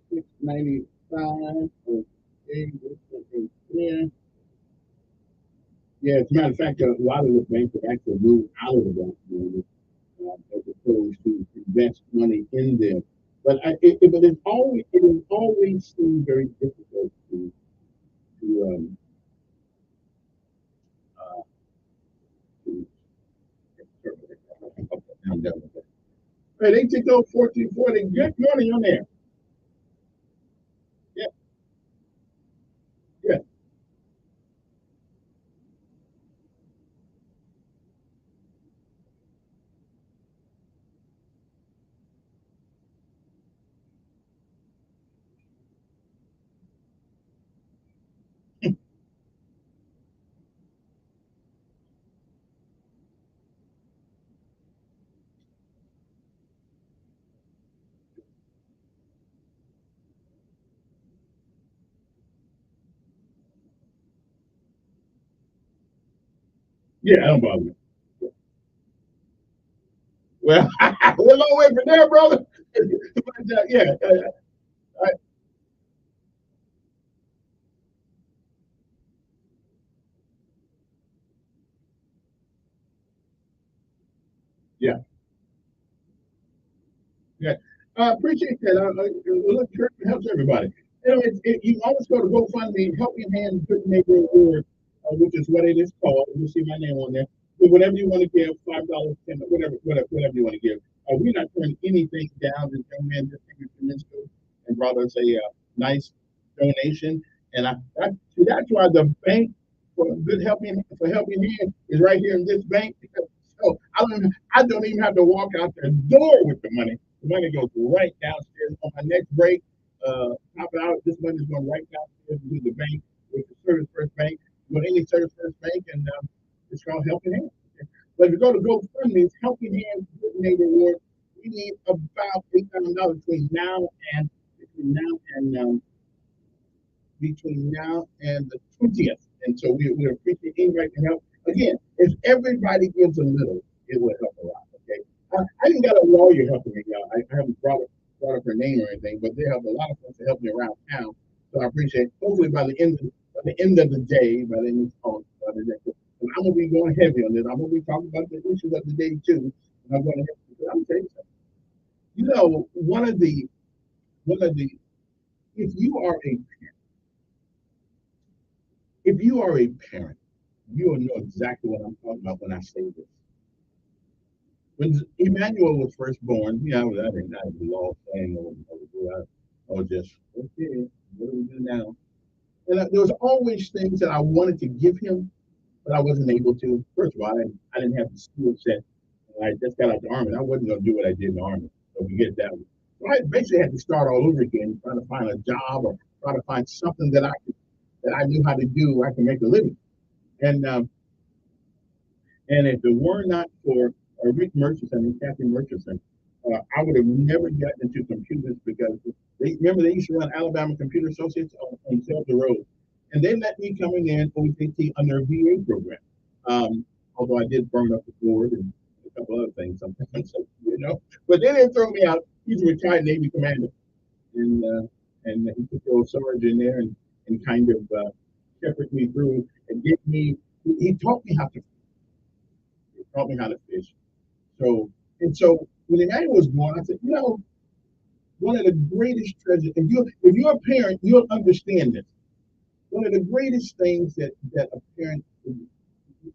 C: 695. Okay. Yeah, as a matter of fact, a lot of the banks have actually moved out of the black community as opposed to invest money in them. But it has always seemed very difficult to interpret it. Okay, I'm done with that. All right, 860-1440. Good morning on there. Yeah, yeah. Yeah, I don't bother me. Well, we're a long way from there, brother. But, yeah, I, yeah. Yeah, I appreciate that. Look, church helps everybody. You always go to GoFundMe, Helping Hands Good Neighbor Award, which is what it is called. You'll see my name on there. So whatever you want to give, $5, 10, whatever you want to give. We're not turning anything down. This young man just came to Minnesota and brought us a nice donation, and see, that's why the bank for helping hand is right here in this bank. So I don't even have to walk out the door with the money. The money goes right downstairs on my next break. Top it out. This money is going right downstairs to the bank, with the Service First Bank. Go to any Service First Bank, and it's called Helping Hands. Okay? But if you go to GoFundMe, it's Helping Hands Good Neighbor Award. We need about $8,000 between now and the 20th. And so we appreciate anybody can help. Again, if everybody gives a little, it will help a lot. Okay. I didn't got a lawyer helping me out. I haven't brought up her name or anything, but they have a lot of folks to help me around town. So I appreciate it. Hopefully by the end of the day, by the end of the day, and I'm gonna be going heavy on this. I'm gonna be talking about the issues of the day too. And I'm gonna tell you something. You know, one of the if you are a a parent, you will know exactly what I'm talking about when I say this. when Emmanuel was first born, I didn't have the law saying I was just okay. What do we do now? And there was always things that I wanted to give him, but I wasn't able to. First of all, I didn't have the skill set. I just got out the army. And I wasn't going to do what I did in the army. So we get that. So I basically had to start all over again, trying to find a job or try to find something that I knew how to do. I can make a living. And if it were not for Rick Murchison and Kathy Murchison, I would have never gotten into computers because they used to run Alabama Computer Associates on Selby Road, and they let me come in OJT under a VA program. Although I did burn up the board and a couple other things sometimes, but they didn't throw me out. He's a retired Navy commander, and he took the old sergeant in there and kind of shepherded me through and gave me. He taught me how to. He taught me how to fish. So when Emmanuel was born, I said, one of the greatest treasures. If you're a parent, you'll understand this. One of the greatest things that a parent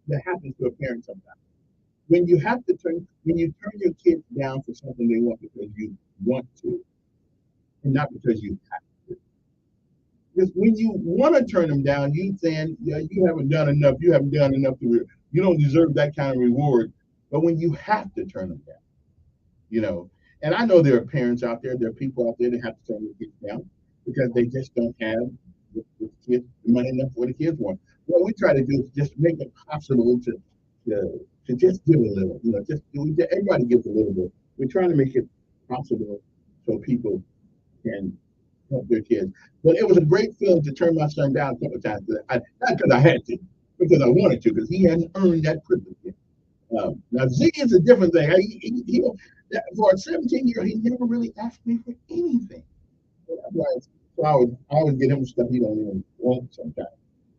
C: that happens to a parent sometimes when you turn your kids down for something they want because you want to, and not because you have to. Because when you want to turn them down, you saying, you haven't done enough. You haven't done enough you don't deserve that kind of reward. But when you have to turn them down, and I know there are parents out there, there are people out there that have to turn their kids down because they just don't have the money enough for what the kids want. What we try to do is just make it possible to just give a little, everybody gives a little bit. We're trying to make it possible so people can help their kids. But it was a great feeling to turn my son down a couple of times. Not because I had to, because I wanted to, because he hadn't earned that privilege yet. Now Z is a different thing. For a 17-year-old, he never really asked me for anything. So I would get him stuff he don't even want sometimes.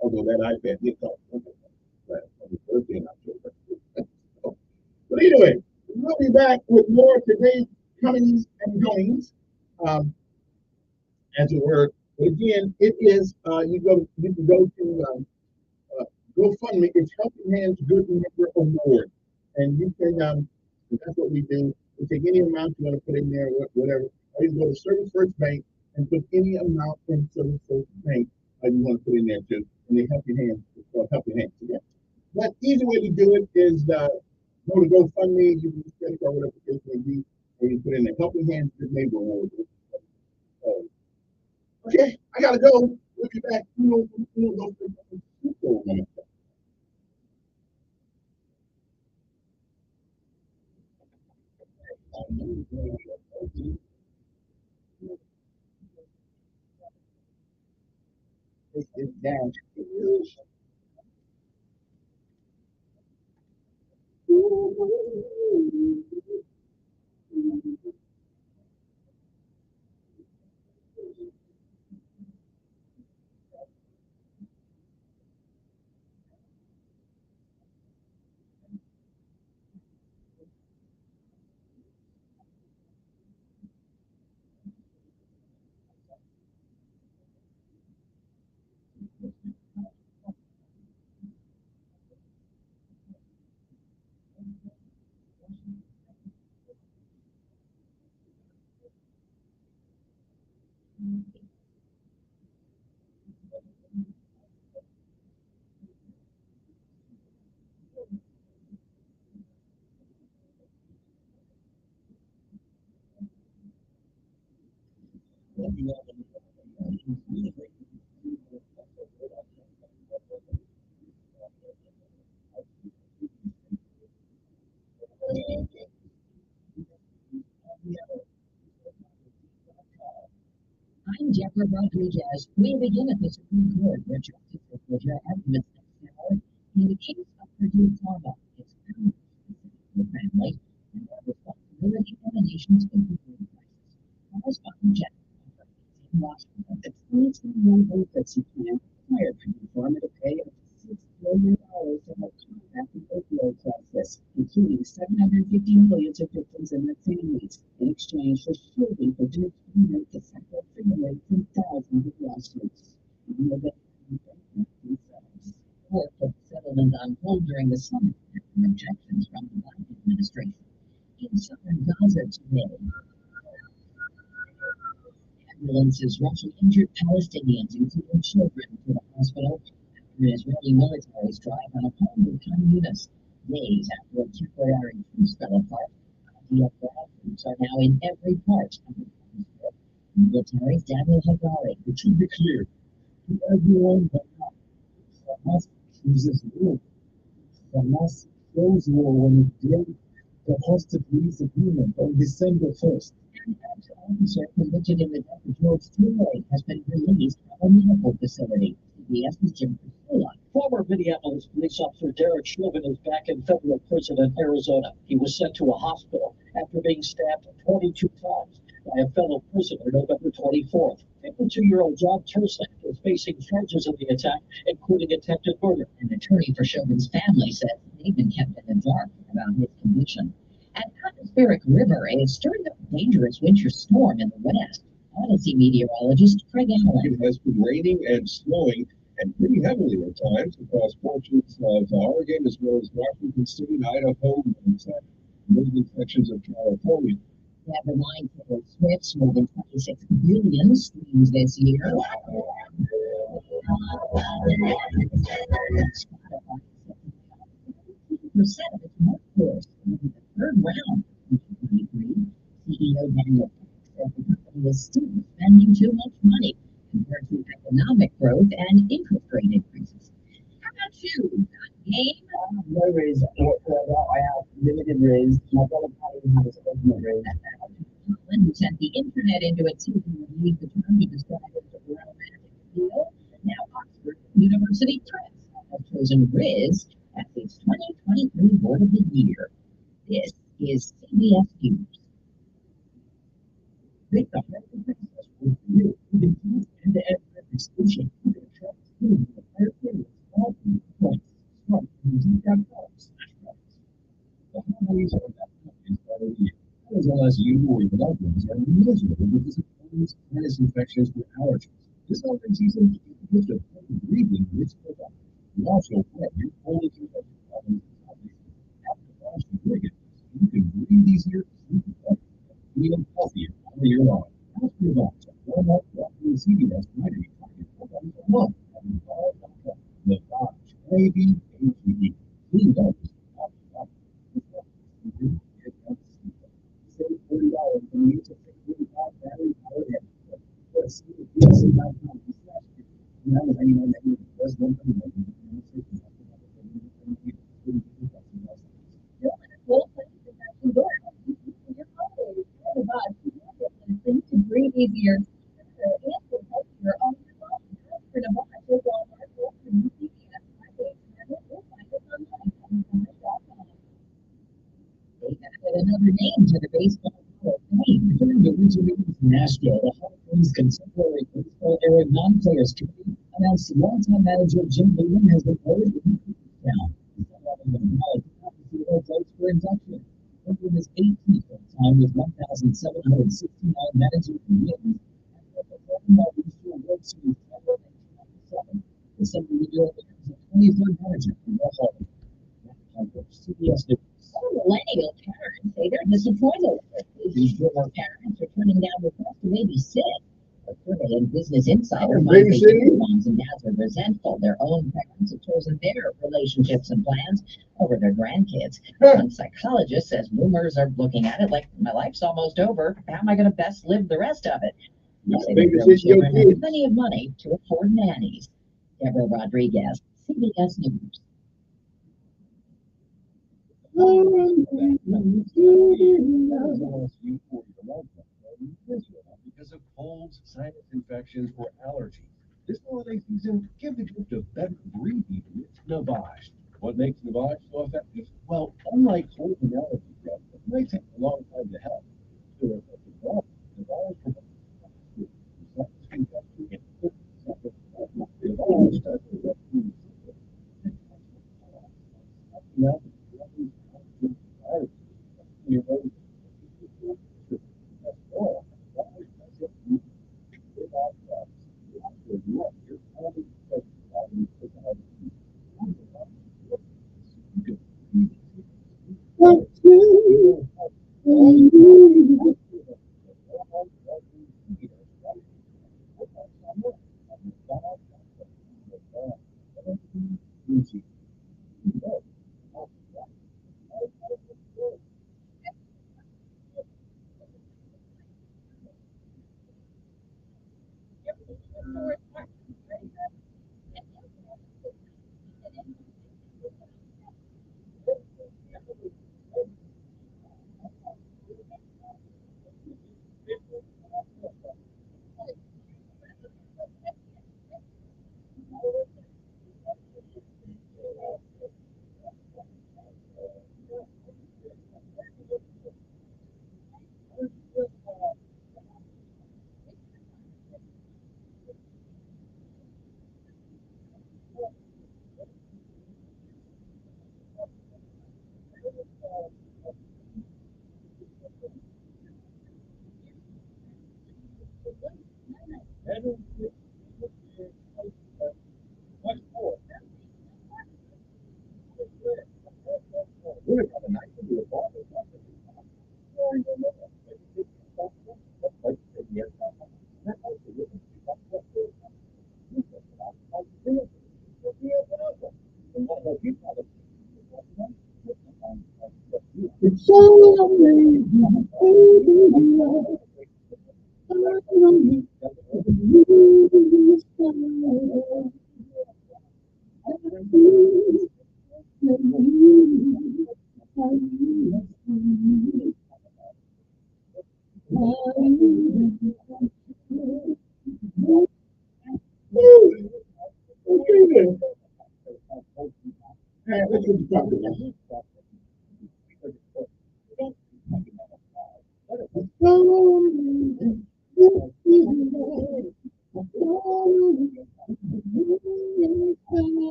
C: Although that iPad did cost on his birthday in October. But anyway, we'll be back with more today's comings and goings, as it were. But again, it is you can go to GoFundMe. It's Helping Hands Good Neighbor Award, and you can that's what we do. We take any amount you want to put in there, whatever. Or you go to Service First Bank and put any amount in Service First Bank you want to put in there too, and they help your hands. It's called Helping Hands. Yeah. But easy way to do it is go to GoFundMe, you can use credit card, whatever the case may be, or you put in the Helping Hands Good Neighbor Award. Okay, I gotta go. We'll be back. It's down.
J: I'm Deborah Rodriguez. We begin at the Supreme Court, where Justice Georgia Edmonds held in the case of Purdue Pharma. It's found the family and their responsibility for the nation's opioid crisis. Correspondent Jeff in Washington. The 2021 bankruptcy plan required Purdue Pharma to pay up to $6 billion to help combat the opioid crisis, including $750 million to victims and their families, in exchange for shielding Purdue's payment to federal figure from thousands of lawsuits. Court put the settlement on hold during the summer after objections from the Biden administration. Ambulances rushing injured Palestinians, including children, to the hospital after Israeli military strike on a home in Khan Yunis. Days after a temporary truce fell apart, IDF troops are now in every part of the conflict. Military's Daniel Hagari.
L: It should be clear to everyone that Hamas chooses war. Hamas chose war when it broke the hostage agreement on December 1st.
J: An officer convicted in the death of George Floyd has been released from a medical facility. CBS's Jim Priscilla.
O: Former Minneapolis police officer Derek Chauvin is back in federal prison in Arizona. He was sent to a hospital after being stabbed 22 times by a fellow prisoner November 24th. 52-year-old John Terslake is facing charges of the attack, including attempted murder.
J: An attorney for Chauvin's family says they've been kept in the dark about his condition. An atmospheric river is stirring up a dangerous winter storm in the west. Odyssey meteorologist Craig Allen.
L: It has been raining and snowing, and pretty heavily at times across portions of Oregon as well as Washington State, Idaho, and northern sections of California.
J: Never mind Taylor Swift's more than 26 billion streams this year. Percent of its workforce in the third round of 2023. CEO Daniel said the company is still spending too much money compared to economic growth and interest rate increases. How about you? Got game?
U: No raise whatsoever. I have limited raise. My brother Patty has a ultimate raise.
J: Holland, who sent the internet into a TV league, the term he described as a romantic appeal. Now Oxford University Press has chosen Riz as its 2023 Word of the Year. This is CBS News.
L: Make the hiring process for you with enhanced end-to-end registration for your truck, including the hire period, all points. Start from Indeed.com/credits. The holidays are about companies that are here. As well as you or your loved ones are miserable because of colds, sinus infections, or allergies. This holiday season, you can get the breathing with Provide. We also have your fully connected problems after wash and break it. You can breathe easier, sleep better, even healthier all year long. Ask your doctor. Walmart, Walgreens, and CVS Friday Target programs a month at Lavage.com. Lavage, Lavage. Clean doctors. Save $40 when you use a 45 battery powered headset. Go to CVS.com. And that was anyone that does one thing.
J: To breathe easier and to help your own life. For Nevada, Walmart, Walgreens, CVS, Friday Target, or find us online at Lavage.com. They added another name to the baseball Hall of Fame.
L: During the Winter Meetings in Nashville, the Hall of Fame's Contemporary Baseball Era Non-Players Committee announced longtime manager Jim Boone has been voted in Cooperstown. Votes for induction. Over his 18th time with 1,769 managing wins and the World Series title in 2007. The 70-year-old is the 23rd manager in the Hall of Fame. CBS News.
J: Some millennial parents say they're disappointed. These former parents are turning down requests to babysit. A survey in Business Insider finds that moms and dads are resentful. Their own parents have chosen their relationships and plans over their grandkids. One psychologist says boomers are looking at it like, my life's almost over. How am I going to best live the rest of it? They say that their children have plenty of money to afford nannies. Deborah Rodriguez, CBS News.
L: Because of colds, sinus infections, or allergies. This holiday season, give the gift of better breathing with Navage. What makes Navage so effective? Well, unlike cold and allergy drugs, it might take a long time to help. So effective well, Navage provides Navage does
C: It's so amazing. Let's get the topic.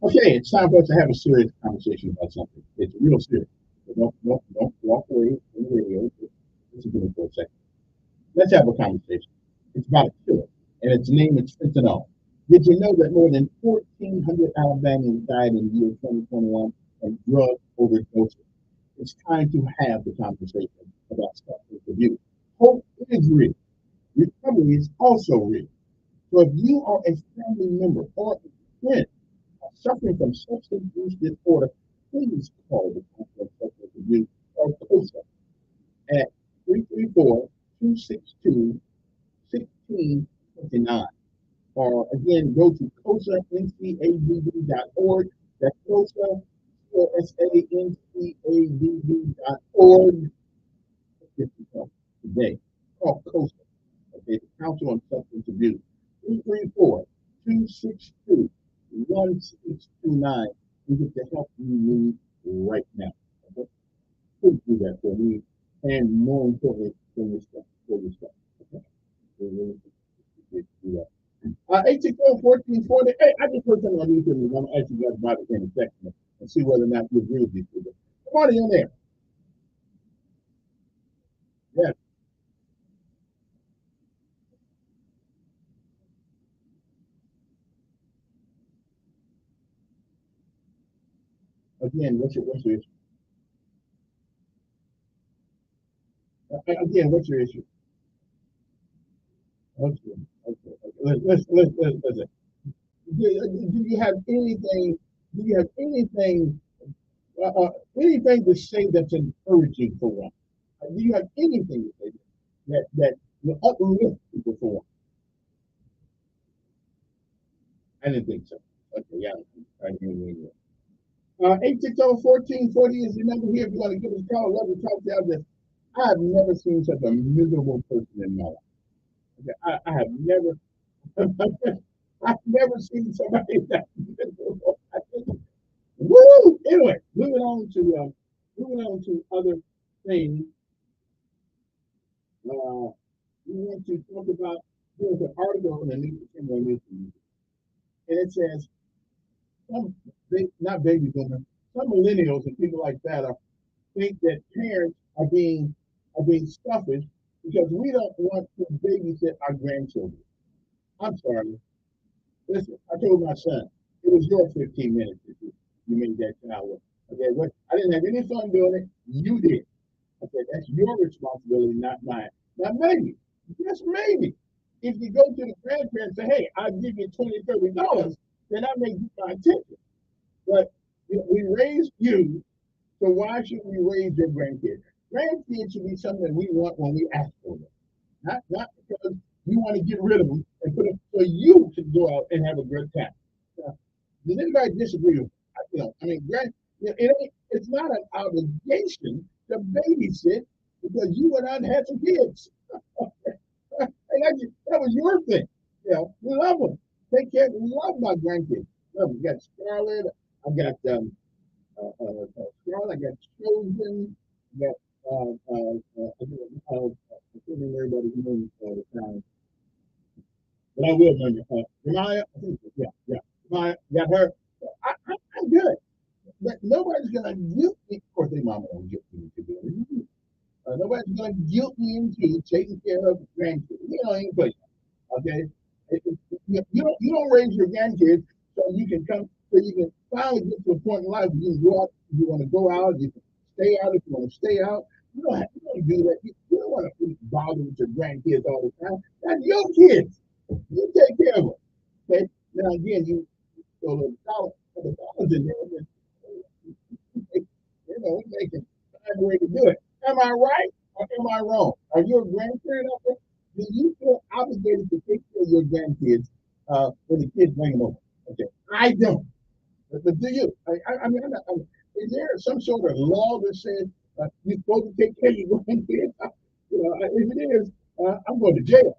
C: Okay, it's time for us to have a serious conversation about something. It's real serious. So don't walk away from the radio. Listen to me for a second. Let's have a conversation. It's about a killer, and its name is fentanyl. Did you know that more than 1,400 Alabamians died in the year 2021 from drug overdoses? It's time to have the conversation about substance abuse. Hope is real. Recovery is also real. So if you are a family member or a friend suffering from substance use disorder, please call the Council of Substance Abuse or COSA at 334-262-1629. Or again, go to COSANCADD.org. That's COSA, COSANCADD.org. Today, call COSA, okay, the Council on Substance Abuse, 334-262-1629. We get the help you need right now. Okay? Please do that for me, and more importantly, for yourself. Okay? We really appreciate you do that. 860-1440. Hey, I just heard something on YouTube, and I'm going to ask you guys about it in a second and see whether or not you agree with these people. Come on in there. Yes. Again, what's your issue? Again, what's your issue? Okay. Listen. Do you have anything? Do you have anything to say that's encouraging for one? Do you have anything to say that will uplift people for one? I didn't think so. Okay, yeah. I didn't 860-1440 is the number here. If you want to give us a call, love to talk to you. I have never seen such a miserable person in my life. Okay, I have never, I've never seen somebody that miserable. Woo! Anyway, moving on to other things. We want to talk about. There's an article in the New York Times, and it says some, not baby boomers, some millennials and people like that think that parents are being selfish because we don't want to babysit our grandchildren. I'm sorry. Listen, I told my son, it was your 15 minutes that you made that child with. Okay, but I didn't have any fun doing it. You did. Okay, that's your responsibility, not mine. Now, maybe, just maybe, if you go to the grandparents and say, hey, I'll give you $20, $30, then that may get my attention. But we raised you, so why should we raise your grandkids? Grandkids should be something that we want when we ask for them, not because you want to get rid of them and put them so you can go out and have a good time. Does anybody disagree with me? I mean, it's not an obligation to babysit because you went out and had some kids. And that was your thing. We love them. Take care. We love my grandkids. Love them. We got Scarlett. I got Scarlett. I got Chosen. I got I can't remember everybody's name all the time, but I will remember. Ramaya. I think yeah. Ramaya. Got her. I'm good. But nobody's gonna guilt me. Of course, they mama don't guilt me into doing it. Nobody's gonna guilt me into taking care of grandkids. Ain't play. Okay, you don't raise your grandkids so you can finally get to a point in life where you can go out. You want to go out. You can stay out if you want to stay out. You don't do that. You don't want to be bothered with your grandkids all the time. That's your kids. You take care of them. Okay. Now again, you throw a little dollars in there. They can find a way to do it. Am I right or am I wrong? Are you a grandparent out there? Do you feel obligated to take care of your grandkids when the kids bring them over? Okay, I don't. But do you? I mean, is there some sort of law that says you're supposed to take care of your grandkids? If it is, I'm going to jail.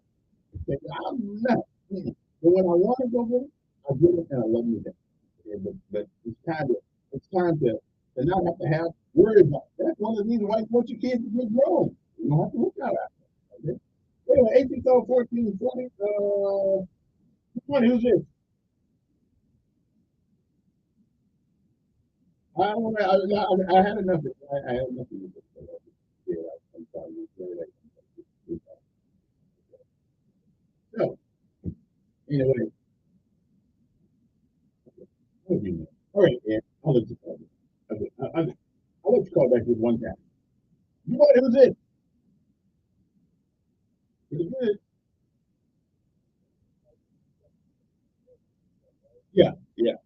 C: Okay, I'm not. But when I want to go with them, I get it and I love them to death. Okay, but it's time to not have to worry about it. That's one of the reasons why you want your kids to get grown. You don't have to look out after them. Okay? Anyway, 18, 14, 20. 20, who's this? I had enough. I had enough of this. Yeah, I'm sorry. So, anyway. All right, yeah. I'll let you call back. Okay, I'll let you call back with one time. You know what? Who's it? Who's it? Yeah, yeah.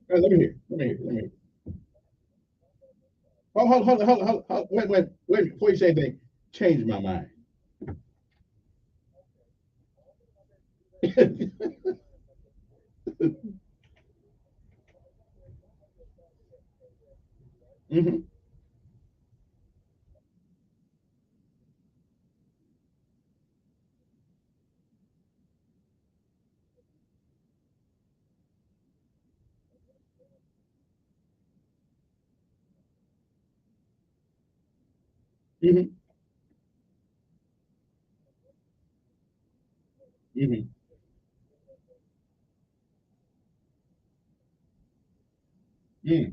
C: Let me hear. Hold. Wait. Before you say anything, change my mind. Mm-hmm. Mm-hmm. Mm-hmm. Mm-hmm.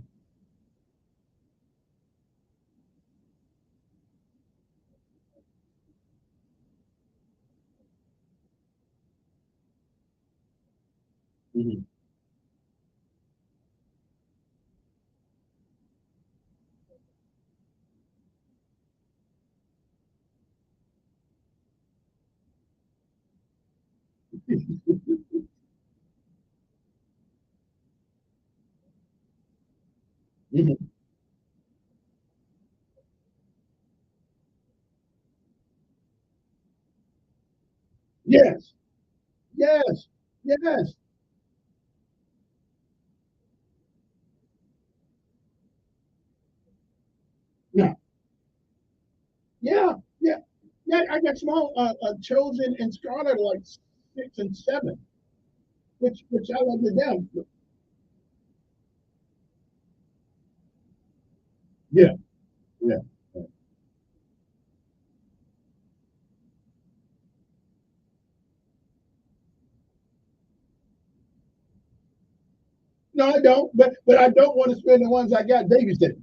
C: Mm-hmm. Mm-hmm. Yes. Yes. Yes. Yeah. Yeah. Yeah. Yeah. I got small chosen and Scarlet like 6 and 7, which I love to them. Yeah. Yeah. No, I don't. But I don't want to spend the ones I got babysitting.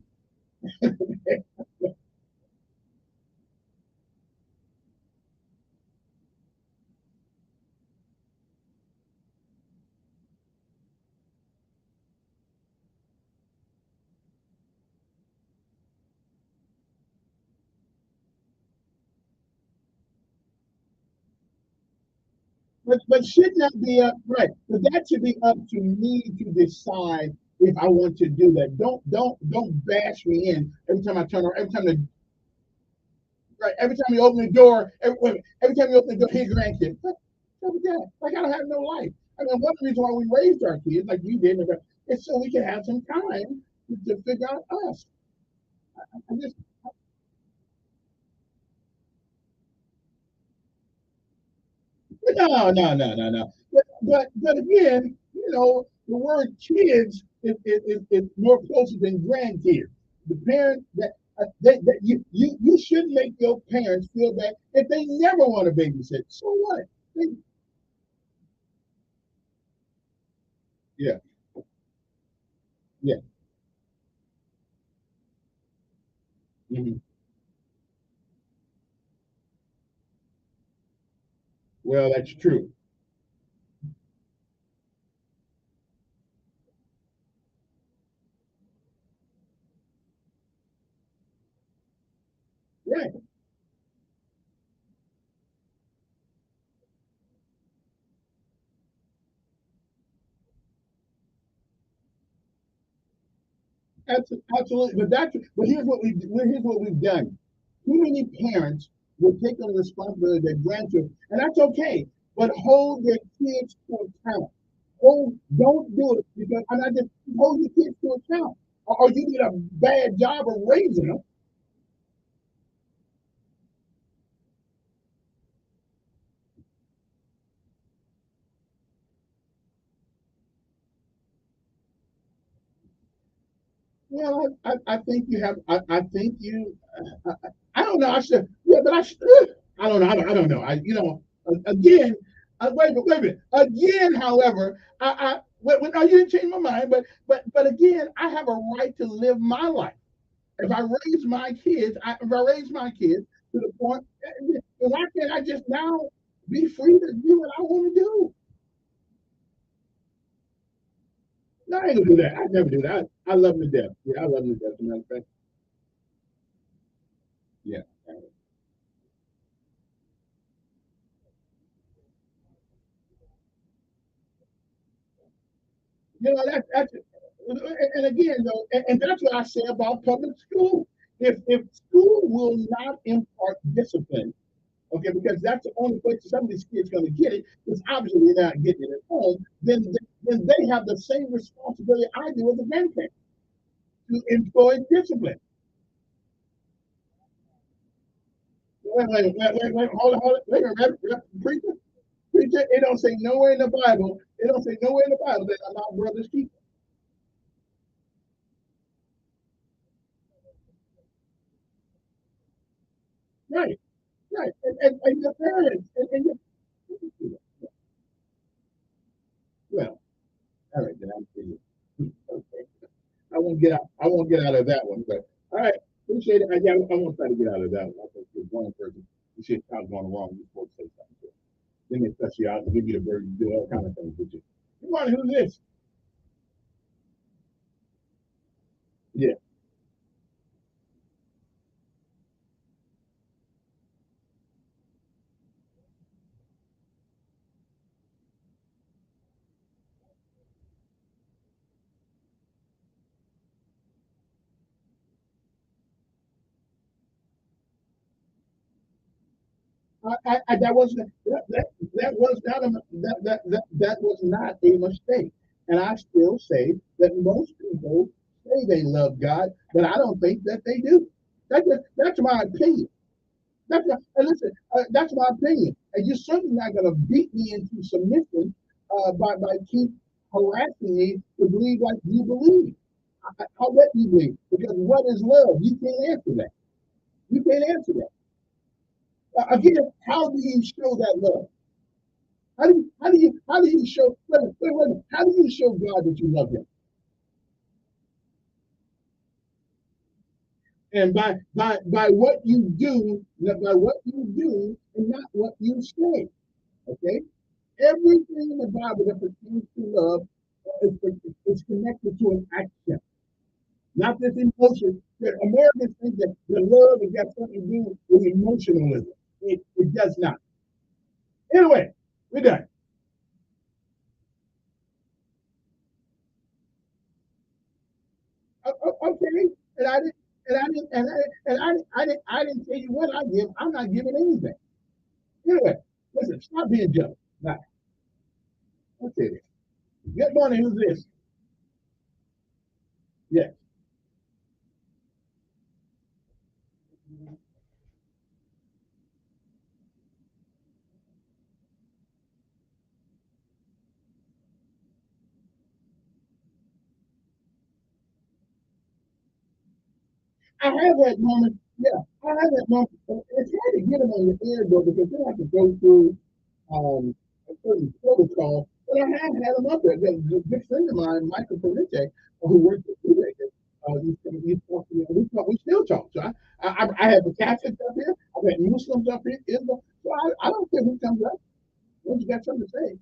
C: but should not be up right. But that should be up to me to decide if I want to do that. Don't bash me in every time I turn around. Every time you open the door, every time you open the door, here's grandkids. What's with that? Like I don't have no life. I mean, one reason why we raised our kids like you did is so we can have some time to figure out us. I just no. But again, the word kids is more closer than grandkids. The parents that you shouldn't make your parents feel bad if they never want to babysit. So what? They, yeah, yeah. Mhm. Well, that's true. Right. Absolutely. But here's what we've done. Too many parents will take on the responsibility of their grandchildren, and that's okay. But hold their kids to account. Don't do it because I'm not just hold your kids to account, or you did a bad job of raising them. Well, I think you have. I think you. I don't know. I should. Yeah, but I should. I don't know. I don't know. Again. Wait a minute. Again, however, I you didn't change my mind, but again, I have a right to live my life. If I raise my kids to the point, why can't I just now be free to do what I want to do? No, I ain't gonna do that. I never do that. I love them to death. Yeah, I love them to death. As a matter of fact, yeah. That's and again though, and that's what I say about public school. If school will not impart discipline, okay, because that's the only place some of these kids going to get it, because obviously they're not getting it at home, then they have the same responsibility I do as a grandparent to employ discipline. Hold on, wait a minute, preacher, preacher. It don't say nowhere in the Bible. It don't say nowhere in the Bible that I'm not brother's keeper. Right, right, and your parents, and your, well, all right, then I'm kidding. Okay. I won't get out of that one. But all right, appreciate it. I won't try to get out of that one. I think you're one person. You see time's going wrong. You're supposed to say something. To it. Then they cut you out and give you the burden, do all kind of things with you. Come on, who's this? Yeah. That wasn't that was not that was not a mistake. And I still say that most people say they love God, but I don't think that they do. That's my opinion. And listen, that's my opinion. And you're certainly not going to beat me into submission by keep harassing me to believe like you believe. I'll let you believe because what is love? You can't answer that. You can't answer that. Again, how do you show that love? How do you show? Wait a minute. How do you show God that you love Him? And by what you do, by what you do, and not what you say. Okay. Everything in the Bible that pertains to love is connected to an action, not this emotion. That Americans think that the love has got something to do with emotionalism. It does not. Anyway, we're done. Okay, and I didn't, and I didn't, I didn't tell you what I give. I'm not giving anything. Anyway, listen, stop being jealous. Now, okay, good morning. Who's this? Yes. I have that moment. Yeah, I have that moment. It's hard to get them on your ear though because they have to go through a certain protocol. But I have had them up there. The good friend of mine, Michael Parente, who works at Food Maker, we still talk. So I have the Catholics up here. I've had Muslims up here. Islam. So I don't care who comes up. Once you got something to say,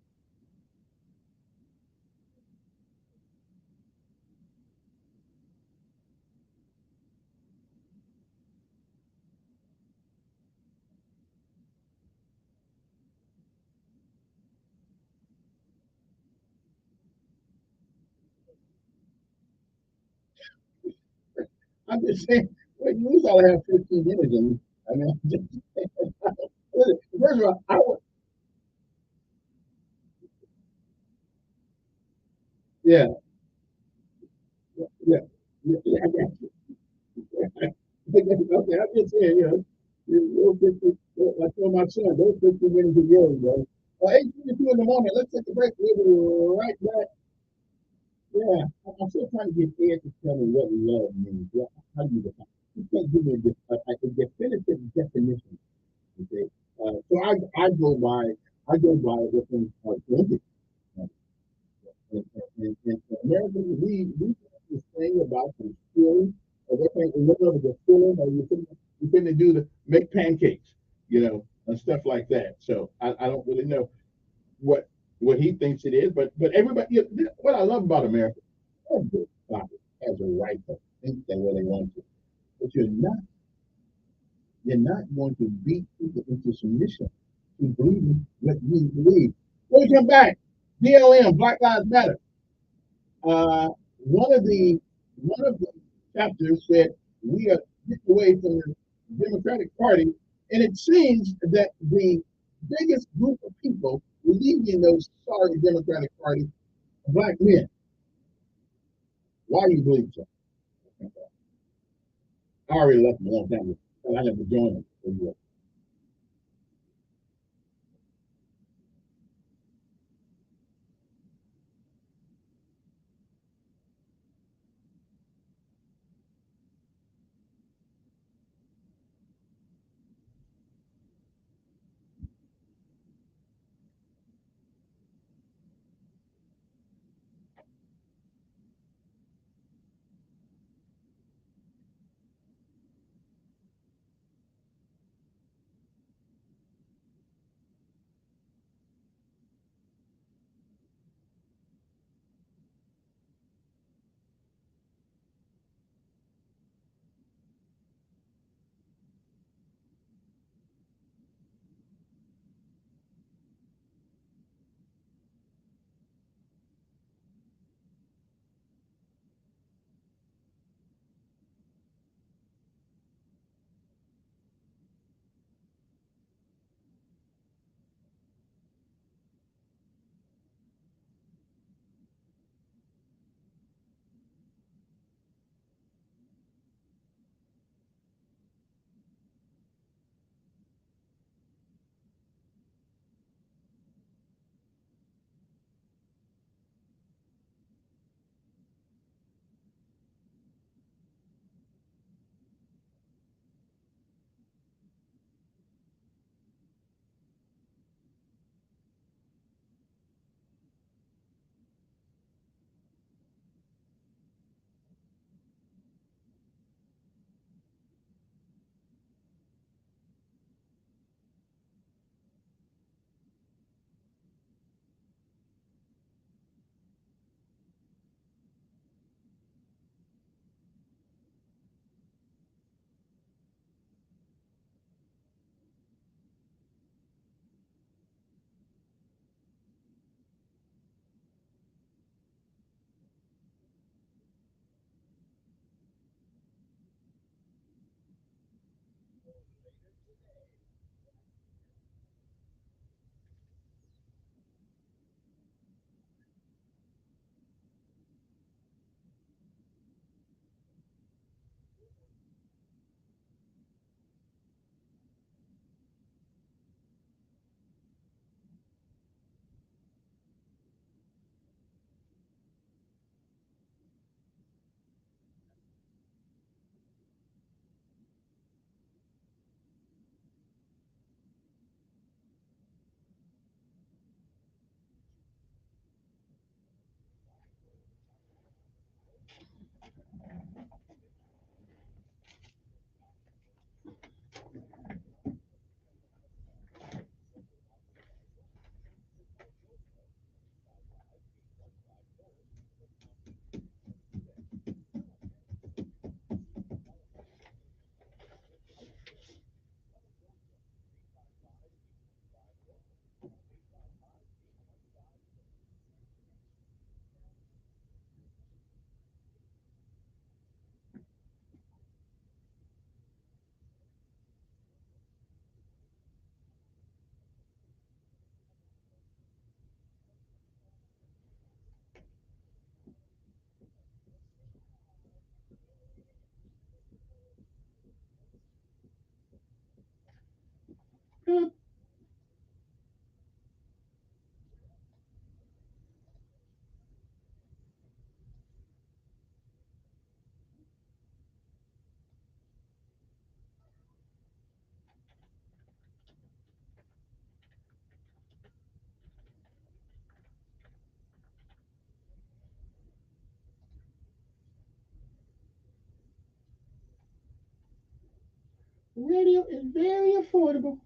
C: I'm just saying. Well, you least ought to have 15 minutes in me. I mean, first of all, yeah, yeah, yeah, I got you. Okay, I'm just saying, those 50, I told my son, those 50 minutes are yours, bro. 8:22 in the morning, let's take a break. We'll be right back. Yeah, I'm still trying to get Ed to tell me what love means. How do you define it? You can't give me a definitive definition. Okay, so I go by a different Corinthians. And Americans, we have this thing about the feeling, or they think whatever the feeling, or you couldn't do the make pancakes, and stuff like that. So I don't really know what what he thinks it is, but everybody, what I love about America, everybody has a right to think that way they want to, but you're not going to beat people into submission to believing what you believe. When we come back, BLM, Black Lives Matter. Uh, one of the one of the chapters said we are getting away from the Democratic Party, and it seems that the biggest group of people leaving those sorry Democratic Party are black men. Why do you believe so? I already left them a long time ago. I never joined them. Radio is very affordable.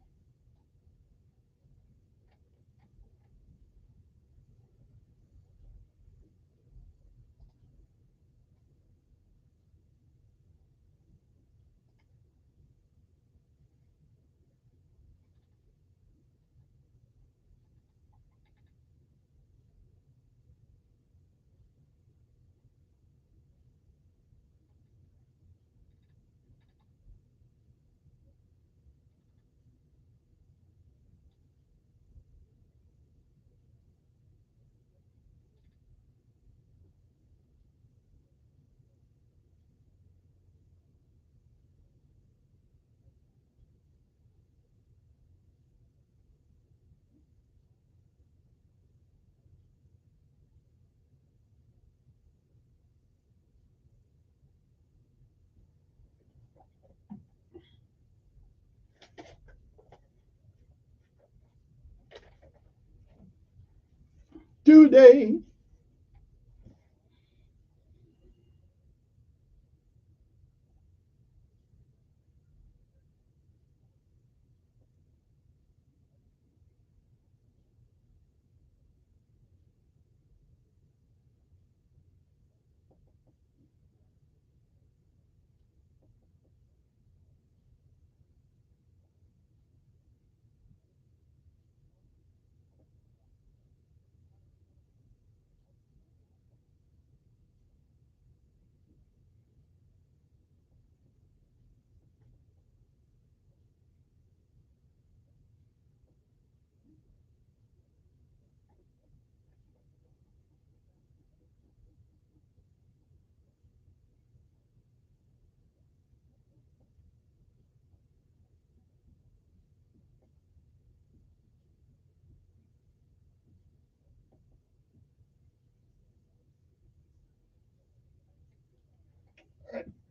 C: Today.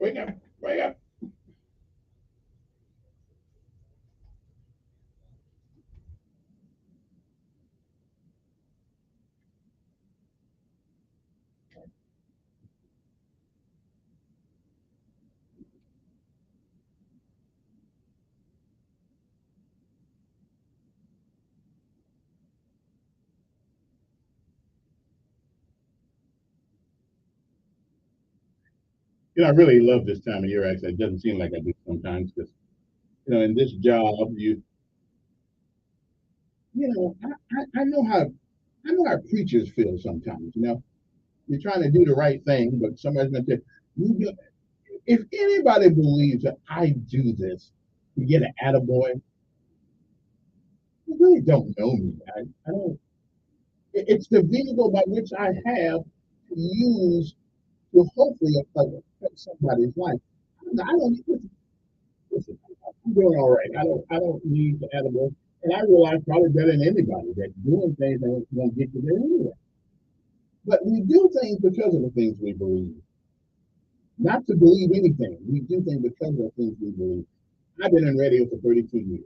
C: Wake up, wake up. I really love this time of year. Actually, it doesn't seem like I do sometimes because, in this job, I know how preachers feel sometimes. You're trying to do the right thing, but somebody's going to say, if anybody believes that I do this to get an attaboy, you really don't know me. I don't. It's the vehicle by which I have to use to hopefully affect somebody's life. I don't listen, I'm doing all right. I don't need the attaboy. And I realize probably better than anybody that doing things ain't going to get you there anyway. But we do things because of the things we believe, not to believe anything. We do things because of the things we believe. I've been in radio for 32 years.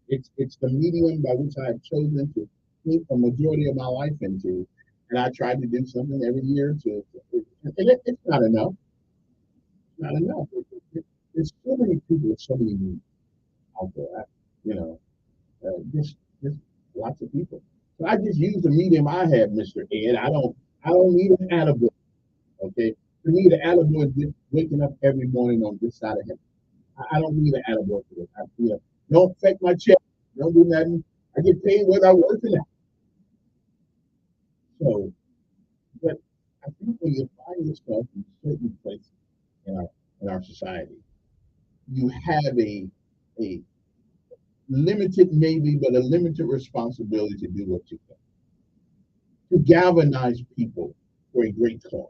C: It's the medium by which I've chosen to think a majority of my life into, and I try to do something every year it's not enough. Not enough. There's so many people with so many needs out there. You know, just lots of people. So I just use the medium I have, Mr. Ed. I don't need an attaboy. Okay. For me, the attaboy is just waking up every morning on this side of heaven. I don't need an attaboy for this. Don't affect my check. Don't do nothing. I get paid whether I work or not. So, but I think when you find yourself in certain places in our society, you have a limited maybe, but a limited responsibility to do what you can to galvanize people for a great cause.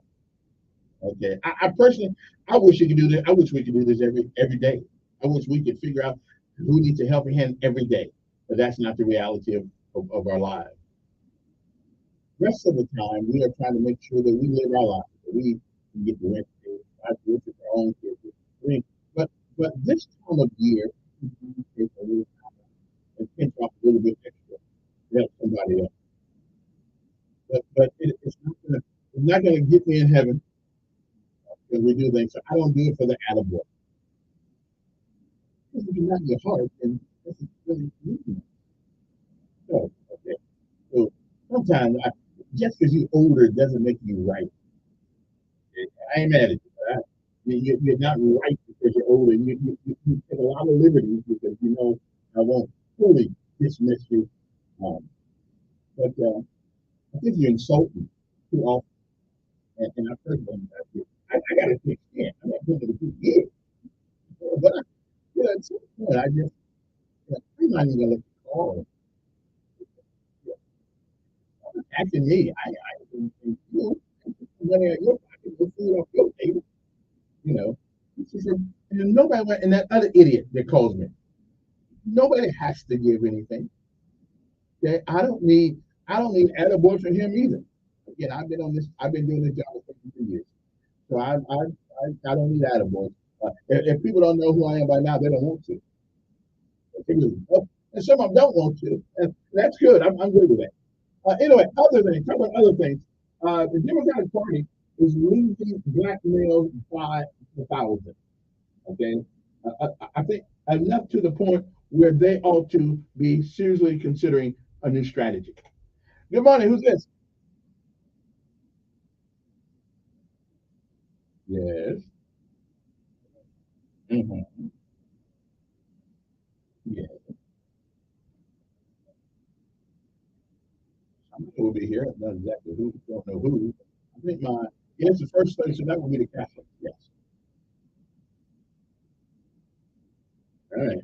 C: Okay, I personally, I wish you could do this. I wish we could do this every day. I wish we could figure out who needs a helping hand every day, but that's not the reality of our lives. Rest of the time, we are trying to make sure that we live our lives, that we can get the rent paid, not just with our own kids. I mean, but this time of year, we take a little time and pinch off a little bit extra to help somebody else. But it's not gonna get me in heaven because we do things. So I don't do it for the attaboy. if you're not your heart, then that's really moving. So, okay. So sometimes just because you're older doesn't make you right. I ain't mad at you. You're not right because you're older. You take a lot of liberties because you know I won't fully dismiss you. Um, but I think you insult me too often, and I've heard them. I got to think, yeah, I'm not doing it for 2 years. But at some point, I just, I'm not even gonna let you call. Asking me, and you, money out your pocket, the food off your table, you know. And nobody went, and that other idiot that calls me, nobody has to give anything. Okay? I don't need attaboy from him either. Again, I've been doing this job for 52 years. So I don't need attaboy. If people don't know who I am by now, they don't want to. And some of them don't want to. And that's good. I'm good with that. Anyway, talk about other things. The Democratic Party is losing black males by the thousand. Okay, I think enough to the point where they ought to be seriously considering a new strategy. Good morning. Who's this? Yes. Mm-hmm. Yeah. Somebody will be here. Not exactly who. Don't know who. I think my yes, the first station that would be the Catholic. Yes. All right.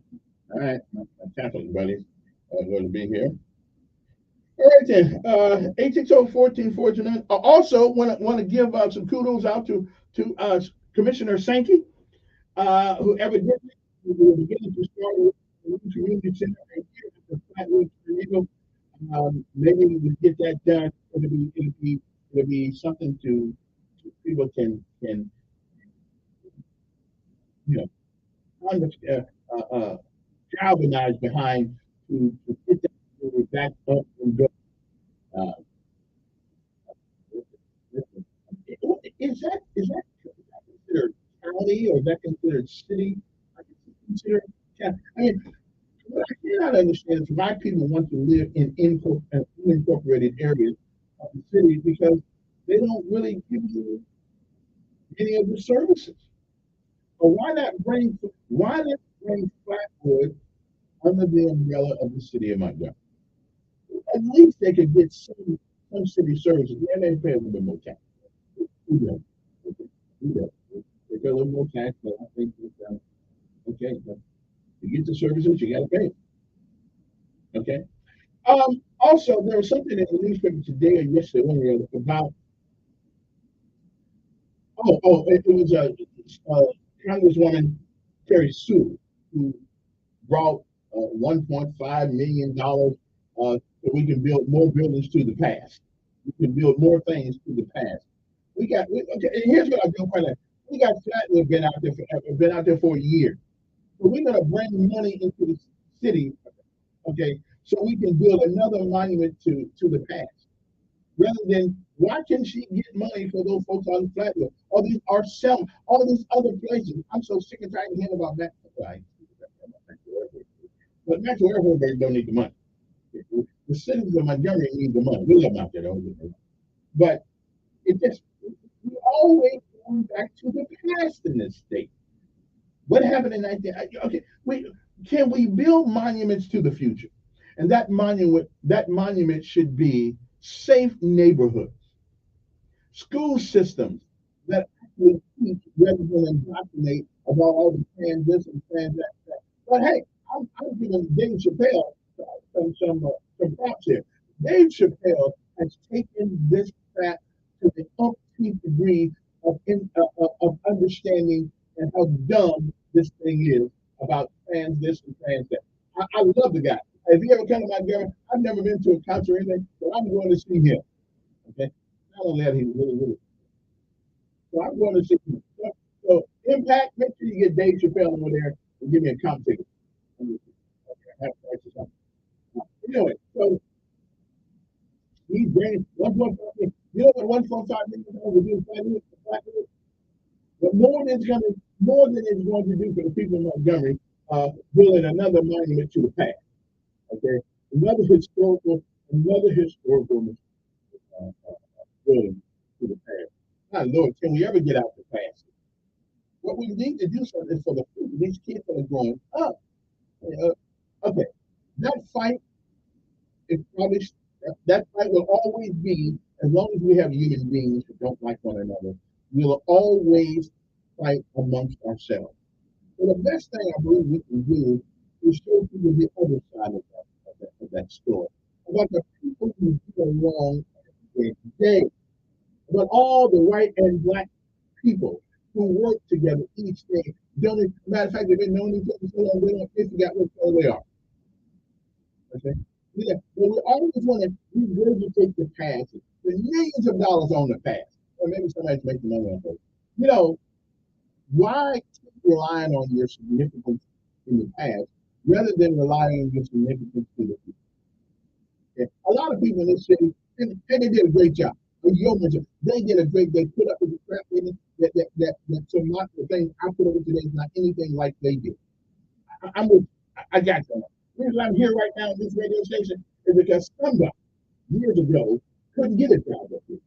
C: All right. My Catholic buddies are going to be here. All right then. 860-1449. Also, want to give some kudos out to Commissioner Sankey, who evidently we're beginning to start with the community center right here at the Flatwood Tornado. Maybe we can get that done. It'll be something to people can you know kind of galvanize behind to get that back up and go. Uh, is that considered county or is that considered city? I consider county. I mean, what I cannot understand is why people want to live in unincorporated areas of the city because they don't really give you any of the services. Or why not bring Flatwood under the umbrella of the city of Montgomery? At least they could get some city services. Yeah, they pay a little bit more tax. We do. We do. They pay a little more tax, but I think that, okay, but to get the services, you got to pay. Okay. Also, there was something in the newspaper today or yesterday, one or the other, about it was Congresswoman Terry Sue who brought $1.5 million so we can build more buildings to the past. We can build more things to the past. Okay, and here's what I don't find out. We got Flatwood been out there for a year. So we're gonna bring money into the city, okay, so we can build another monument to the past. Rather than why can't she get money for those folks on Flatwood? All these other places. I'm so sick and tired of hearing about that. Right? But Metro Airport don't need the money. The citizens of Montgomery need the money. We live out there, don't we? But it just we always going back to the past in this state. What happened in 19? Okay, can we build monuments to the future? And that monument should be safe neighborhoods, school systems that actually teach rather than indoctrinate about all the trans this and trans that. But hey, I'm giving Dave Chappelle some props here. Dave Chappelle has taken this crap to the umpteenth degree of understanding and how dumb this thing is about trans this and trans that. I love the guy. If he ever come to Montgomery, I've never been to a concert or anything, but I'm going to see him. Okay, not only that, he's really. So I'm going to see him. So Impact, make sure you get Dave Chappelle over there and give me a comp ticket. Anyway, so he's bringing 1.5 million. You know what 1.5 million will do for but more than it's going to do for the people in Montgomery building another monument to the past. Okay, another historical building to the past. My Lord, can we ever get out the past? What we need to do something for the future. These kids that are growing up. Uh, okay, that fight is probably that fight will always be as long as we have human beings who don't like one another. We'll always fight amongst ourselves. So the best thing I believe we can do is show people the other side of that story about the people who do wrong every day, about all the white and black people who work together each day. Don't, matter of fact, they've been known each other so long they forgot what color they are. Okay? Yeah, but we always want to regurgitate the past. There's millions of dollars on the past. Or maybe somebody's making money on it. You know, why keep relying on your significance in the past rather than relying on your significance in the future? Okay? A lot of people in this city, and they did a great job. They did a great. They put up with the crap in it that some of the things I put up with today is not anything like they did. I'm with. I got that. The reason I'm here right now in this radio station is because somebody years ago couldn't get a job up here.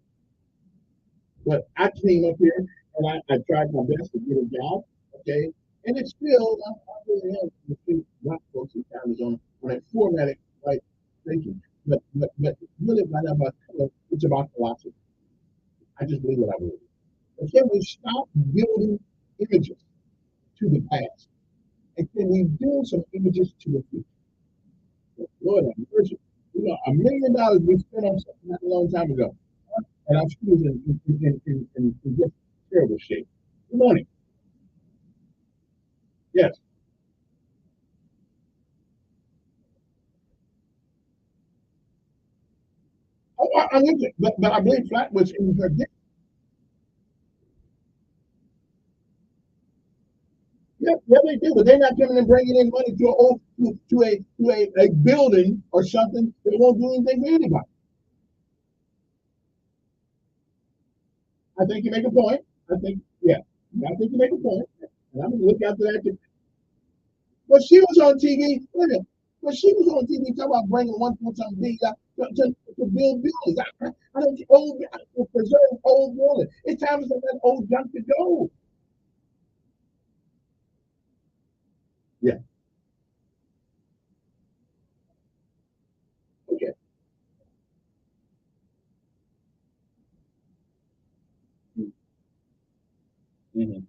C: But I came up here and I tried my best to get a job, okay? And it's still, I really am the few black folks in town is on a formatted white thinking. But it's really not about color, it's about philosophy. I just believe what I believe. And can we stop building images to the past? And can we build some images to the future? Lord have mercy. You know, $1 million we spent on something not a long time ago. And our schools in just terrible shape. Good morning. Yes. I'm with you. But I believe Flatbush in her district. Yeah, they do, but they're not coming and bringing in money to a building or something that won't do anything to anybody. I think you make a point. I think, yeah, I think you make a point. And I'm gonna look after that. But she was on TV. Wait a minute. But she was on TV talking about bringing 1.something billion to build buildings. I don't to preserve old buildings. It's time for some of that old junk to go. Yeah. Okay. Mm-hmm.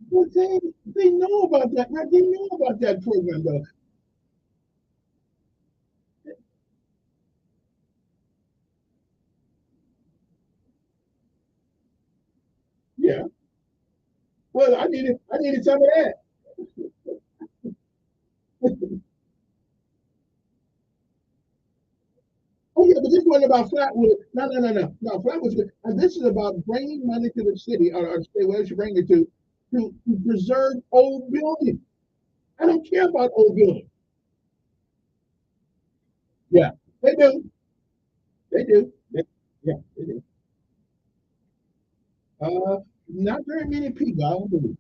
C: Well, they know about that, right? They know about that program, though. Yeah. Well, I needed some of that. Oh yeah, but this wasn't about Flatwood. No. Flatwood. And this is about bringing money to the city or state, where you bring it to preserve old buildings. I don't care about old buildings. Yeah, they do. They do. Yeah, they do. Not very many people, I don't believe.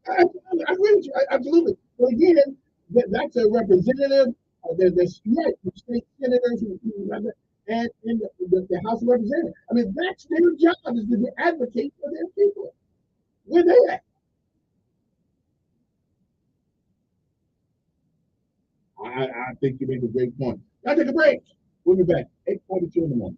C: I agree with you. Absolutely. But again, that's a representative. There's right, the state senators and in the House of Representatives. I mean, that's their job is to advocate for their people. Where they at? I think you make a great point. Now take a break. We'll be back. 8:42 in the morning.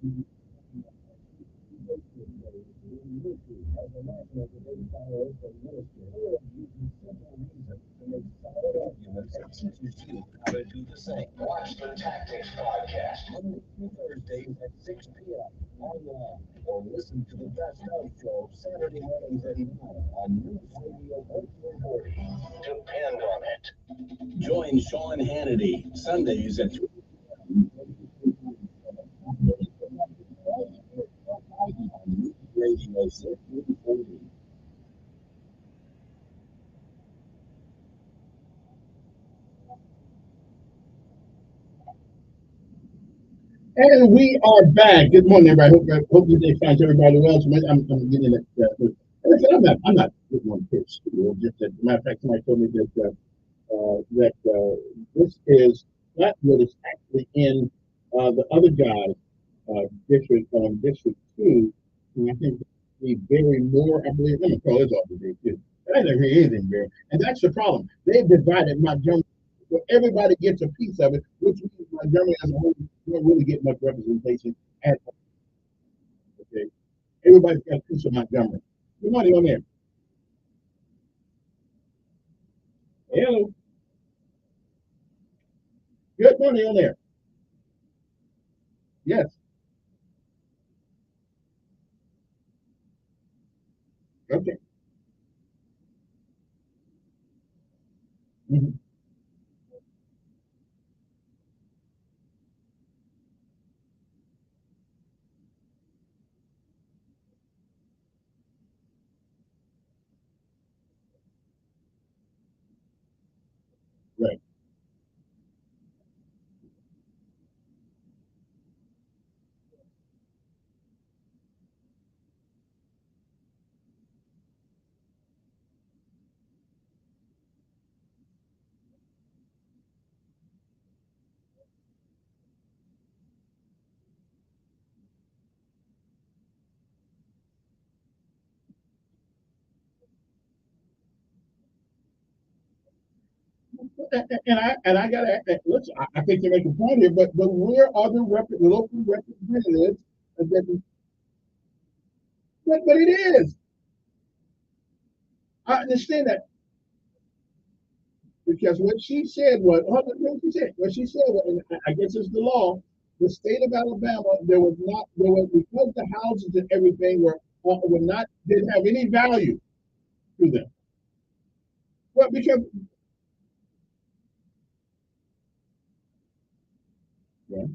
S: Teaches you how to do the same. Watch the Tactics Podcast Monday through Thursdays at 6 p.m. online, or listen to the Best of Show Saturday mornings at 9 on News Radio 1440. Depend on it. Join Sean Hannity Sundays at 3 on News Radio 1440.
C: And we are back. Good morning, everybody. Hope your day finds everybody well. So I'm getting it. I'm not putting on kids. Just as a matter of fact, somebody told me that this is not what is actually in the other guy's District 2. And I think we bury more, I believe. Let me call this off today, too. I didn't hear anything there. And that's the problem. They've divided Montgomery, so everybody gets a piece of it, which means Montgomery as a whole don't really get much representation at all. Okay. Everybody's got a piece of Montgomery. Good morning on there. Hello. Good morning on there. Yes. Okay. Mhm. Right. And I gotta listen. I think you make a point here, but where are the local representatives? That, but it is. I understand that because what she said was what she said, and I guess it's the law. The state of Alabama, there was because the houses and everything were not didn't have any value to them. Well, because yeah.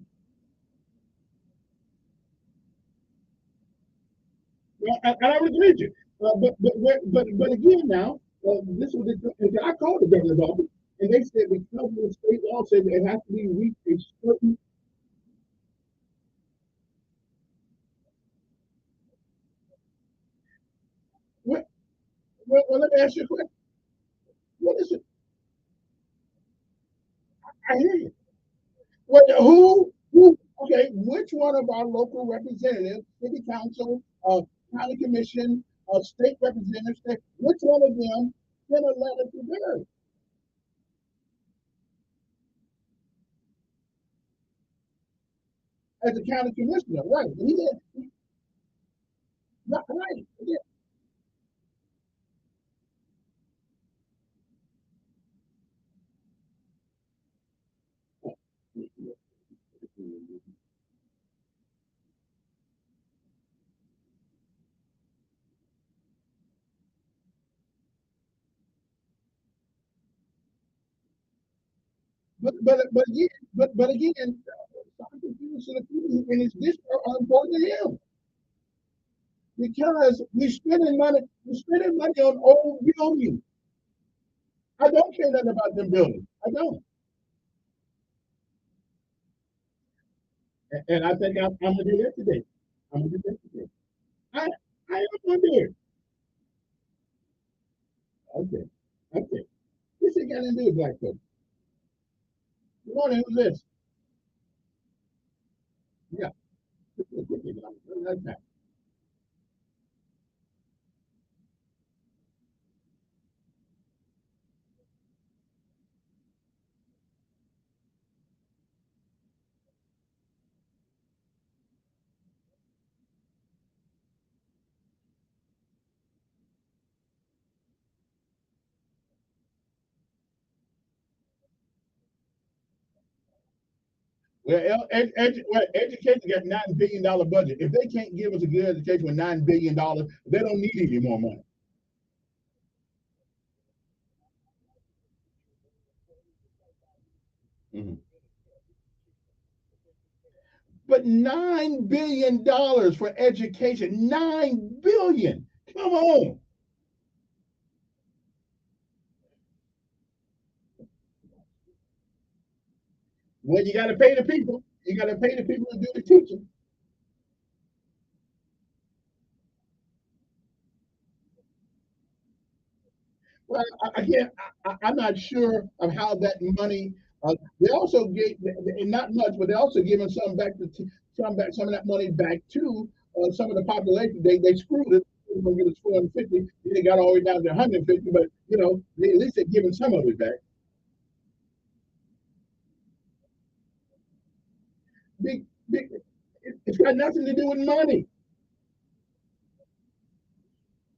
C: Well, and I would agree with you. But again, now this was I called the governor's office, and they said because the state law said it has to be reached a certain. What, well, let me ask you a question. What is it? I hear you. What? Who? Okay, which one of our local representatives, city council, county commission, state representatives, which one of them sent a letter to Barry as a county commissioner? Right. He did. Not right. He did. But again, Sergeant Peterson and his district are important to him because we're spending money on old buildings. I don't care nothing about them buildings. I don't, and I think I'm gonna do that today. I'm gonna do that today. I I am gonna do it. Okay, okay. This ain't got nothing to do with black folks. Good morning. Who's this? Yeah. That's that. Well, education got $9 billion budget. If they can't give us a good education with $9 billion, they don't need any more money. Mhm. But $9 billion for education, 9 billion. Come on. Well, you got to pay the people. You got to pay the people to do the teaching. Well, again, I'm not sure of how that money. They also gave, and not much, but they also giving some back to some of that money back to some of the population. They screwed it. They were going to get us 450. They got all the way down to 150, but at least they're giving some of it back. Big, big, it's got nothing to do with money.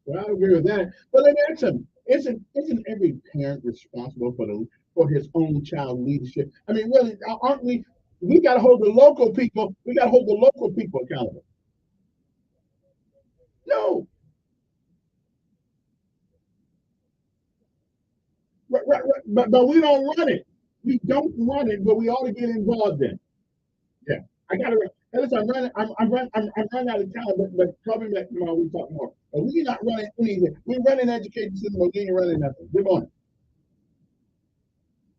C: Well, I agree with that. But let me ask him: isn't every parent responsible for his own child leadership? I mean, really, aren't we? We got to hold the local people. We got to hold the local people accountable. No, right. But we don't run it. We don't run it, but we ought to get involved in it. Yeah, I got to. Hey, listen, I'm running out of time, but call me back tomorrow. We talk more. But we're not running anything. We're running education system, but we ain't running nothing. Good morning.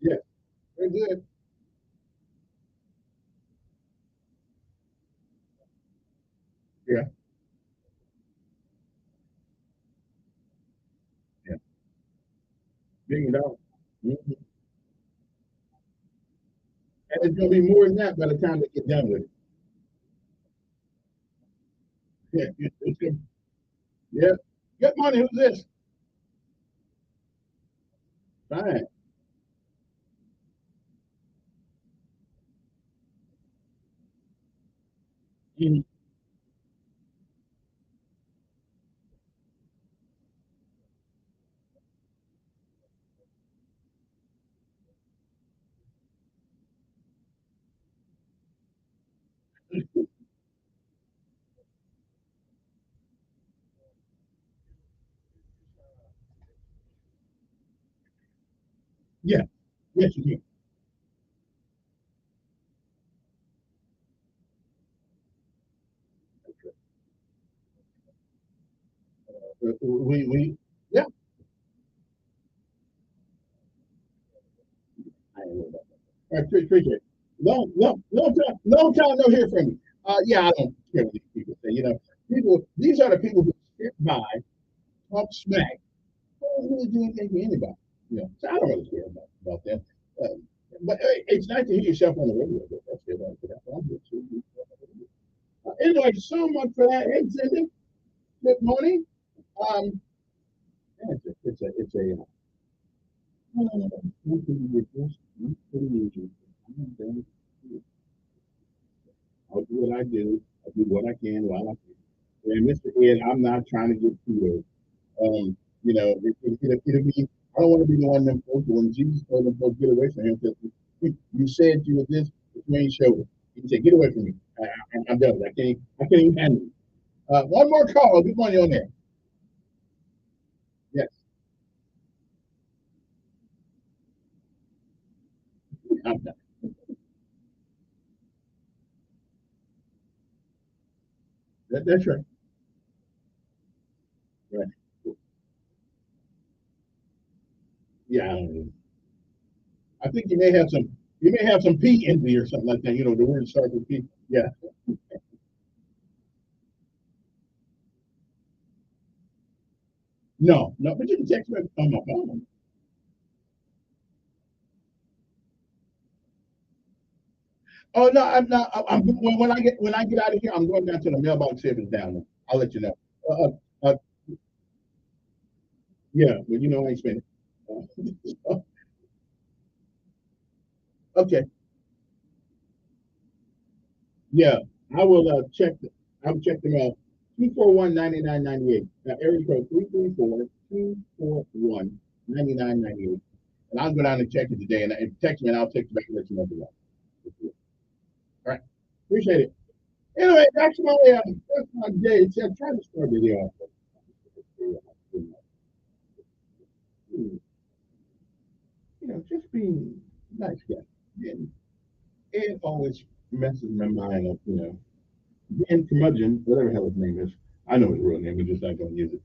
C: Yes, very good. Yeah, yeah. $1 billion. Mhm. And it's gonna be more than that by the time they get done with it. Yeah, it's good. Yeah. Good money. Who's this? Fine. Mhm. Yeah. Yes, you do. Yeah. I ain't worried about that. I appreciate it. Long time no hear from you. Yeah, I don't care what these people say. These are the people who sit by, talk smack. They don't really do anything for anybody. So I don't really care about them. Uh, but it's nice to hear yourself on the radio. That's good. I'm good too. Anyway, so much for that. Hey, Cindy, good morning. Um, yeah, it's a I'll do what I do. I'll do what I can while I can. And Mr. Ed, I'm not trying to get too it'll be, I don't want to be the one of them folks when Jesus told them folks get away from him because you said you were this, but you ain't showed it. He said, get away from me. I'm done. I can't even handle it. One more call. Good morning on there. Yes. I'm done. That's right. Right. Yeah. I think you may have some P in there or something like that. The word starts with P. Yeah. No, no, but you can text me on my phone. Oh no, I'm not. When I get out of here, I'm going down to the mailbox service down there. I'll let you know. Uh, uh, yeah, well, I ain't spending. Okay, yeah, I will check. I'll check them out. 241-9998. Now, area code 334-241-9998. And I'll go down and check it today. And text me, and I'll text you back and let you know. Appreciate it. Anyway, that's my day. See, I tried to start the day off. Just being nice guy. And it always messes my mind up, being curmudgeon, whatever the hell his name is. I know his real name, we're just not going to use it.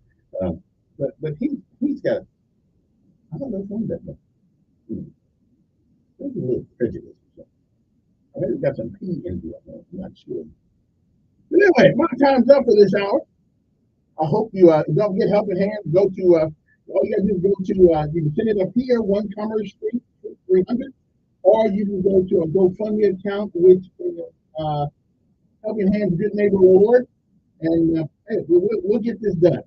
C: But he's got, I don't know if I'm that much. There's a little prejudice. I think he's got some P into it. I'm not sure. But anyway, my time's up for this hour. I hope you don't get helping hands. Go to all you gotta do is go to you can send it up here, 1 Commerce Street, 300, or you can go to a GoFundMe account with Helping Hands Good Neighbor Award, and hey, we'll get this done.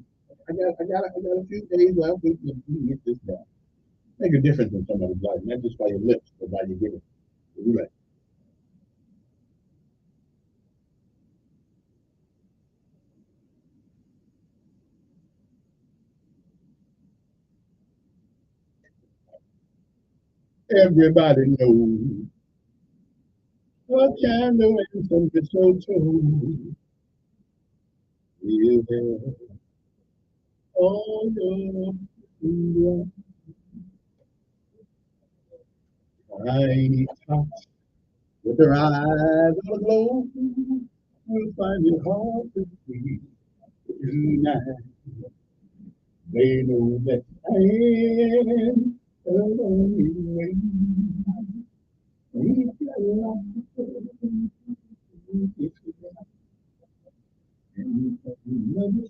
C: I got a few days left. We can get this done. Make a difference in somebody's life, not just by your lips, but by your giving. We'll be right. Everybody knows what kind of anthem is so true. Yeah. Oh, yeah. Tiny tots with their eyes on the glow will find it hard to see tonight. They know that I am a lonely way. If you love me, if you love me,